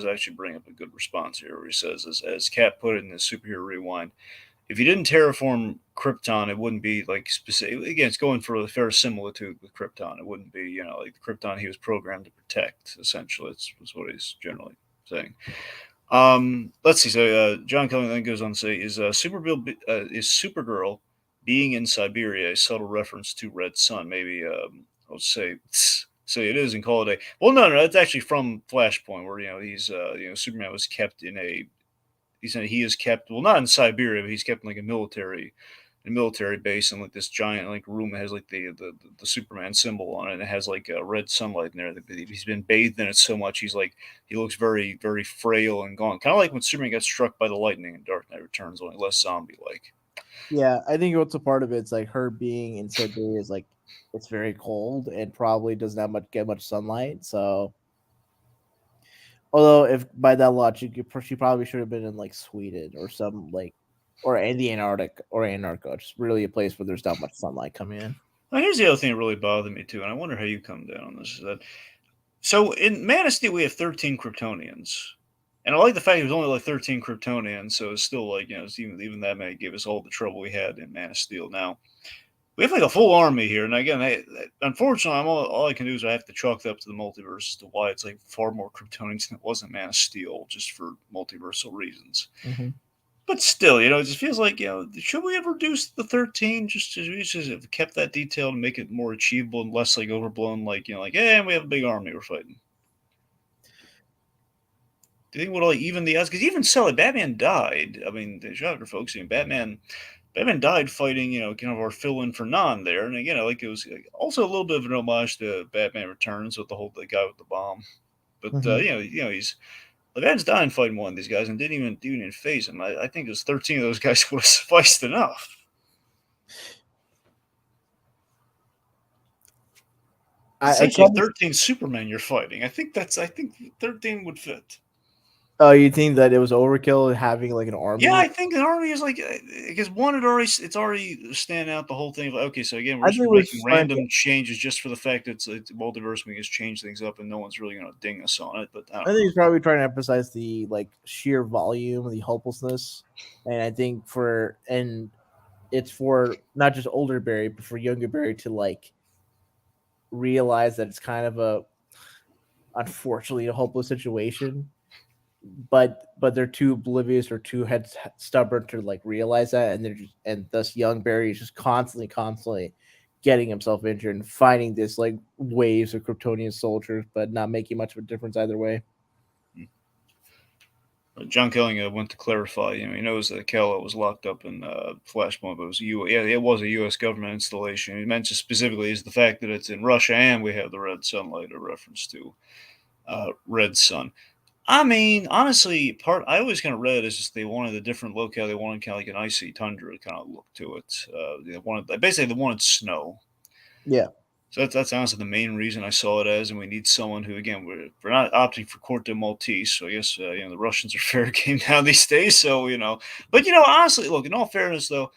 actually bring up a good response here, where he says, as Cap put it in the superhero rewind, if you didn't terraform Krypton, it wouldn't be like specific. Again, it's going for a fair similitude with Krypton. It wouldn't be like the Krypton he was programmed to protect. Essentially, that's what he's generally saying. Let's see. So John Kelly then goes on to say, is Supergirl being in Siberia a subtle reference to Red Sun? Maybe I'll say it is and call it a. Well, no, that's actually from Flashpoint, where he's Superman was kept in a. He is kept well, not in Siberia, but he's kept in like a military base in like this giant like room that has like the Superman symbol on it. And it has like red sunlight in there. He's been bathed in it so much he looks very very frail and gone. Kind of like when Superman gets struck by the lightning in Dark Knight Returns, only less zombie like. Yeah, I think what's a part of it's like her being in Siberia is like it's very cold and probably does not get much sunlight. So, although if by that logic, she probably should have been in like Sweden or some like or in the Antarctic or Antarctica, just really a place where there's not much sunlight coming in. Now, here's the other thing that really bothered me too, and I wonder how you come down on this. Is that so in Man of Steel we have 13 Kryptonians. And I like the fact it was only like 13 Kryptonians, so it's still like, it's even that many gave us all the trouble we had in Man of Steel. Now, we have like a full army here, and again, unfortunately, all I can do is I have to chalk it up to the multiverse as to why it's like far more Kryptonians than it was in Man of Steel, just for multiversal reasons. Mm-hmm. But still, it just feels like, should we have reduced the 13 just to have kept that detail to make it more achievable and less like overblown, like, hey, we have a big army we're fighting. Do you think would like even the odds? Because even so, Batman died. I mean, the shocker folks, Batman died fighting, kind of our fill-in for Non there, and again, like it was also a little bit of an homage to Batman Returns with the guy with the bomb. But Mm-hmm. he's Batman's dying fighting one of these guys and didn't even phase him. I think it was 13 of those guys would have sufficed enough. Essentially, 13 Supermen you're fighting. I think 13 would fit. Oh, you think that it was overkill having like an army? Yeah, I think an army is like because one it's already standing out the whole thing. Like, okay, so again, we're making random changes just for the fact that it's multiverse. We just change things up, and no one's really going to ding us on it. But I think he's probably trying to emphasize the like sheer volume, the hopelessness, and I think it's for not just older Barry, but for younger Barry to like realize that it's kind of unfortunately a hopeless situation. But they're too oblivious or too stubborn to like realize that, and thus young Barry is just constantly getting himself injured and fighting this like waves of Kryptonian soldiers, but not making much of a difference either way. John Kelly went to clarify. He knows that Kal-El was locked up in Flashpoint, but it was it was a U.S. government installation. He mentioned specifically is the fact that it's in Russia and we have the red sunlight, a reference to red sun. I mean, honestly, I always kind of read as just they wanted a different locale. They wanted kind of like an icy tundra kind of look to it. They wanted snow. Yeah. So that's honestly the main reason I saw it as, and we need someone who, again, we're not opting for Court de Maltese, so I guess the Russians are fair game down these days. So but honestly, look, in all fairness though,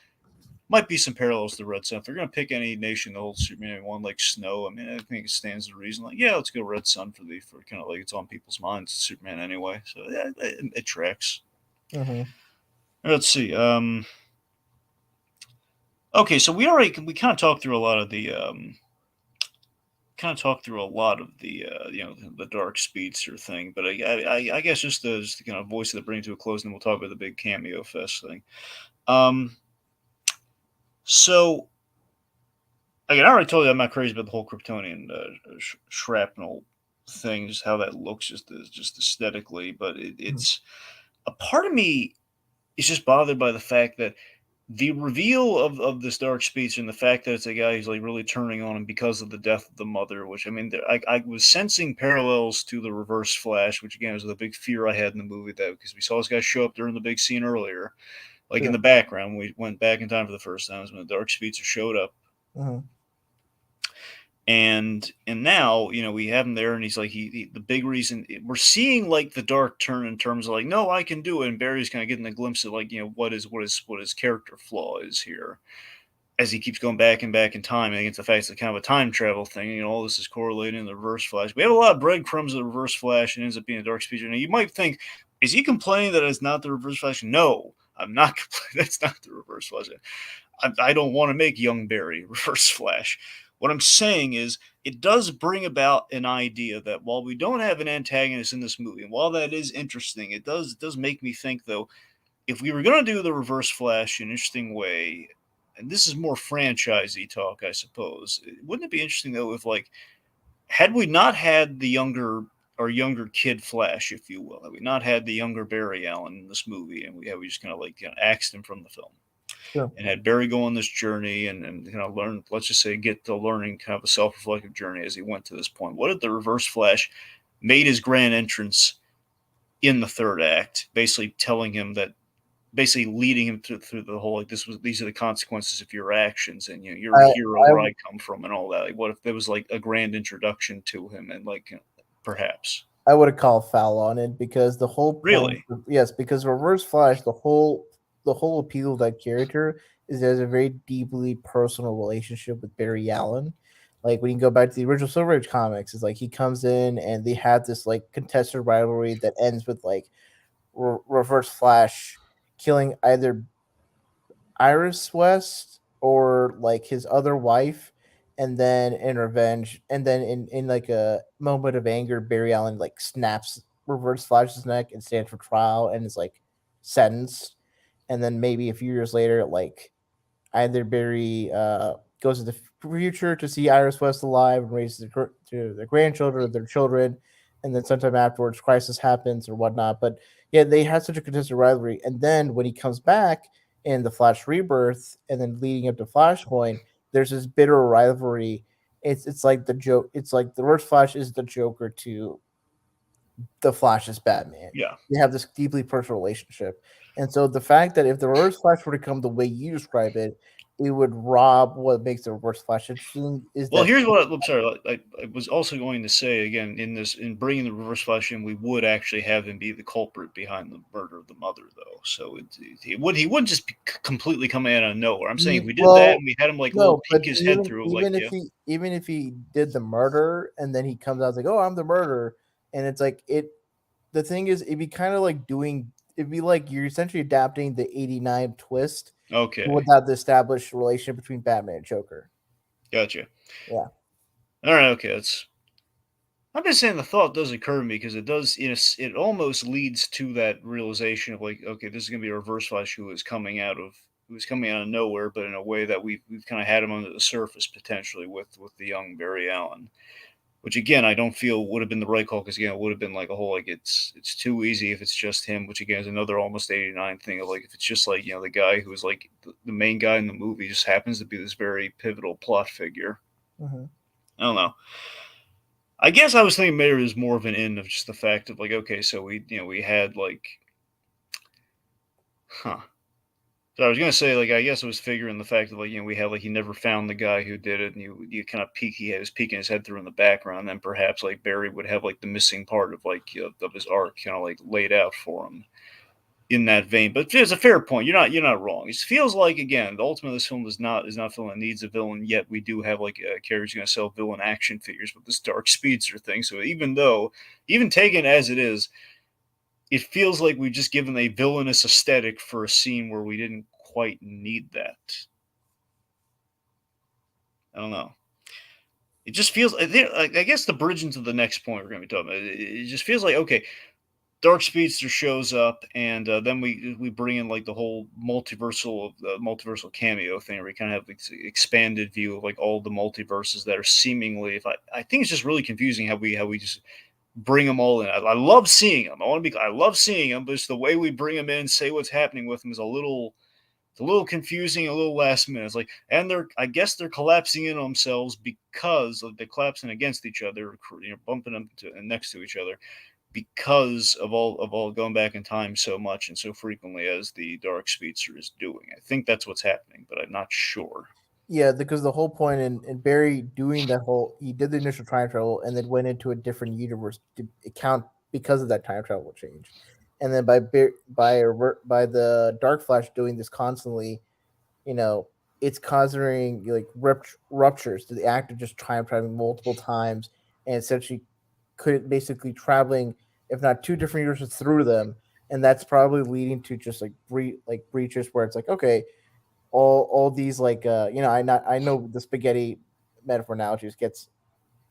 might be some parallels to Red Sun. If they're gonna pick any nation to hold Superman one like snow, I mean, I think it stands to reason. Like, yeah, let's go Red Sun for kind of like it's on people's minds. It's Superman anyway, so yeah, it tracks. Mm-hmm. Let's see. Okay, so we kind of talked through a lot of the the dark speedster thing, but I guess just to kind of voice that bring it to a close, and then we'll talk about the big cameo fest thing. So again, I already told you I'm not crazy about the whole Kryptonian shrapnel thing, just how that looks, just aesthetically. But it's a part of me is just bothered by the fact that the reveal of this dark speech and the fact that it's a guy who's like really turning on him because of the death of the mother, which I mean, I was sensing parallels to the Reverse Flash, which again was the big fear I had in the movie, that because we saw this guy show up during the big scene earlier, like in the background. We went back in time for the first time when the dark speedster showed up. Mm-hmm. And now we have him there, and he's like the big reason we're seeing like the dark turn in terms of like, no, I can do it, and Barry's kind of getting a glimpse of like what his character flaw is here as he keeps going back and back in time, and against the fact it's kind of a time travel thing. All this is correlating in the Reverse Flash. We have a lot of breadcrumbs of the Reverse Flash, and ends up being a dark speedster. Now you might think, is he complaining that it's not the Reverse Flash? No, I'm not complaining. That's not the Reverse Flash. I don't want to make young Barry Reverse Flash. What I'm saying is, it does bring about an idea that while we don't have an antagonist in this movie, and while that is interesting, it does make me think, though, if we were going to do the Reverse Flash in an interesting way, and this is more franchisey talk, I suppose, wouldn't it be interesting, though, if, like, had we not had the younger kid Flash, if you will, had we not had the younger Barry Allen in this movie, and we just kind of axed him from the film, and had Barry go on this journey and learn, let's just say, get to learning kind of a self-reflective journey as he went to this point. What if the Reverse Flash made his grand entrance in the third act, basically telling him that, basically leading him through the whole, like, these are the consequences of your actions, and you're a hero where I come from, and all that. Like, what if there was like a grand introduction to him, and like perhaps I would have called foul on it, because the whole point, really, yes, because Reverse Flash, the whole appeal of that character is there's a very deeply personal relationship with Barry Allen. Like when you go back to the original Silver Age comics, it's like he comes in and they have this like contested rivalry that ends with like Reverse Flash killing either Iris West or like his other wife, and then in revenge, and then in like a moment of anger, Barry Allen like snaps Reverse Flash's neck and stands for trial and is like sentenced, and then maybe a few years later, like either Barry goes to the future to see Iris West alive and raises to their grandchildren or their children, and then sometime afterwards, crisis happens or whatnot. But yeah, they had such a contested rivalry, and then when he comes back in the Flash Rebirth, and then leading up to Flashpoint, there's this bitter rivalry. It's like the joke. It's like the Reverse Flash is the Joker to the Flash is Batman. yeah. They have this deeply personal relationship. And so the fact that if the Reverse Flash were to come the way you describe it, it would rob what makes the Reverse Flash interesting. Is Well, that here's what I'm sorry. I was also going to say again, in bringing the Reverse Flash in, we would actually have him be the culprit behind the murder of the mother, though. So he wouldn't just be completely coming out of nowhere. I'm saying if we did that and we had him like a little no, but peek his head through, like, yeah, even if he did the murder and then he comes out like, oh, I'm the murderer, and it's like it. The thing is, it'd be kind of like it'd be like you're essentially adapting the '89 twist okay, without the established relationship between Batman and Joker. gotcha. Yeah. All right, okay, I'm just saying the thought does occur to me because it does, it almost leads to that realization of like, okay, this is going to be a Reverse Flash who is coming out of nowhere, but in a way that we've kind of had him under the surface potentially with the young Barry Allen. which again I don't feel would have been the right call because again it would have been like a whole like it's too easy if it's just him, which again is another almost 89 thing of like if it's just like the guy who's like the main guy in the movie just happens to be this very pivotal plot figure. Mm-hmm. I don't know. I guess I was thinking maybe it was more of an end of just the fact of like okay, so we had like, huh. So I was gonna say, like, I guess it was figuring the fact that, like, we had, like, he never found the guy who did it, and you kind of he was peeking his head through in the background, and then perhaps like Barry would have like the missing part of like of his arc, kind of like laid out for him in that vein. But it's a fair point. You're not wrong. It feels like again, the ultimate of this film is not feeling it needs a villain. Yet we do have like characters going to sell villain action figures with this dark speedster thing. So even taken as it is, it feels like we've just given a villainous aesthetic for a scene where we didn't quite need that. I don't know. It just feels like I guess the bridge into the next point we're going to be talking about. It just feels like okay, Dark Speedster shows up, and then we bring in like the whole multiversal cameo thing, where we kind of have this expanded view of like all the multiverses that are seemingly. If I think it's just really confusing how we just bring them all in. I love seeing them. I love seeing them, but it's the way we bring them in, say what's happening with them is it's a little confusing, a little last minute. It's like, and I guess they're collapsing in on themselves because they're collapsing against each other, bumping them next to each other because of all going back in time so much and so frequently as the Dark Speedster is doing. I think that's what's happening, but I'm not sure. Yeah, because the whole point in Barry doing that whole he did the initial time travel and then went into a different universe to account because of that time travel change, and then by the Dark Flash doing this constantly, you know, it's causing like ruptures to the actor just time traveling multiple times and essentially could basically traveling if not two different universes through them, and that's probably leading to just like breaches where it's like okay, all these like I know the spaghetti metaphor analogies gets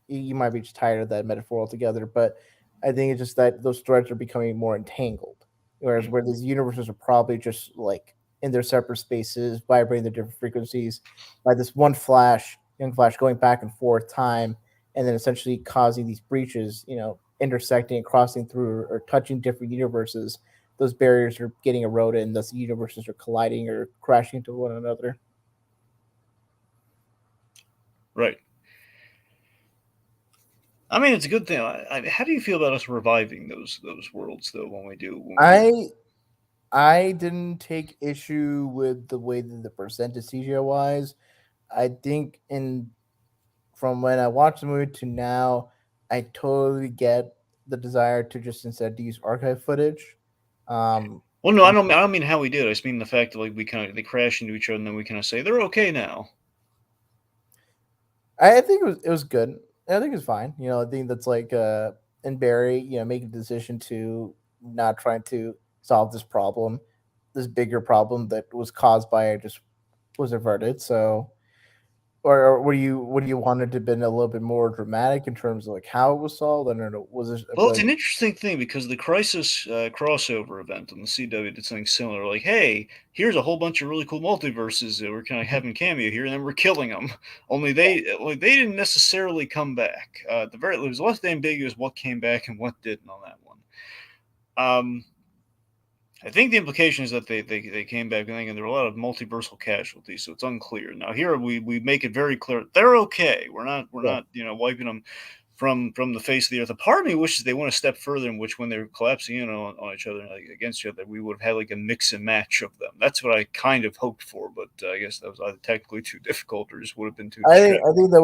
you might be just tired of that metaphor altogether, but I think it's just that those threads are becoming more entangled. Whereas Mm. where these universes are probably just like in their separate spaces, vibrating their different frequencies by this one flash, young flash going back and forth time, and then essentially causing these breaches, intersecting and crossing through or touching different universes. Those barriers are getting eroded, and thus universes are colliding or crashing into one another. Right. I mean, it's a good thing. How do you feel about us reviving those worlds though when we do? I didn't take issue with the way that the percentage CGI wise. I think in from when I watched the movie to now, I totally get the desire to just instead use archive footage. Um, Well, no, I don't mean how we did. I just mean the fact that like they crash into each other and then we kind of say they're okay now. I think it was good. I think it's fine. I think that's like in Barry, making the decision to not trying to solve this problem, this bigger problem that was caused by just was averted. So or were you wanted to been a little bit more dramatic in terms of like how it was solved? I don't know. Was it Well, it's like an interesting thing because the Crisis crossover event on the CW did something similar. Like, hey, here's a whole bunch of really cool multiverses that we're kind of having cameo here, and then we're killing them. Only they didn't necessarily come back. It was less ambiguous what came back and what didn't on that one. I think the implication is that they came back and there were a lot of multiversal casualties, so it's unclear. Now here we make it very clear they're okay. We're yeah? not wiping them from the face of the earth. A part of me wishes they went a step further, in which when they're collapsing in on each other, like against each other, we would have had like a mix and match of them. That's what I kind of hoped for, but I guess that was either technically too difficult or just would have been too I think distracting. I think that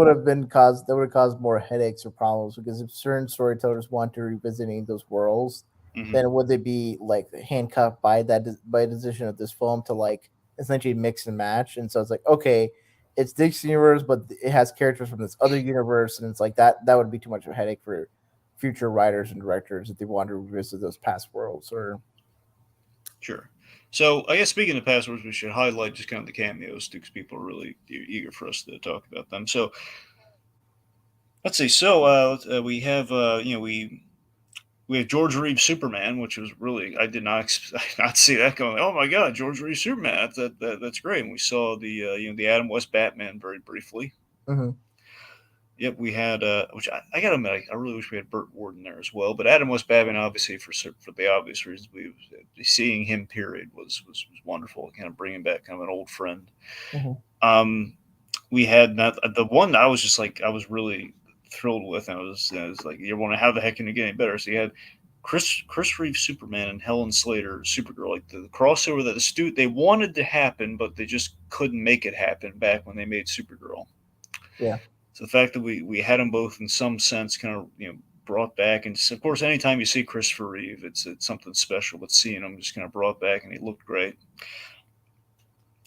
would have caused more headaches or problems because if certain storytellers want to revisiting those worlds, Mm-hmm. then would they be like handcuffed by by the decision of this film to like essentially mix and match? And so it's like okay, it's Dick's universe, but it has characters from this other universe, and it's like that would be too much of a headache for future writers and directors if they want to revisit those past worlds. Or Sure. So I guess speaking of passwords, we should highlight just kind of the cameos because people are really eager for us to talk about them. So let's see. So we have we have George Reeves Superman, which was really I did not not see that going. Oh my God, George Reeves Superman! That's great. And we saw the the Adam West Batman very briefly. Mhm. Yep, we had which I gotta admit, I really wish we had Burt Ward in there as well. But Adam West Babin, obviously for the obvious reasons, we seeing him period was wonderful. Kind of bringing back kind of an old friend. Mhm. Um, we had not the one I was just like I was really thrilled with, and I was like, you're wondering how the heck can it get any better? So you had Chris Reeve Superman and Helen Slater Supergirl, like the crossover that they wanted to happen, but they just couldn't make it happen back when they made Supergirl. Yeah. So the fact that we had them both in some sense kind of brought back, and of course anytime you see Christopher Reeve, it's something special. But seeing him just kind of brought back, and he looked great.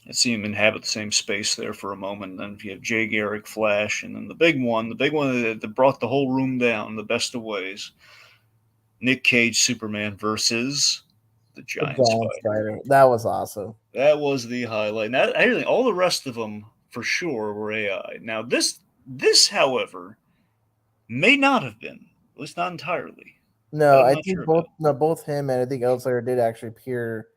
And see him inhabit the same space there for a moment. And then you have Jay Garrick Flash, and then the big one that brought the whole room down, the best of ways, Nick Cage Superman versus the The Giant giant Spider. spider. That was awesome. That was the highlight. Now everything, all the rest of them for sure were AI. Now this, however, may not have been, at least not entirely. That No, I'm I not sure think about. both him and I think Elslayer did actually appear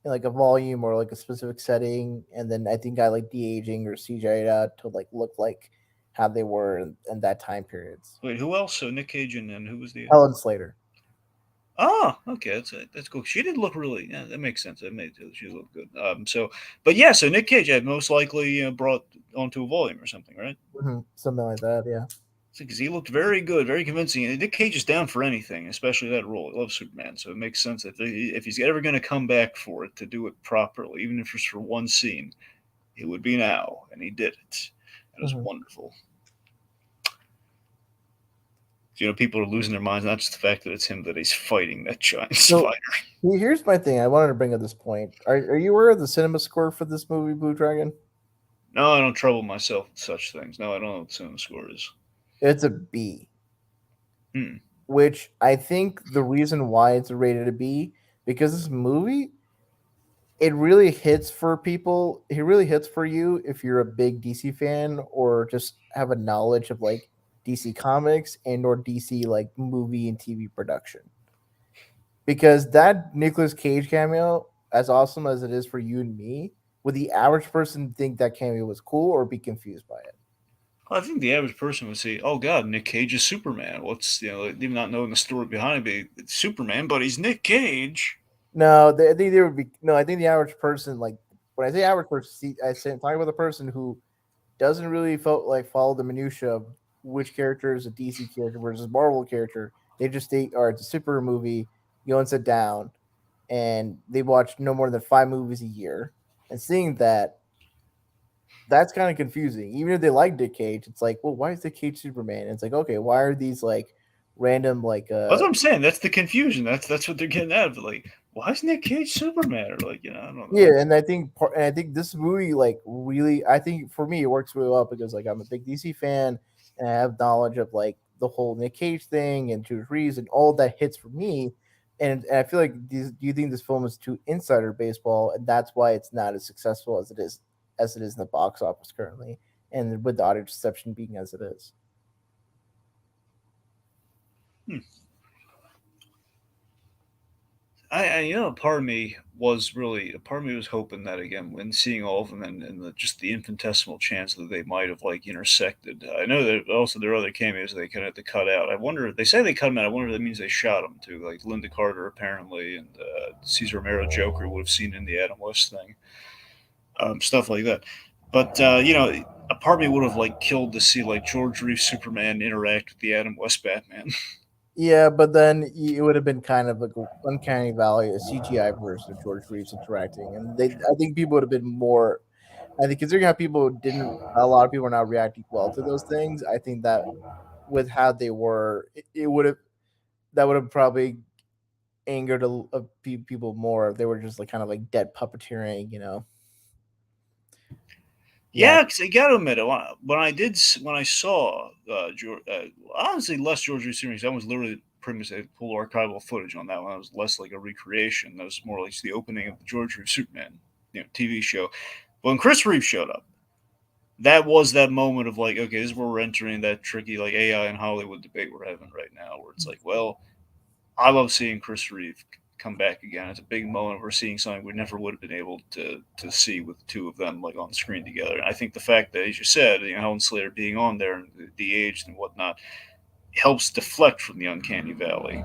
in like a volume or like a specific setting, and then I think I like de aging or CGI'd out to like look like how they were in that time periods. Wait, who else? So Nick Cage and who was the? Helen Slater. Ah, okay, that's cool. She did look really. Yeah, that makes sense. That made she looked good. But yeah, so Nick Cage had most likely brought onto a volume or something, right? Something like that. Yeah. Because he looked very good, very convincing. And Nick Cage is down for anything, especially that role. I love Superman, so it makes sense that if he's ever going to come back for it to do it properly, even if it's for one scene, it would be now, and he did it. It was hmm wonderful. People are losing their minds, not just the fact that it's him that he's fighting that giant So spider. here's my thing. I wanted to bring up this point. Are you aware of the cinema score for this movie, Blue Dragon? No, I don't trouble myself with such things. No, I don't know what the cinema score is. It's a B, Hmm. which I think the reason why it's rated a B because this movie it really hits for people. It really hits for you if you're a big DC fan or just have a knowledge of like DC comics and or DC like movie and TV production. Because that Nicolas Cage cameo, as awesome as it is for you and me, would the average person think that cameo was cool or be confused by it? Well, I think the average person would say, "Oh God, Nick Cage is Superman." What's even not knowing the story behind it, it's Superman, but he's Nick Cage. No, I think there would be no. I think the average person, like when I say average person, I say talking about the person who doesn't really follow the minutia of which character is a DC character versus a Marvel character. They just state, or it's a super movie. You go and sit down, and they watch no more than 5 movies a year. And seeing that, that's kind of confusing. Even if they like Dick Cage, it's like, well, why is Dick Cage Superman? And it's like, okay, why are these like random like That's what I'm saying. That's the confusion. That's what they're getting at. But like, why is Nick Cage Superman? Or like, I don't know. yeah, and I think this movie like really I think for me it works really well because like I'm a big DC fan and I have knowledge of like the whole Nick Cage thing and Judas Reeves and all that hits for me. And I feel like do you think this film is too insider baseball and that's why it's not as successful as it is in the box office currently and with the audience reception being as it is. Hmm. Part of me was hoping that again when seeing all of them and just the infinitesimal chance that they might have like intersected. I know that also there are other cameos they kind of had to cut out. I wonder. They say they cut them out. I wonder if that means they shot them too. Like Linda Carter apparently, and Cesar Romero Joker would have seen in the Adam West thing, stuff like that. But a part of me would have like killed to see like George Reeves Superman interact with the Adam West Batman. Yeah, but then it would have been kind of like an uncanny valley, a CGI version of George Reeves interacting, and I think people would have been more. I think considering how people didn't, a lot of people are not reacting well to those things. I think that with how they were, it would have that would have probably angered a few people more if they were just like kind of like dead puppeteering, you know? Yeah, Yeah, because I got to admit, when I saw George, honestly, less George Reeves series, that was literally pretty much they pulled archival footage on that one. That was less like a recreation. That was more like the opening of the George Reeves Superman, TV show. But when Chris Reeves showed up, that was that moment of like, okay, this is where we're entering that tricky like AI and Hollywood debate we're having right now, where it's like, well, I love seeing Chris Reeve come back again. It's a big moment. We're seeing something we never would have been able to see with the two of them like on the screen together. And I think the fact that, as you said, Helen Slater being on there and the age and whatnot helps deflect from the uncanny valley.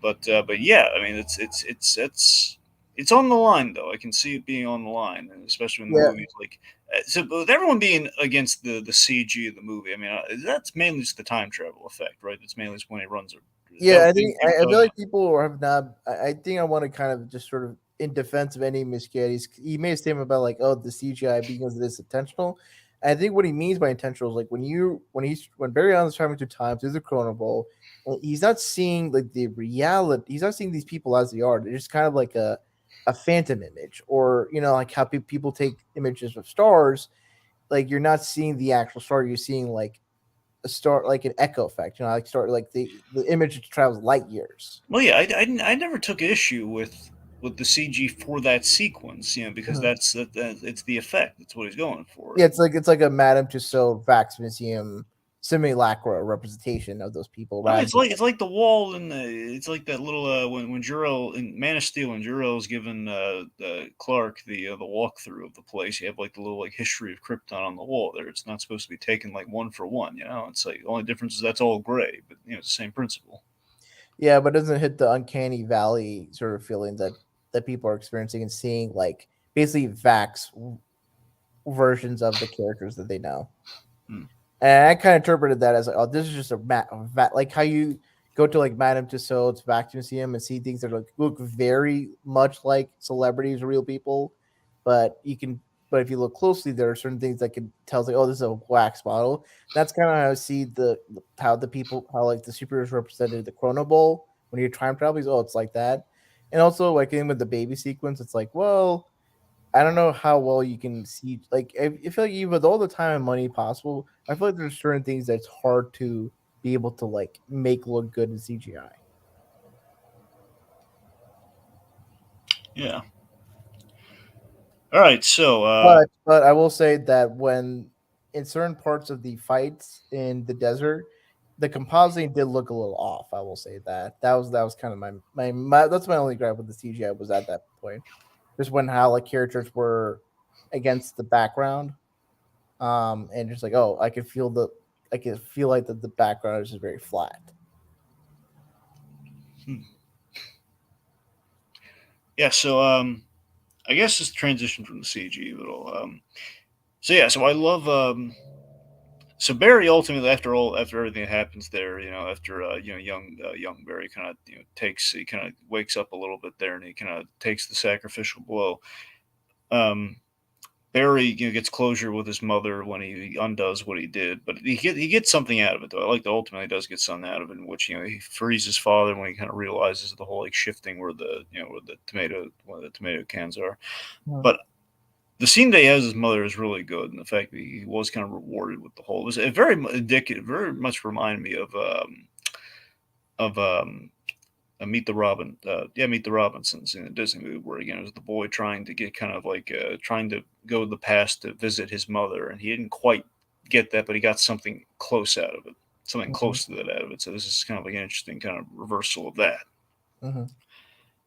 But yeah, I mean it's on the line though. I can see it being on the line, and especially when the Yeah, movie's like so. With everyone being against the CG of the movie, I mean that's mainly just the time travel effect, right? That's mainly just when he runs. That yeah. was I the think biggest thing I we're feel talking like people have not. I think I want to kind of just sort of in defense of any miscarriages. He made a statement about like, oh, the CGI because it is intentional. I think what he means by intentional is like when Barry Allen's traveling through time through the Chrono Bowl, he's not seeing like the reality. He's not seeing these people as they are. They're just kind of like a phantom image, or like how people take images of stars. Like you're not seeing the actual star. You're seeing like a star, like an echo effect. Like star, like the image travels light years. Well, yeah, I never took issue with the CG for that sequence, because Mhm. it's the effect. That's what he's going for. Yeah, it's like a Madame Tussauds Vax Museum simulacra representation of those people No, rather than it's like the wall in the it's like that little when Jor-El in Man of Steel and Jor-El's given Clark the walkthrough of the place. You have like the little like history of Krypton on the wall there. It's not supposed to be taken like one for one. It's like the only difference is that's all gray, but it's the same principle. yeah, but it doesn't hit the uncanny valley sort of feeling that people are experiencing and seeing like basically Vax versions of the characters that they know. Hmm. And I kind of interpreted that as like, oh, this is just like how you go to like Madame Tussauds Vacuum Museum and see things that look very much like celebrities or real people, but but if you look closely, there are certain things that can tell like, oh, this is a wax model. That's kind of how I see how like the superheroes represented the Chrono Bowl when you're time traveling. Oh, it's like that, and also like in with the baby sequence, it's like, well, I don't know how well you can see. Like, I feel like even with all the time and money possible, I feel like there's certain things that's hard to be able to like make look good in CGI. Yeah. All right. So But I will say that when in certain parts of the fights in the desert, the compositing did look a little off. I will say that was kind of my that's my only gripe with the CGI was at that point. Just when how like characters were against the background, and just like oh I can feel like the background is just very flat. hmm. Yeah. So I guess this transition from the CG a little. So yeah. So I love so Barry ultimately, after everything that happens there, after young Barry kind of he kind of wakes up a little bit there, and he kind of takes the sacrificial blow. Um, Barry gets closure with his mother when he undoes what he did, but he gets something out of it though. I like the ultimately does get something out of it, in which he frees his father when he kind of realizes the whole like shifting where the tomato cans are, Mhm. but the scene that he has his mother is really good, and the fact that he was kind of rewarded with the whole it very indicative, very much reminded me of Meet the Robinsons in a Disney movie, where again it was the boy trying to get kind of like trying to go to the past to visit his mother, and he didn't quite get that, but he got something close out of it, something Mhm. close to that out of it. So this is kind of like an interesting kind of reversal of that. Mhm.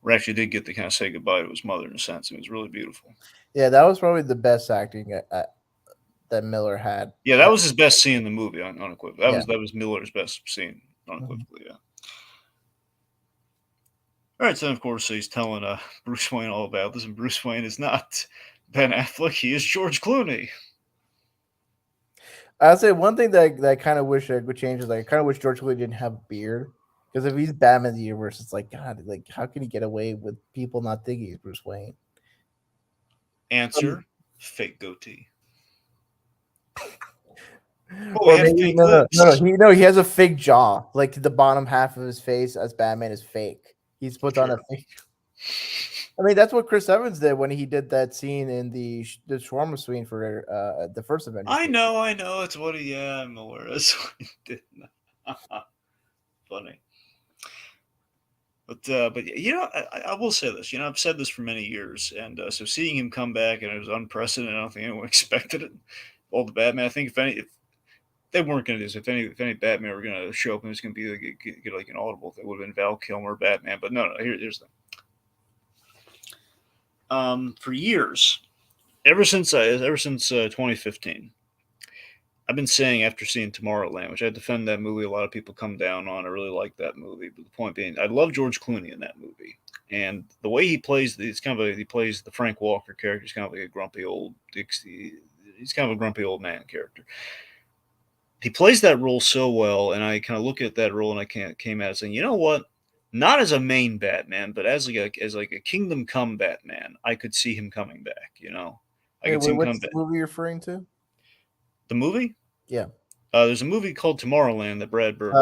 Where actually did get to kind of say goodbye to his mother in a sense. It was really beautiful. Yeah, that was probably the best acting that Miller had. Yeah, that was his best scene in the movie, unequivocally. Yeah. That was Miller's best scene, Mhm. unequivocally. Yeah. All right, so of course he's telling Bruce Wayne all about this, and Bruce Wayne is not Ben Affleck; he is George Clooney. I'd say one thing that I kind of wish I would change is like I kind of wish George Clooney didn't have a beard because if he's Batman of the universe, it's like God, like how can he get away with people not thinking he's Bruce Wayne? Um, Answer: fake goatee. Oh, we or have maybe fake lips. he has a fake jaw, like the bottom half of his face as Batman is fake. He's put on True. a fake. I mean, that's what Chris Evans did when he did that scene in the shawarma scene for the first Avengers movie. I know. It's what he. Yeah, I'm aware. That's what he did. Funny. But I will say this. I've said this for many years, and so seeing him come back and it was unprecedented. I don't think anyone expected it. All the Batman. I think if they weren't going to do this. If any Batman were going to show up, and it was going to be get like an audible. It would have been Val Kilmer Batman, but no. Here's the for years, ever since 2015. I've been saying after seeing Tomorrowland, which I defend that movie, a lot of people come down on. I really like that movie, but the point being, I love George Clooney in that movie, and the way he plays, he plays the Frank Walker character. He's kind of like a grumpy old, he's kind of a grumpy old man character. He plays that role so well, and I kind of look at that role and I came at it saying, you know what? Not as a main Batman, but as like a Kingdom Come Batman, I could see him coming back. I could see him come What's the back. movie you're referring to? The movie? Yeah. There's a movie called Tomorrowland that Brad Bird.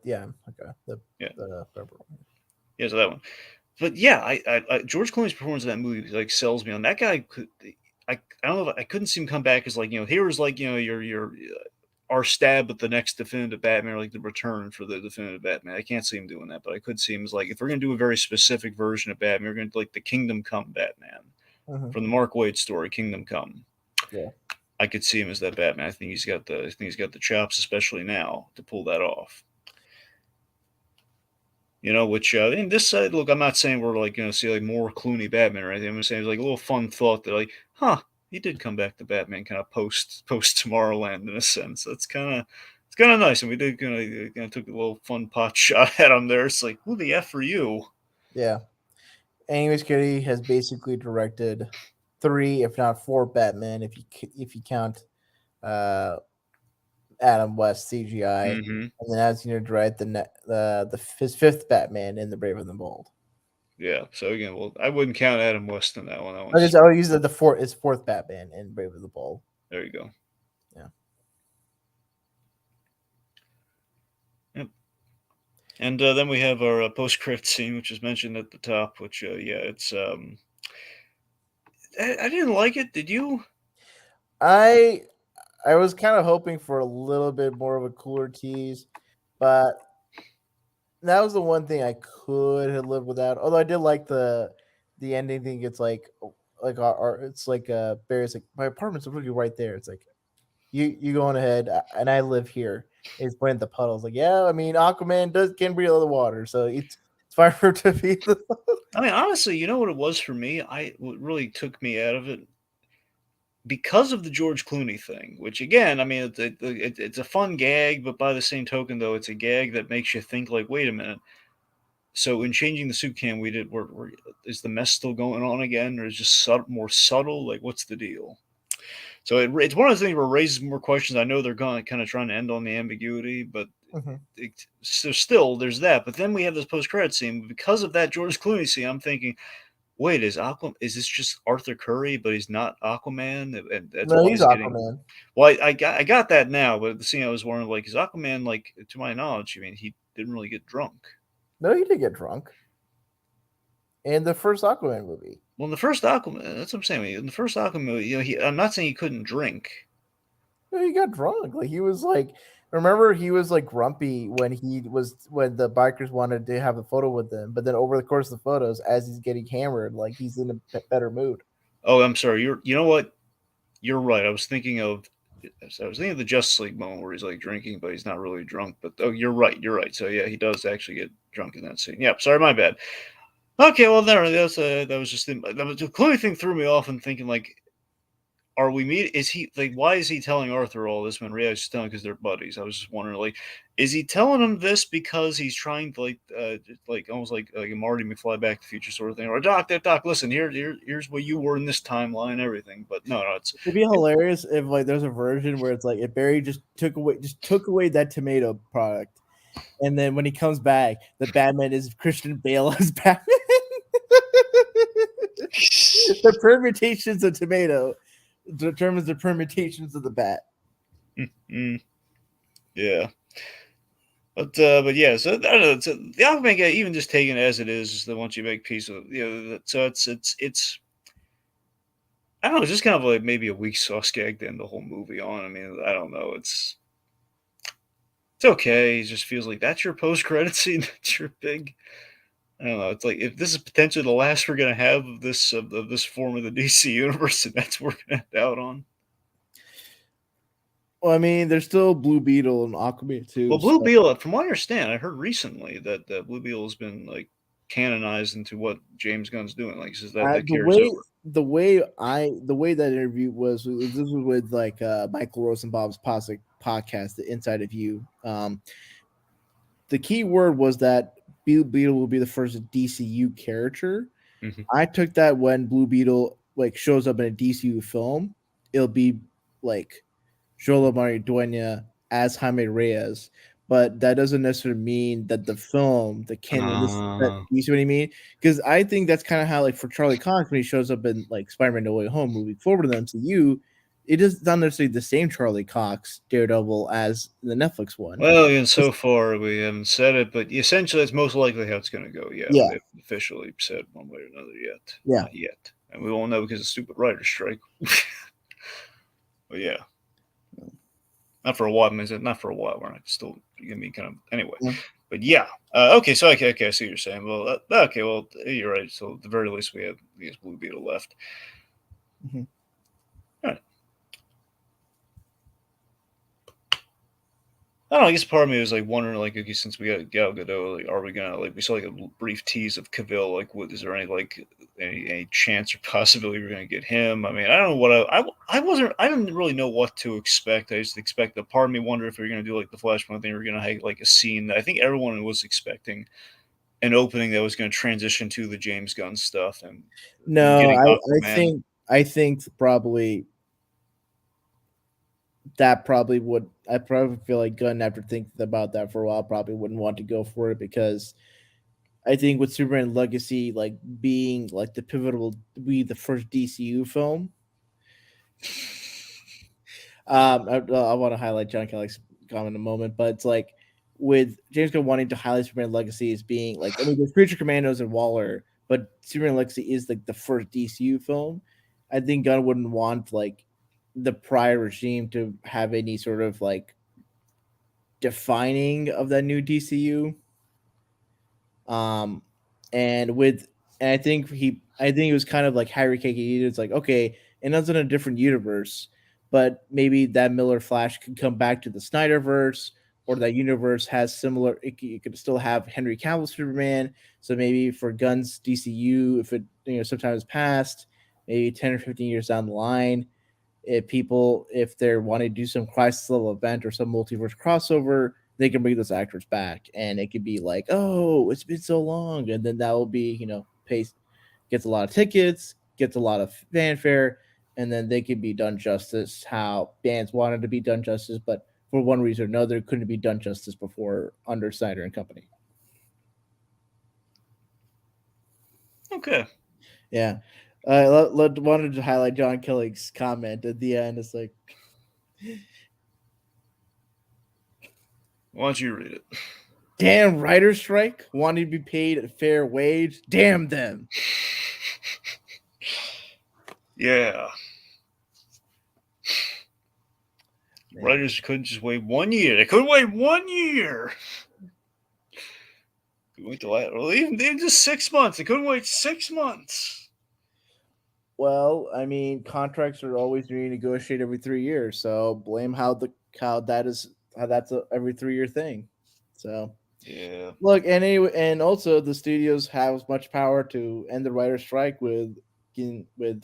Yeah. Okay. Yeah, so that one. But yeah, I George Clooney's performance in that movie like sells me on that guy. I don't know if I couldn't see him come back as like here was like your our stab at the next definitive Batman, or like the return for the definitive Batman. I can't see him doing that, but I could see him as like if we're gonna do a very specific version of Batman, we're gonna do like the Kingdom Come Batman from the Mark Waid story, Kingdom Come. Yeah. I could see him as that Batman. I think he's got the chops, especially now, to pull that off. Which in this side, look, I'm not saying we're like going to see like more Clooney Batman or anything. I'm just saying it's like a little fun thought that like, he did come back to Batman kind of post Tomorrowland in a sense. It's kind of nice, and we did kind of took a little fun pot shot at him there. It's like, who the F are you? Yeah. Andy Muschietti has basically directed 3, if not 4, Batman. If you count Adam West CGI, and then as you know, direct his 5th Batman in The Brave and the Bold. Yeah. So again, well, I wouldn't count Adam West in that one. I'll use the 4th Batman in Brave and the Bold. There you go. Yeah. Yep. And then we have our post-credit scene, which is mentioned at the top. Which it's I didn't like it. Did you? I was kind of hoping for a little bit more of a cooler tease, but that was the one thing I could have lived without. Although I did like the ending thing. It's like it's like Barry's like, my apartment's really right there. It's like you go on ahead, and I live here. He's pointing at the puddles. Like, yeah, I mean, Aquaman can breathe the water, so it's fine for it to be. I mean, honestly, you know what it was for me? What really took me out of it, because of the George Clooney thing, which again, I mean, it's a fun gag, but by the same token, though, it's a gag that makes you think like, wait a minute. So in changing the suit cam, is the mess still going on again, or is it just more subtle? Like, what's the deal? So it's one of the things where it raises more questions. I know they're going kind of trying to end on the ambiguity, but there's that. But then we have this post-credit scene. Because of that George Clooney scene, I'm thinking, wait, is this just Arthur Curry, but he's not Aquaman? And that's why he's Aquaman. Well, I got that now, but the scene I was wondering, like, is Aquaman, like, to my knowledge, I mean, he didn't really get drunk. No, he did get drunk. In the first Aquaman movie. Well, in the first Aquaman, that's what I'm saying. In the first Aquaman movie, I'm not saying he couldn't drink. No, he got drunk. Like, he was like, remember, he was like grumpy when when the bikers wanted to have a photo with him, but then over the course of the photos, as he's getting hammered, like, he's in a better mood. Oh, I'm sorry. You know what? You're right. I was thinking of the Justice League moment where he's like drinking, but he's not really drunk. But you're right. So yeah, he does actually get drunk in that scene. Yeah, sorry, my bad. Okay, well, that was just the Clooney thing threw me off, and thinking like, are we meet? Is he like? Why is he telling Arthur all this when Rhea's just telling because they're buddies? I was just wondering, like, is he telling him this because he's trying to like almost like a Marty McFly Back to the Future sort of thing, or Doc, listen, here's what you were in this timeline, and everything. But no, it'd be hilarious if like there's a version where it's like if Barry just took away that tomato product, and then when he comes back, the Batman is Christian Bale as Batman. The permutations of tomato determines the permutations of the bat. Yeah. But yeah, so I don't know. So the Aquaman guy, even just taken as it is the once you make peace with, so it's I don't know, it's just kind of like maybe a weak sauce gag to end the whole movie on. I mean, I don't know. It's okay. It just feels like that's your post credit scene. That's your big. I don't know. It's like if this is potentially the last we're gonna have of this form of the DC universe, and that's what we're gonna end out on. Well, I mean, there's still Blue Beetle and Aquaman too. Well, Blue Beetle, from what I understand, I heard recently that Blue Beetle has been like canonized into what James Gunn's doing. Like, he says that The carries over. the way that interview was this was with like Michael Rosenbaum's podcast, The Inside of You. The key word was that Blue Beetle will be the first DCU character. Mhm. I took that when Blue Beetle like shows up in a DCU film, it'll be like Joel Mariduena as Jaime Reyes, but that doesn't necessarily mean that the film, the canon, you see what I mean? Because I think that's kind of how, like, for Charlie Cox when he shows up in like Spider-Man: No Way Home, moving forward in the MCU, it is not necessarily the same Charlie Cox Daredevil as the Netflix one. Well, and so far we haven't said it, but essentially that's most likely how it's going to go. Yeah, Yeah. they haven't officially said one way or another yet. Yeah. Not yet, and we won't know because of stupid writer's strike. But yeah, not for a while. I mean, not for a while. We're not still gonna be kind of anyway. Yeah. But yeah, okay. So okay, I see what you're saying. Well, okay. Well, you're right. So at the very least, we have these Blue Beetle left. Mhm. All right. I don't know. I guess part of me was like wondering, like, okay, since we got Gal Gadot, like, are we gonna like we saw like a brief tease of Cavill? Like, what is there any chance or possibility we're gonna get him? I mean, I don't know what I didn't really know what to expect. I just expect a part of me wonder if we are gonna do like the Flashpoint thing, we're gonna have like a scene that I think everyone was expecting an opening that was gonna transition to the James Gunn stuff and No, getting I Aquaman. think probably that probably would. I probably feel like Gunn, after thinking about that for a while, probably wouldn't want to go for it because I think with Superman Legacy like being like the pivotal, be the first DCU film. I want to highlight John Kelly's comment in a moment, but it's like with James Gunn wanting to highlight Superman Legacy as being like, I mean, there's Future Commandos and Waller, but Superman Legacy is like the first DCU film. I think Gunn wouldn't want like the prior regime to have any sort of like defining of that new DCU. Um, and with and I think it was kind of like Harry Cake and Eat It. It's like, okay, and that's in a different universe, but maybe that Miller Flash could come back to the Snyderverse, or that universe has similar. You could still have Henry Cavill Superman. So maybe for Gunn's DCU, if it sometimes past, maybe 10 or 15 years down the line, if they're wanting to do some crisis level event or some multiverse crossover, they can bring those actors back, and it could be like, oh, it's been so long, and then that will be pace gets a lot of tickets, gets a lot of fanfare, and then they could be done justice how bands wanted to be done justice, but for one reason or another couldn't be done justice before under Snyder and Company. Okay. Yeah. Wanted to highlight John Kelly's comment at the end. It's like, Why don't you read it? damn writer strike, wanting to be paid a fair wage. Damn them. Yeah. Man. Writers couldn't just wait 1 year. They couldn't wait 1 year. Even just 6 months. They couldn't wait 6 months. Well, I mean, contracts are always renegotiated every 3 years, so blame how that's every 3 year thing. So yeah. Look, and anyway, and also the studios have as much power to end the writer's strike with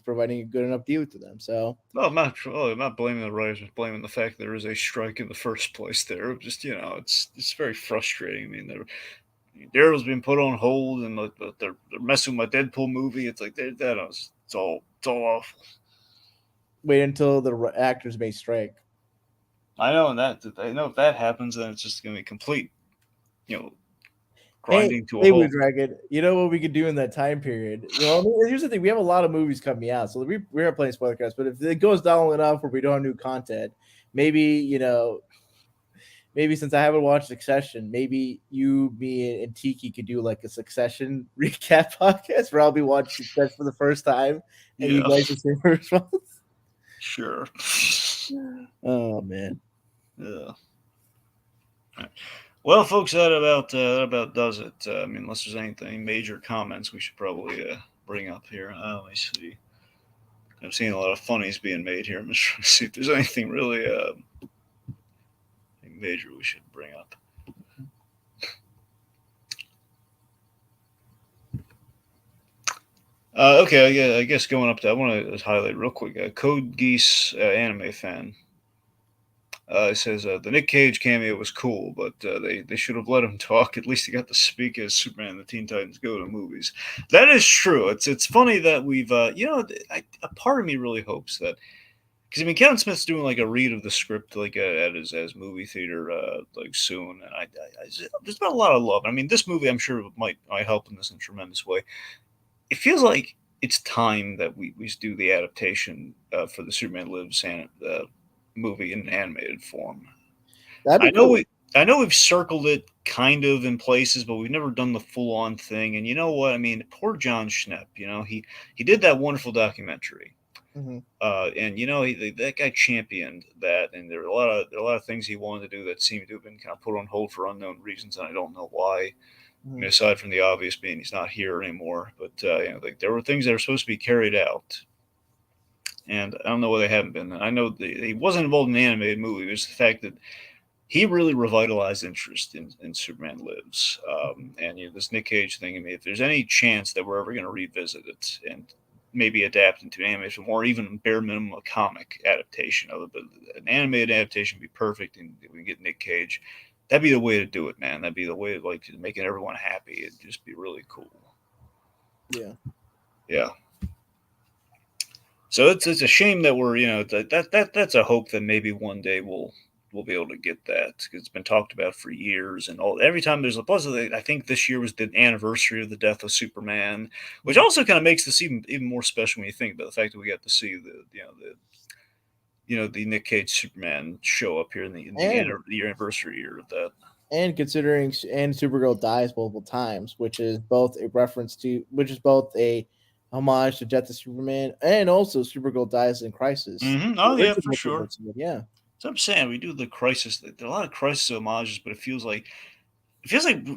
providing a good enough deal to them. So no, I'm not blaming the writers. I'm blaming the fact that there is a strike in the first place. There, just it's very frustrating. I mean, Daryl's been put on hold, and they're messing with my Deadpool movie. It's like it's all awful. wait until the actors may strike. I know, and I know if that happens, then it's just going to be complete, grinding to a Hey, halt. Bluedragon, you know what we could do in that time period? Well, here's the thing: we have a lot of movies coming out, so we're playing Spoilercast. But if it goes down enough where we don't have new content, maybe maybe since I haven't watched Succession, maybe you, me, and Tiki could do like a Succession recap podcast where I'll be watching Succession for the first time, and you guys just say your response. Sure. Oh man. Yeah. Well, folks, that about does it. I mean, unless there's anything major comments, we should probably bring up here. Let me see. I'm seeing a lot of funnies being made here. I'm just trying to see if there's anything really major we should bring up. Okay, yeah, I guess going up to, I want to highlight real quick. Code Geese anime fan. It says the Nick Cage cameo was cool, but they should have let him talk. At least he got to speak as Superman and the Teen Titans Go to movies. That is true. It's funny that we've a part of me really hopes that, because I mean Kevin Smith's doing like a read of the script like at his as movie theater like soon, and there's been a lot of love. I mean, this movie I'm sure might help in this in a tremendous way. It feels like it's time that we do the adaptation for the Superman Lives movie in animated form. That'd I be know cool. I know we've circled it kind of in places, but we've never done the full on thing. And you know what? I mean, poor John Schnepp. You know, he did that wonderful documentary. Hmm. And you know that guy championed that, and there are a lot of things he wanted to do that seem to have been kind of put on hold for unknown reasons, and I don't know why. I mean, Hmm. aside from the obvious being he's not here anymore, but you know, like there were things that are supposed to be carried out, and I don't know why they haven't been. I know he wasn't involved in the animated movie. It was the fact that he really revitalized interest in Superman Lives, and you know, this Nick Cage thing. I mean, if there's any chance that we're ever going to revisit it and maybe adapt into an animation or even bare minimum a comic adaptation of it, but an animated adaptation would be perfect, and we can get Nick Cage. That'd be the way to do it, man. That'd be the way of like making everyone happy. It'd just be really cool. Yeah. Yeah. So it's a shame that we're that's a hope that maybe one day we'll be able to get that because it's been talked about for years and all. Every time there's a plus, I think this year was the anniversary of the death of Superman, which Mhm. also kind of makes this even more special when you think about the fact that we got to see the Nick Cage Superman show up here in And the anniversary year of that. considering and Supergirl dies multiple times, which is both a reference to, which is both a homage to Death of Superman, and also Supergirl dies in Crisis, the Oh yeah, for original sure. multiverse. Yeah, So I'm saying we do the crisis. There are a lot of crisis homages, but it feels like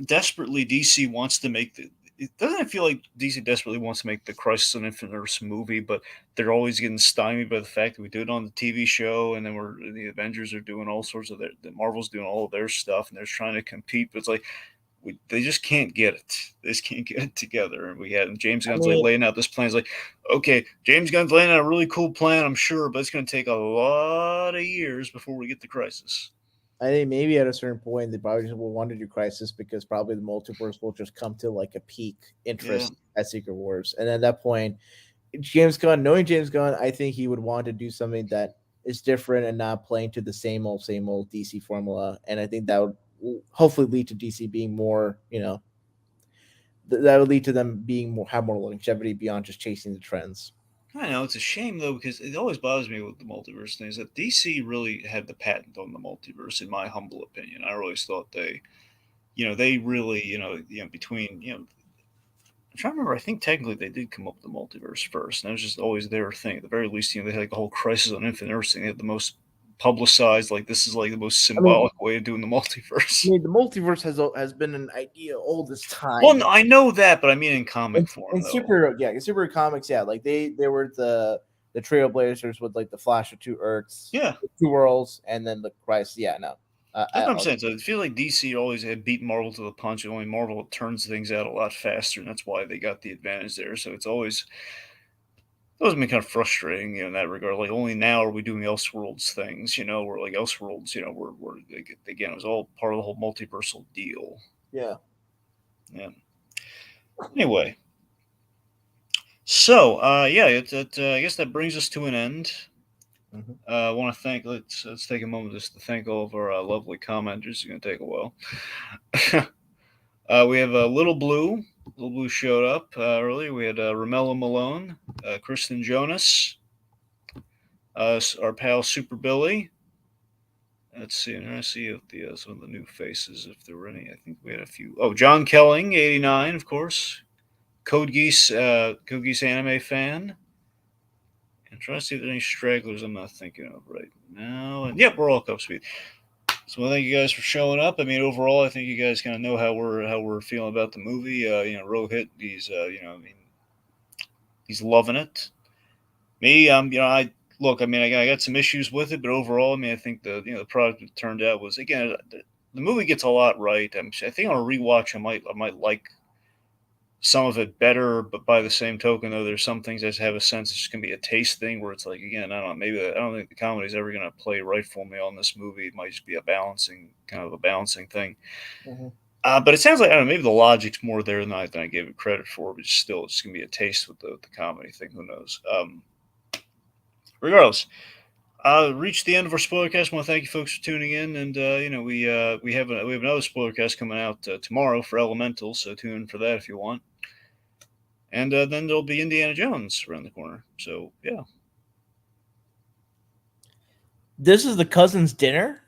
desperately DC wants to make the. It doesn't feel like DC desperately wants to make the Crisis on Infinite Earths movie, but they're always getting stymied by the fact that we do it on the TV show, and then the Avengers are doing all sorts of the Marvel's doing all of their stuff, and they're trying to compete. But it's like they just can't get it. They just can't get it together. And we had James I Gunn's like mean, laying out this plan. It's like, okay, James Gunn's laying out a really cool plan, I'm sure, but it's going to take a lot of years before we get the Crisis. I think maybe at a certain point they probably just will want to do Crisis because probably the multiverse will just come to like a peak Yeah. interest at Secret Wars, and at that point, knowing James Gunn, I think he would want to do something that is different and not playing to the same old DC formula. And I think that would hopefully lead to DC being more, that would lead to them being more, have more longevity beyond just chasing the trends. I know it's a shame though because it always bothers me with the multiverse things that DC really had the patent on the multiverse, in my humble opinion. I always thought they really, between, I'm trying to remember. I think technically they did come up with the multiverse first, and that was just always their thing. At the very least, they had like the whole Crisis on Infinite Earths thing. They had the most publicized, like this is like the most I mean, symbolic way of doing the multiverse. the multiverse has been an idea all this Well, time. no, I know that, but I mean in In, comic form in though. super comics, yeah, like they were the Trailblazers with like the Flash of two Earths, Yeah, two worlds, and then the Christ. Yeah, no, that's what I'm saying. So it feels like DC always had beat Marvel to the punch, and only Marvel turns things out a lot faster, and that's why they got the advantage there. So it's always been kind of frustrating, in that regard. Like only now are we doing Elseworlds things, where like Elseworlds, we're again, it was all part of the whole multiversal deal. yeah. Yeah. Anyway, so yeah, I guess that brings us to an end. Mhm. I want to thank. Let's take a moment just to thank all of our lovely commenters. It's going to take a while. We have Little Blue. Little Blue showed up earlier. We had Romello Malone, Kristen Jonas, our pal Super Billy. Let's see. I'm trying to see if some of the new faces, if there were any. I think we had a few. Oh, John Kelling, 89, of course. Code Geese anime fan. I'm trying to see if there's any stragglers I'm not thinking of right now. And yep, we're all up to speed. So thank you guys for showing up. I mean, overall, I think you guys kind of know how we're feeling about the movie. Rohit, he's I mean, he's loving it. Me, look, I mean, I got some issues with it, but overall, I mean, I think the product that turned out was, again, the movie gets a lot right. I think on a rewatch, I might like some of it better, but by the same token, though, there's some things I just have a sense it's just gonna be a taste thing where it's like, again, I don't know, maybe I don't think the comedy's ever gonna play right for me on this movie. It might just be a balancing thing. Mm-hmm. But it sounds like, I don't know, maybe the logic's more there than I gave it credit for, but still, it's gonna be a taste with the comedy thing. Who knows? Regardless, reached the end of our spoilercast. I want to thank you folks for tuning in, and we have another spoilercast coming out tomorrow for Elemental, so tune in for that if you want. And then there'll be Indiana Jones around the corner. So yeah, This is the cousin's dinner.